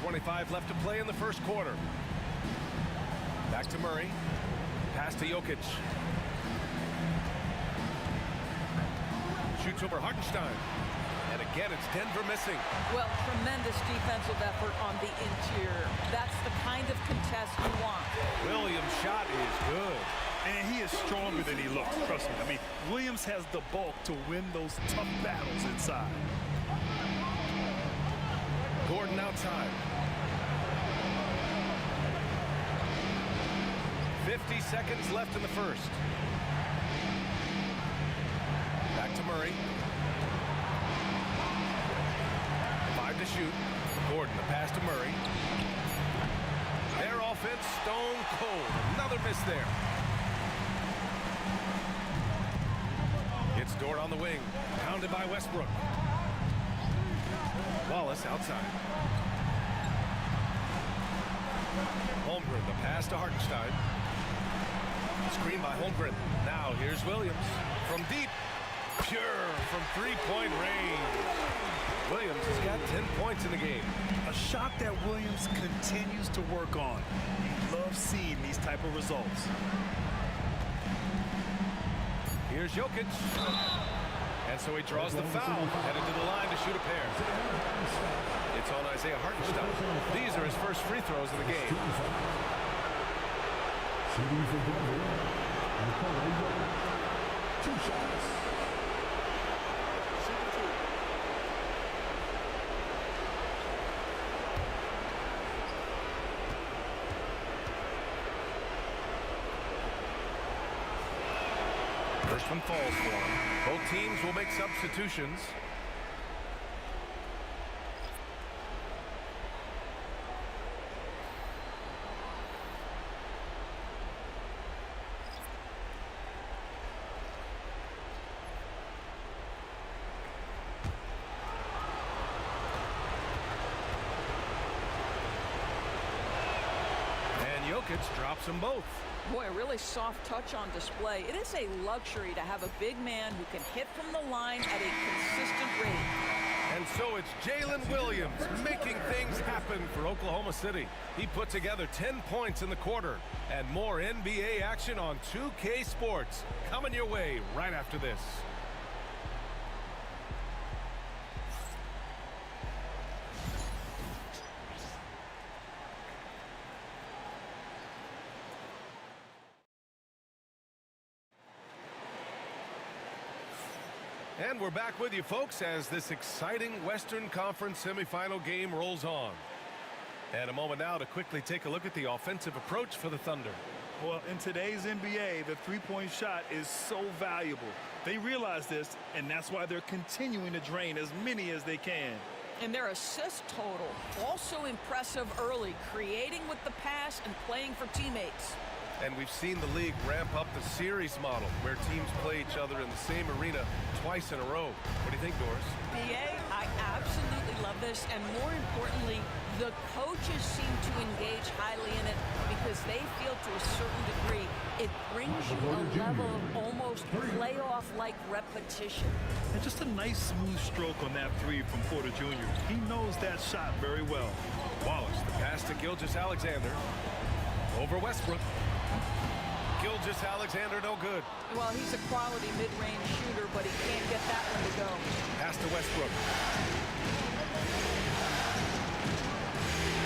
.25 left to play in the first quarter. Back to Murray. Pass to Jokic. Shoots over Hartenstein. And again, it's Denver missing. Well, tremendous defensive effort on the interior. That's the kind of contest you want. Williams' shot is good. And he is stronger than he looks, trust me. I mean, Williams has the bulk to win those tough battles inside. Gordon outside. 50 seconds left in the first. Back to Murray. 5 to shoot. Gordon, the pass to Murray. Their offense stone cold. Another miss there. It's Dort on the wing. Pounded by Westbrook. Wallace outside. Holmgren, the pass to Hartenstein. Screen by Holmgren. Now here's Williams. From deep. Pure from three-point range. Williams has got 10 points in the game. A shot that Williams continues to work on. You love seeing these type of results. Here's Jokic. And so he draws the foul, headed to the line to shoot a pair. It's on Isaiah Hartenstein. These are his first free throws of the game. Shooting for Denver, Nikola, 2 shots. First one falls for him. Both teams will make substitutions. And Jokic drops them both. Boy, a really soft touch on display. It is a luxury to have a big man who can hit from the line at a consistent rate. And so it's Jalen Williams making things happen for Oklahoma City. He put together 10 points in the quarter. And more NBA action on 2K Sports coming your way right after this. And we're back with you, folks, as this exciting Western Conference semifinal game rolls on. And a moment now to quickly take a look at the offensive approach for the Thunder. Well, in today's NBA, the three-point shot is so valuable. They realize this, and that's why they're continuing to drain as many as they can. And their assist total, also impressive early, creating with the pass and playing for teammates. And we've seen the league ramp up the series model where teams play each other in the same arena twice in a row. What do you think, Doris? BA, I absolutely love this. And more importantly, the coaches seem to engage highly in it because they feel to a certain degree it brings you a level of almost playoff-like repetition. And just a nice smooth stroke on that three from Porter Jr. He knows that shot very well. Wallace, the pass to Gilgeous-Alexander. Over Westbrook. Gilgeous-Alexander no good. Well, he's a quality mid-range shooter, but he can't get that one to go. Pass to Westbrook.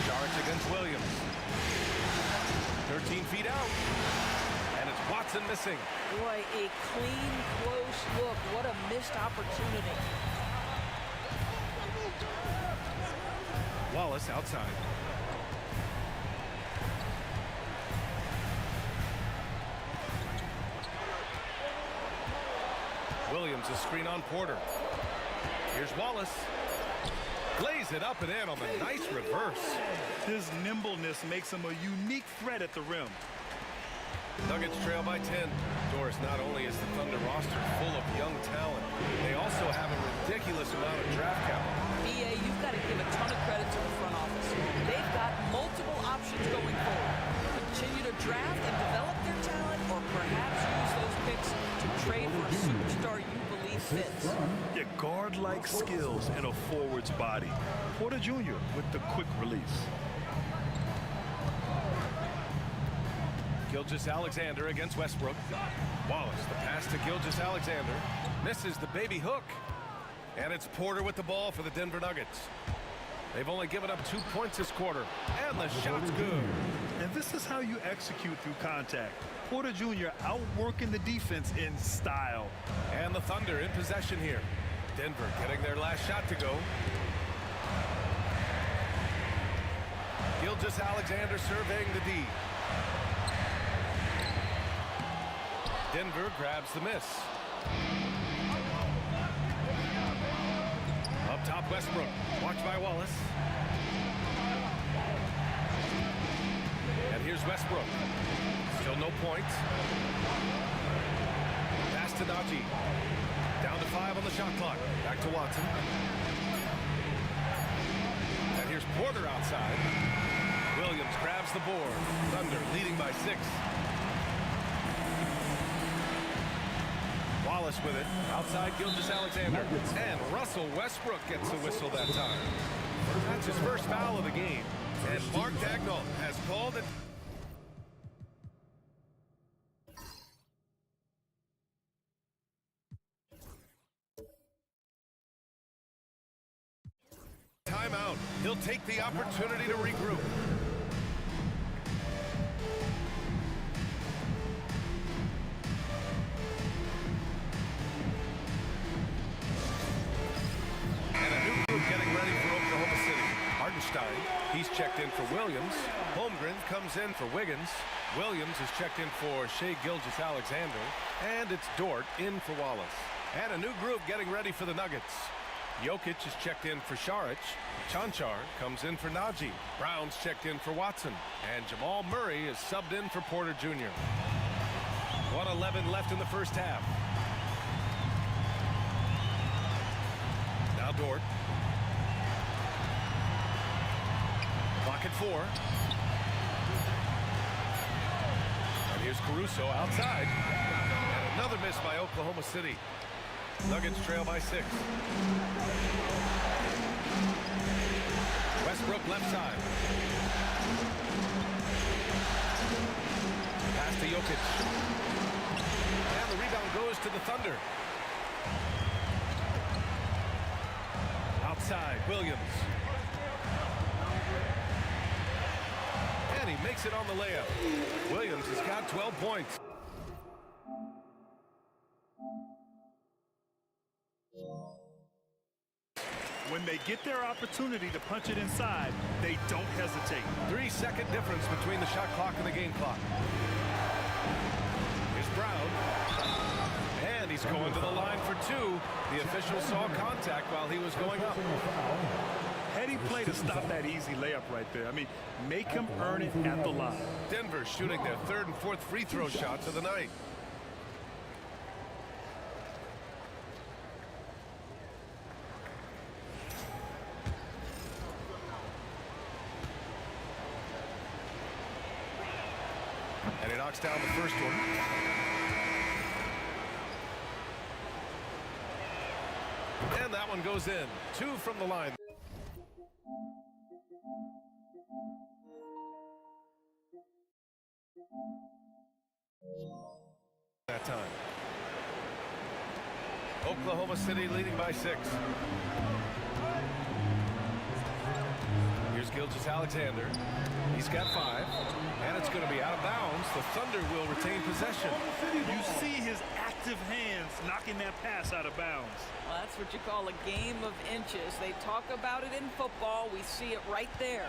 Charge against Williams. 13 feet out. And it's Watson missing. Boy, a clean, close look. What a missed opportunity. Wallace outside. Williams, a screen on Porter. Here's Wallace. Lays it up and in on the nice reverse. His nimbleness makes him a unique threat at the rim. Nuggets trail by 10. Doris, not only is the Thunder roster full of young talent, they also have a ridiculous amount of draft capital. BA, you've got to give a ton of credit to the front office. They've got multiple options going forward. Continue to draft and develop their talent, or perhaps use those picks to trade for a superstar you believe fits. Yeah, guard-like skills and a forward's body. Porter Jr. with the quick release. Gilgeous-Alexander against Westbrook. Wallace, the pass to Gilgeous-Alexander. Misses the baby hook. And it's Porter with the ball for the Denver Nuggets. They've only given up 2 points this quarter. And the shot's good. And this is how you execute through contact. Porter Jr. outworking the defense in style. And the Thunder in possession here. Denver getting their last shot to go. Gilgeous-Alexander surveying the D. Denver grabs the miss. Up top, Westbrook. Watched by Wallace. And here's Westbrook. Still no points. Pass to Najee. Down to 5 on the shot clock. Back to Watson. And here's Porter outside. Williams grabs the board. Thunder leading by 6. Wallace with it. Outside Gilgeous-Alexander. And Russell Westbrook gets the whistle that time. That's his first foul of the game. And Mark Daigneault has called it. Timeout. He'll take the opportunity to regroup. And a new group getting ready for Oklahoma City. Hartenstein, he's checked in for Williams. Holmgren comes in for Wiggins. Williams is checked in for Shai Gilgeous-Alexander. And it's Dort in for Wallace. And a new group getting ready for the Nuggets. Jokic is checked in for Šarić. Cancar comes in for Najee. Brown's checked in for Watson. And Jamal Murray is subbed in for Porter Jr. 1:11 left in the first half. Now Dort. Clock at 4. And here's Caruso outside. And another miss by Oklahoma City. Nuggets trail by 6. Westbrook left side. Pass to Jokic. And the rebound goes to the Thunder. Outside, Williams. And he makes it on the layup. Williams has got 12 points. When they get their opportunity to punch it inside, they don't hesitate. 3-second difference between the shot clock and the game clock. Here's Brown. And he's going to the line for 2. The official saw contact while he was going up. Heady play to stop that easy layup right there. I mean, make him earn it at the line. Denver shooting their 3rd and 4th free throw shots of the night. And he knocks down the first one. And that one goes in. 2 from the line. That time. Oklahoma City leading by 6. Here's Gilgeous-Alexander. He's got 5. And it's going to be out of bounds. The Thunder will retain possession. You see his active hands knocking that pass out of bounds. Well, that's what you call a game of inches. They talk about it in football. We see it right there.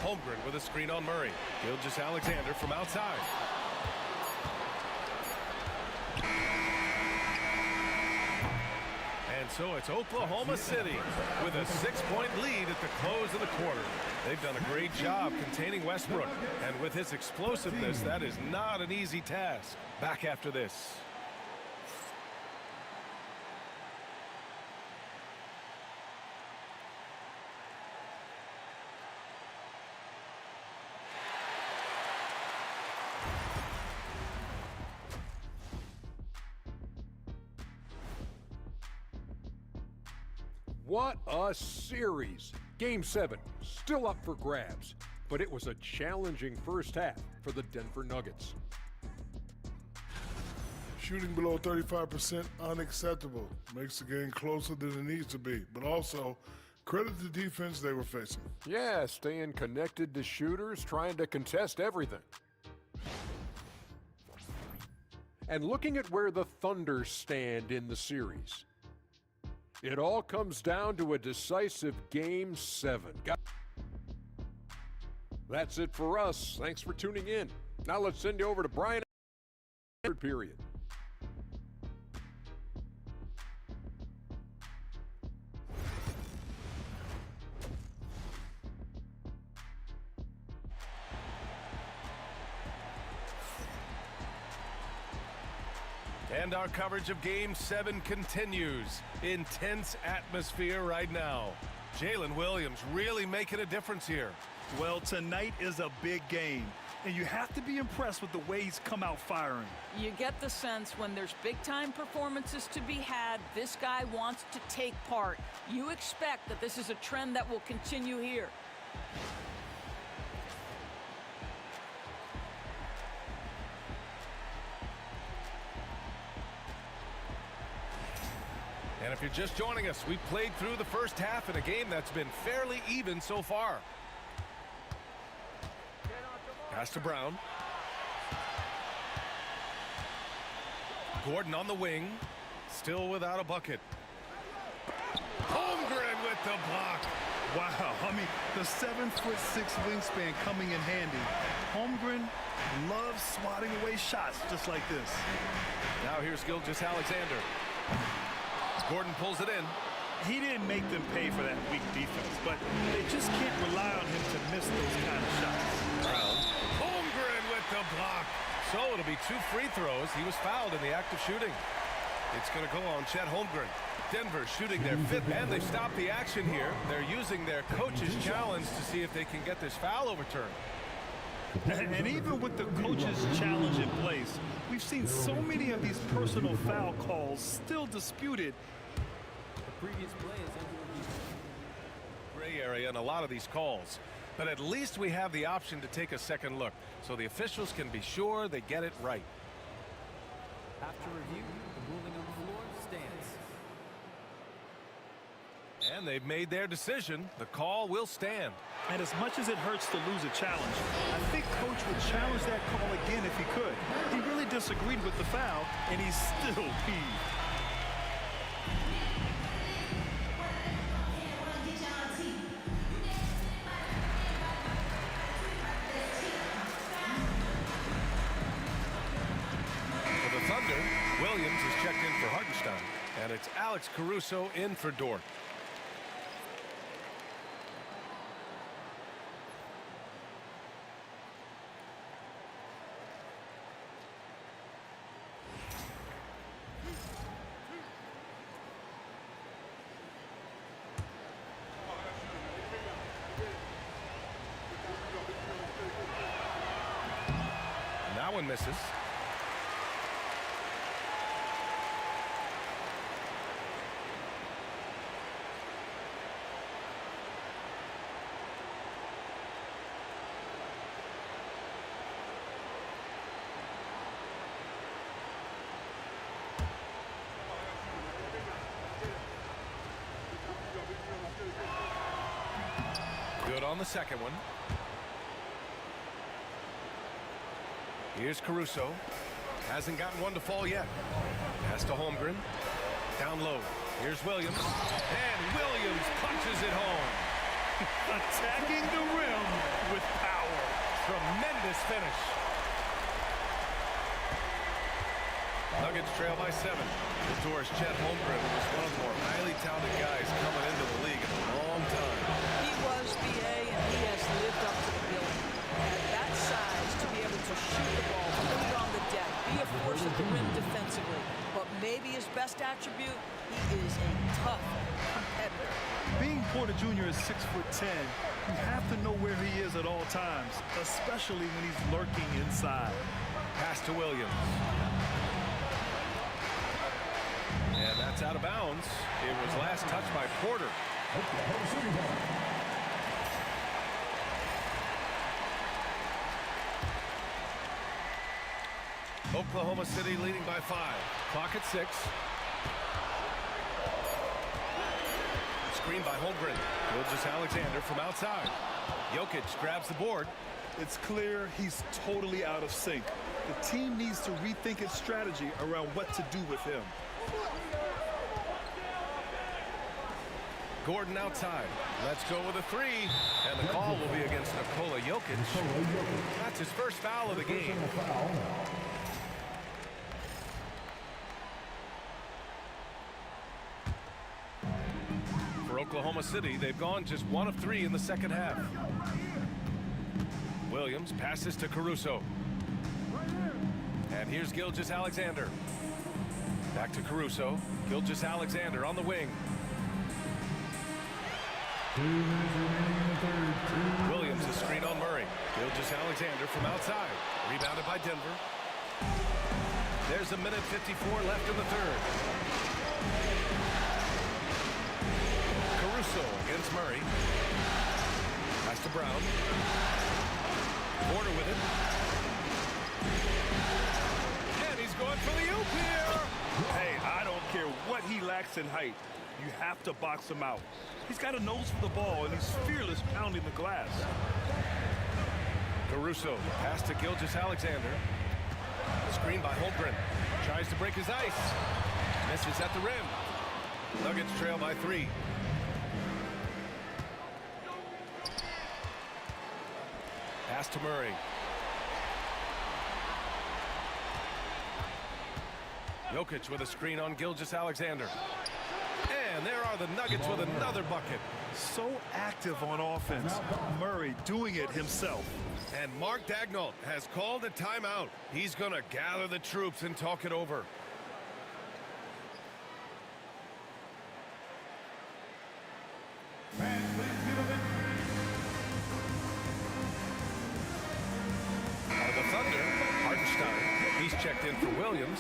Holmgren with a screen on Murray. Gilgeous-Alexander from outside. And so it's Oklahoma City with a 6-point lead at the close of the quarter. They've done a great job containing Westbrook. And with his explosiveness, that is not an easy task. Back after this. What a series! Game 7, still up for grabs, but it was a challenging first half for the Denver Nuggets. Shooting below 35%, unacceptable. Makes the game closer than it needs to be, but also credit the defense they were facing. Yeah, staying connected to shooters, trying to contest everything. And looking at where the Thunder stand in the series. It all comes down to a decisive Game 7. That's it for us. Thanks for tuning in. Now let's send you over to Brian. Period. And our coverage of Game 7 continues. Intense atmosphere right now. Jalen Williams really making a difference here. Well, tonight is a big game, and you have to be impressed with the way he's come out firing. You get the sense when there's big-time performances to be had, this guy wants to take part. You expect that this is a trend that will continue here. And if you're just joining us, we played through the first half in a game that's been fairly even so far. Pass to Brown. Gordon on the wing. Still without a bucket. Holmgren with the block. Wow, I mean, the 7'6" wingspan coming in handy. Holmgren loves swatting away shots just like this. Now here's Gilgeous-Alexander. Gordon pulls it in. He didn't make them pay for that weak defense, but they just can't rely on him to miss those kind of shots. Brown. Holmgren with the block. So it'll be 2 free throws. He was fouled in the act of shooting. It's going to go on Chet Holmgren. Denver shooting their 5th, and they stop the action here. They're using their coach's challenge to see if they can get this foul overturned. And even with the coach's challenge in place, we've seen so many of these personal foul calls still disputed. The previous play is under review. Gray area in a lot of these calls. But at least we have the option to take a second look, so the officials can be sure they get it right. After review, the ruling on the floor stands. And they've made their decision. The call will stand. And as much as it hurts to lose a challenge, I think Coach would challenge that call again if he could. He really disagreed with the foul, and he's still peeved. For the Thunder, Williams is checked in for Hartenstein, and it's Alex Caruso in for Dort. That one misses. Good on the second one. Here's Caruso. Hasn't gotten one to fall yet. Pass to Holmgren. Down low. Here's Williams. And Williams punches it home. Attacking the rim with power. Tremendous finish. Nuggets trail by 7. The Doors' Chet Holmgren was one of the more highly touted guys coming into the league in a long time. He was BA, and he has lived up to the billing. At that size, to be able to shoot the ball, put it on the deck, be a force at the rim defensively. But maybe his best attribute, he is a tough competitor. Being Porter Jr. is 6'10", you have to know where he is at all times, especially when he's lurking inside. Pass to Williams. And that's out of bounds. It was last touched by Porter. Oklahoma City leading by 5. Clock at 6. Screen by Holmgren. Gilgeous-Alexander from outside. Jokic grabs the board. It's clear he's totally out of sync. The team needs to rethink its strategy around what to do with him. Gordon outside. Let's go with a 3. And the call will be against Nikola Jokic. That's his first foul of the game. For Oklahoma City, they've gone just 1 of 3 in the second half. Williams passes to Caruso. And here's Gilgeous-Alexander. Back to Caruso. Gilgeous-Alexander on the wing. 2 minutes remaining in the third. Williams is screen on Murray. Gilgeous-Alexander from outside. Rebounded by Denver. There's a minute 54 left in the third. Caruso against Murray. Pass to Brown. Porter with it. And he's going for the oop here. Hey, I don't care what he lacks in height. You have to box him out. He's got a nose for the ball, and he's fearless pounding the glass. Caruso, pass to Gilgeous-Alexander. Screen by Holmgren. Tries to break his ice. Misses at the rim. Nuggets trail by 3. Pass to Murray. Jokic with a screen on Gilgeous-Alexander. And there are the Nuggets with another bucket. So active on offense. Murray doing it himself. And Mark Daigneault has called a timeout. He's going to gather the troops and talk it over. The Thunder, Hartenstein. He's checked in for Williams.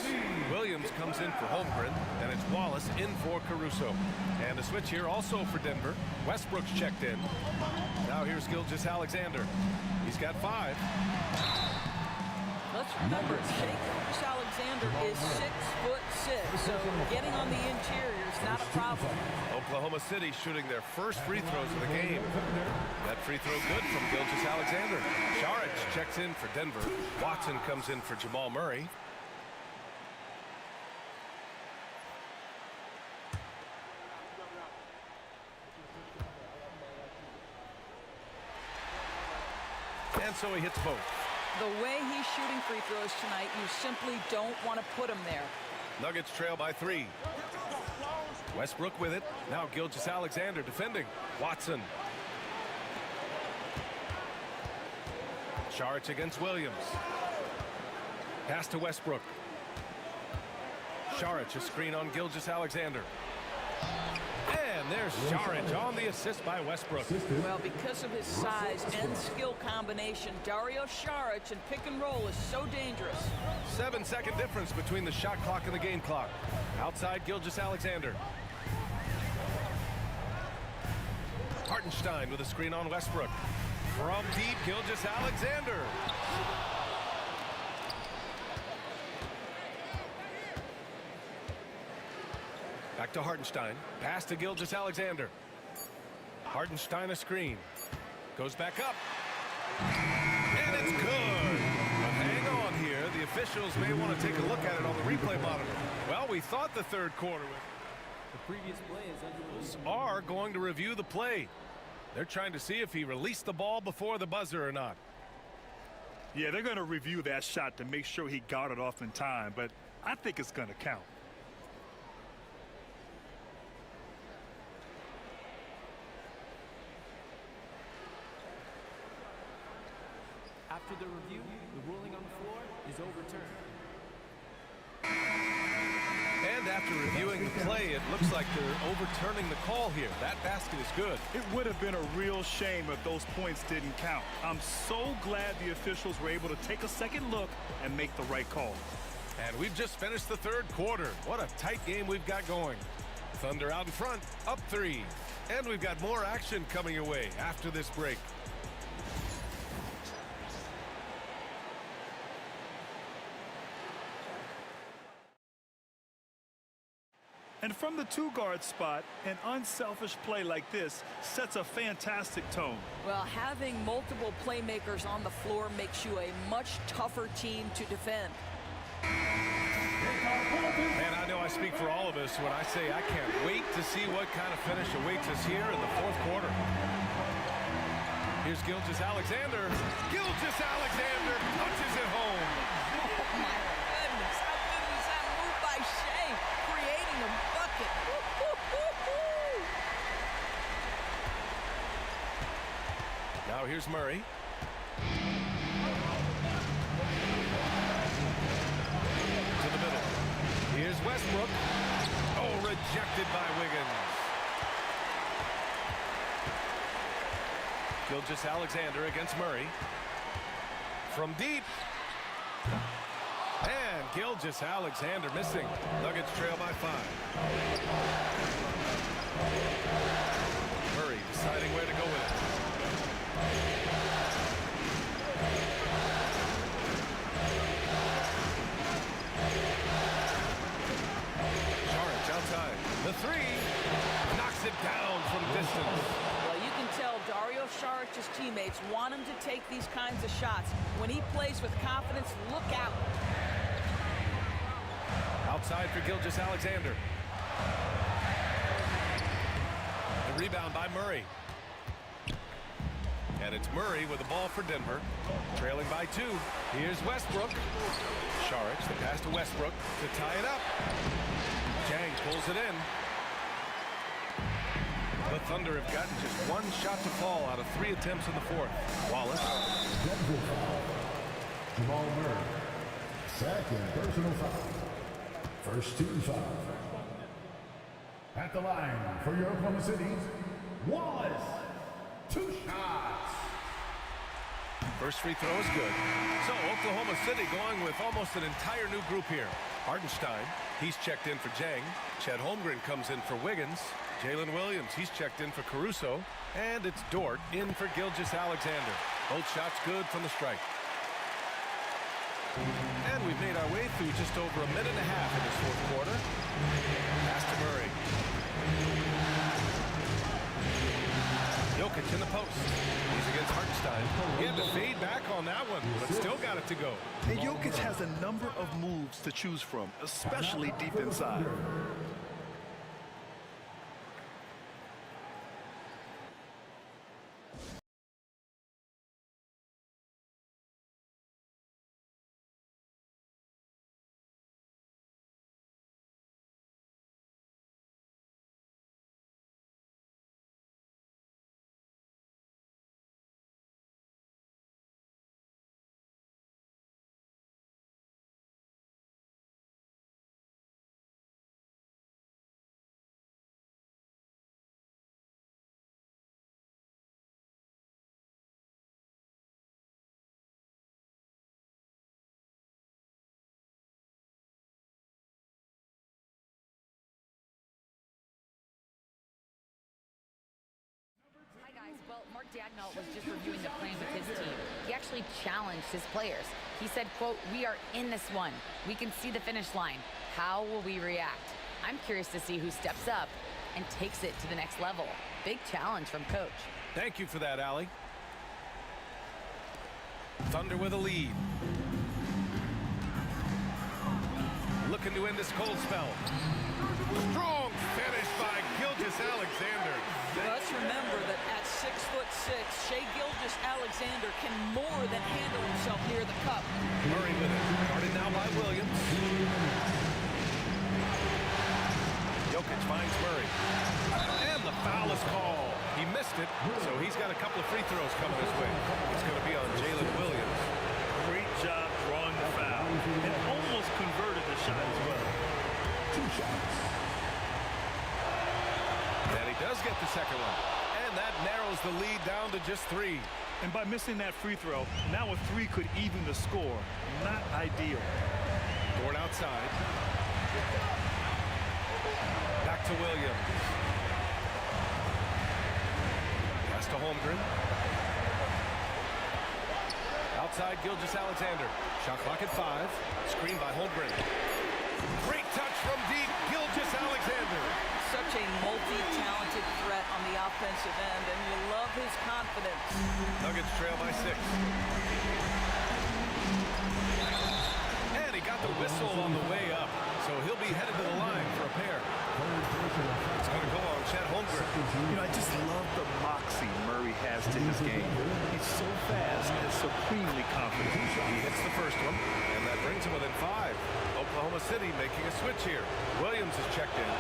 Williams comes in for Holmgren, and it's Wallace in for Caruso. And a switch here also for Denver. Westbrook's checked in. Now here's Gilgeous-Alexander. He's got 5. Let's remember, Gilgeous-Alexander is 6'6", so getting on the interior is not a problem. Oklahoma City shooting their first free throws of the game. That free throw good from Gilgeous-Alexander. Jokić checks in for Denver. Watson comes in for Jamal Murray. And so he hits both. The way he's shooting free throws tonight, you simply don't want to put him there. Nuggets trail by 3. Westbrook with it. Now Gilgeous-Alexander defending. Watson. Jokić against Williams. Pass to Westbrook. Jokić, a screen on Gilgeous-Alexander. And there's Jokić on the assist by Westbrook. Well, because of his size and skill combination, Dario Saric and pick and roll is so dangerous. 7-second difference between the shot clock and the game clock. Outside Gilgeous-Alexander. Hartenstein with a screen on Westbrook. From deep, Gilgeous-Alexander. Back to Hartenstein. Pass to Gilgeous-Alexander. Hartenstein a screen. Goes back up. And it's good. But hang on here. The officials may want to take a look at it on the replay monitor. Well, we thought the third quarter. The previous play is under. Are going to review the play. They're trying to see if he released the ball before the buzzer or not. Yeah, they're going to review that shot to make sure he got it off in time, but I think it's going to count. After the review, the ruling on the floor is overturned. And after reviewing the play, it looks like they're overturning the call here. That basket is good. It would have been a real shame if those points didn't count. I'm so glad the officials were able to take a second look and make the right call. And we've just finished the third quarter. What a tight game we've got going. Thunder out in front, up 3. And we've got more action coming your way after this break. And from the two-guard spot, an unselfish play like this sets a fantastic tone. Well, having multiple playmakers on the floor makes you a much tougher team to defend. And I know I speak for all of us when I say I can't wait to see what kind of finish awaits us here in the fourth quarter. Here's Gilgeous-Alexander. Gilgeous-Alexander punches it home. Oh, my goodness. How good was that move by Shea, creating a bucket. Now here's Murray. To the middle. Here's Westbrook. Oh, rejected by Wiggins. Gilgeous-Alexander against Murray. From deep. And Gilgeous-Alexander missing. Nuggets trail by 5. Murray deciding where to go with it. Jokic outside. The three. Knocks it down from distance. Well, you can tell Dario Saric's teammates want him to take these kinds of shots. When he plays with confidence, look out. Outside for Gilgeous-Alexander. The rebound by Murray. And it's Murray with the ball for Denver. Trailing by 2. Here's Westbrook. Saric, the pass to Westbrook to tie it up. Jang pulls it in. The Thunder have gotten just one shot to fall out of 3 attempts in the 4th. Wallace. Jamal Murray. Second personal foul. First team foul. At the line for your Oklahoma City, Wallace. 2 shots. First free throw is good. So Oklahoma City going with almost an entire new group here. Hardenstein, he's checked in for Jang. Chet Holmgren comes in for Wiggins. Jalen Williams, he's checked in for Caruso. And it's Dort in for Gilgeous-Alexander. Both shots good from the strike. And we've made our way through just over a minute and a half in this 4th quarter. Pass to Murray. Jokic in the post. He's against Hartenstein. He had to fade back on that one, but still got it to go. And Jokic has a number of moves to choose from, especially deep inside. Well, Mark Daigneault was just reviewing the plans with his team. He actually challenged his players. He said, quote, "We are in this one. We can see the finish line. How will we react?" I'm curious to see who steps up and takes it to the next level. Big challenge from Coach. Thank you for that, Allie. Thunder with a lead. Looking to end this cold spell. Strong finish by Gilgeous-Alexander. Let's remember that at 6'6", Shai Gilgeous-Alexander can more than handle himself near the cup. Murray with it. Guarded now by Williams. Jokic finds Murray. And the foul is called. He missed it, so he's got a couple of free throws coming his way. It's going to be on Jalen Williams. Great job drawing the foul. And almost converted the shot as well. 2 shots. And he does get the second one. And that narrows the lead down to just 3. And by missing that free throw, now a 3 could even the score. Not ideal. Dort outside. Back to Williams. Pass to Holmgren. Outside Gilgeous-Alexander. Shot clock at 5. Screen by Holmgren. Great touch from deep. Gilgeous-Alexander. Such a multi-talented threat on the offensive end, and you love his confidence. Nuggets trail by 6. And he got the whistle on the way up, so he'll be headed to the line for a pair. It's going to go on Chet Holmgren. You know, I just love the moxie Murray has to his game. He's so fast and supremely confident. He hits the first one, and that brings him within 5. Oklahoma City making a switch here. Williams is checked in.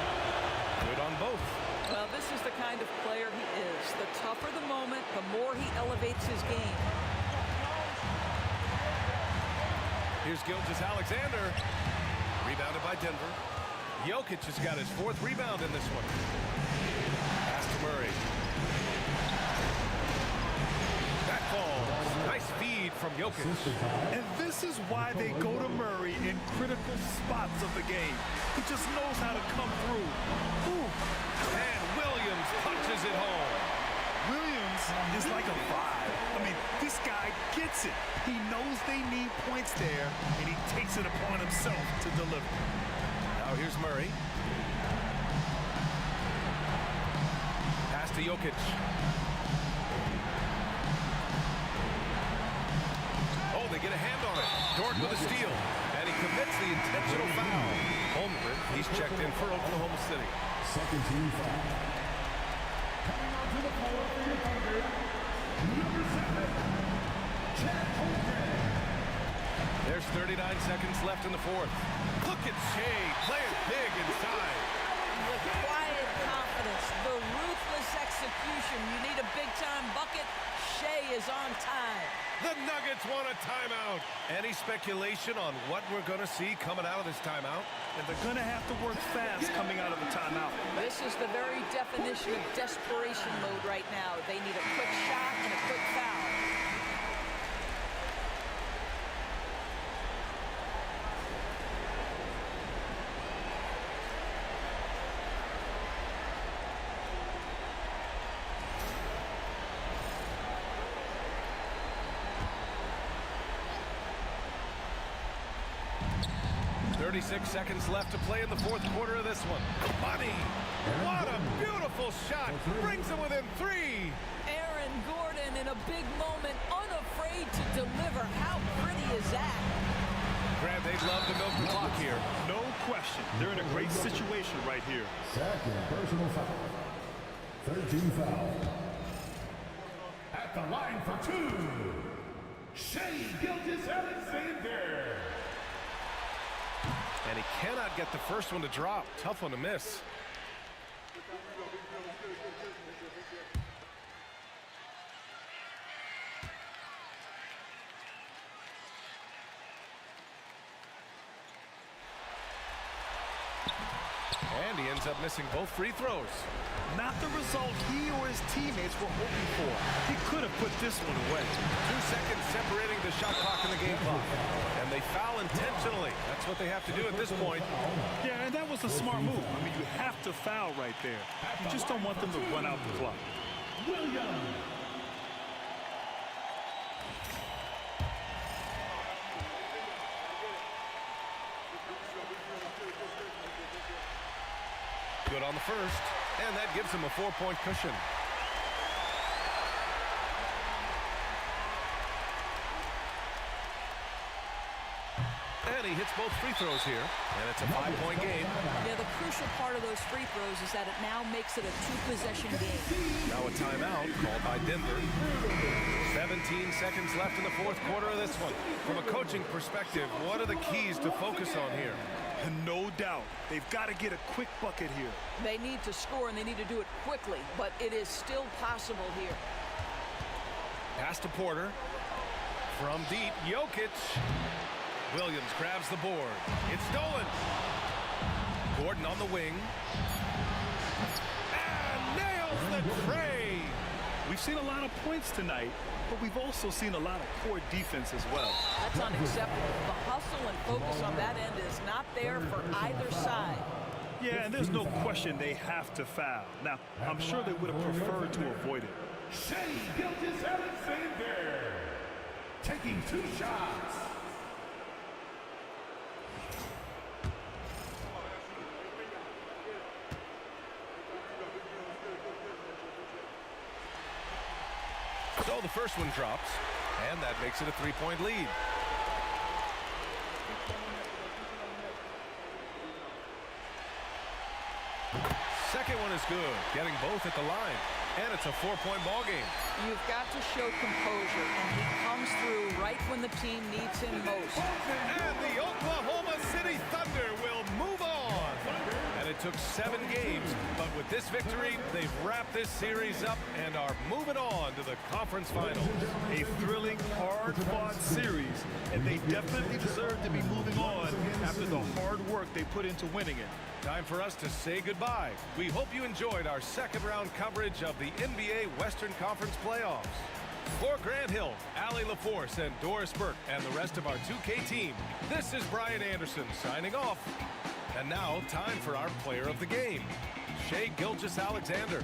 Good on both. Well, this is the kind of player he is. The tougher the moment, the more he elevates his game. Here's Gilgeous-Alexander. Rebounded by Denver. Jokic has got his 4th rebound in this one. Pass to Murray. That falls. Nice feed from Jokic. And this is why they go to Murray in critical spots of the game. He just knows how to come through. Ooh. And Williams punches it home. Williams is like a vibe. I mean, this guy gets it. He knows they need points there, and he takes it upon himself to deliver. Now here's Murray. Pass to Jokic. Oh, they get a hand on it. Dort with a steal. And he commits the intentional foul. Holmgren, he's checked in for Oklahoma City. Second team foul. Coming onto the floor for your Thunder, number 7, Chad Holmgren. There's 39 seconds left in the 4th. Look at Shea playing big inside. The quiet confidence, the ruthless execution. You need a big-time bucket. Shea is on time. The Nuggets want a timeout. Any speculation on what we're going to see coming out of this timeout? And they're going to have to work fast coming out of the timeout. This is the very definition of desperation mode right now. They need a quick shot and a quick foul. .36 seconds left to play in the 4th quarter of this one. Money! What a beautiful shot! Brings them within 3! Aaron Gordon in a big moment, unafraid to deliver. How pretty is that? Grant, they'd love to milk the clock here. No question. They're in a great situation right here. Second personal foul. 13 foul. At the line for 2, Shea Gilgeous-Alexander. And he cannot get the first one to drop. Tough one to miss. And he ends up missing both free throws. Not the result he or his teammates were hoping for. He could have put this one away. 2 seconds separating the shot clock and the game clock. And they foul intentionally. That's what they have to do at this point. Yeah, and that was a smart move. I mean, you have to foul right there. You just don't want them to run out the clock. Williams. Good on the first, and that gives him a 4-point cushion. And he hits both free throws here, and it's a 5-point game. Yeah, the crucial part of those free throws is that it now makes it a 2-possession game. Now a timeout called by Denver. 17 seconds left in the 4th quarter of this one. From a coaching perspective, what are the keys to focus on here? No doubt. They've got to get a quick bucket here. They need to score, and they need to do it quickly, but it is still possible here. Pass to Porter. From deep, Jokic. Williams grabs the board. It's stolen. Gordon on the wing. And nails the tray. We've seen a lot of points tonight, but we've also seen a lot of poor defense as well. That's unacceptable. The hustle and focus on that end is not there for either side. Yeah, and there's no question they have to foul. Now, I'm sure they would have preferred to avoid it. Shea Gilgeous-Alexander taking 2 shots. So the first one drops, and that makes it a 3-point lead. Second one is good, getting both at the line, and it's a 4-point ball game. You've got to show composure, and he comes through right when the team needs him most. And the Oklahoma City Thunder will move on. And It took 7 games, but with this victory, they've wrapped this series up and are moving on to the conference finals. A thrilling, hard-fought series, and they definitely deserve to be moving on after the hard work they put into winning it. Time for us to say goodbye. We hope you enjoyed our second-round coverage of the NBA Western Conference playoffs. For Grant Hill, Allie LaForce, and Doris Burke, and the rest of our 2K team, this is Brian Anderson signing off. And now, time for our player of the game, Shai Gilgeous-Alexander.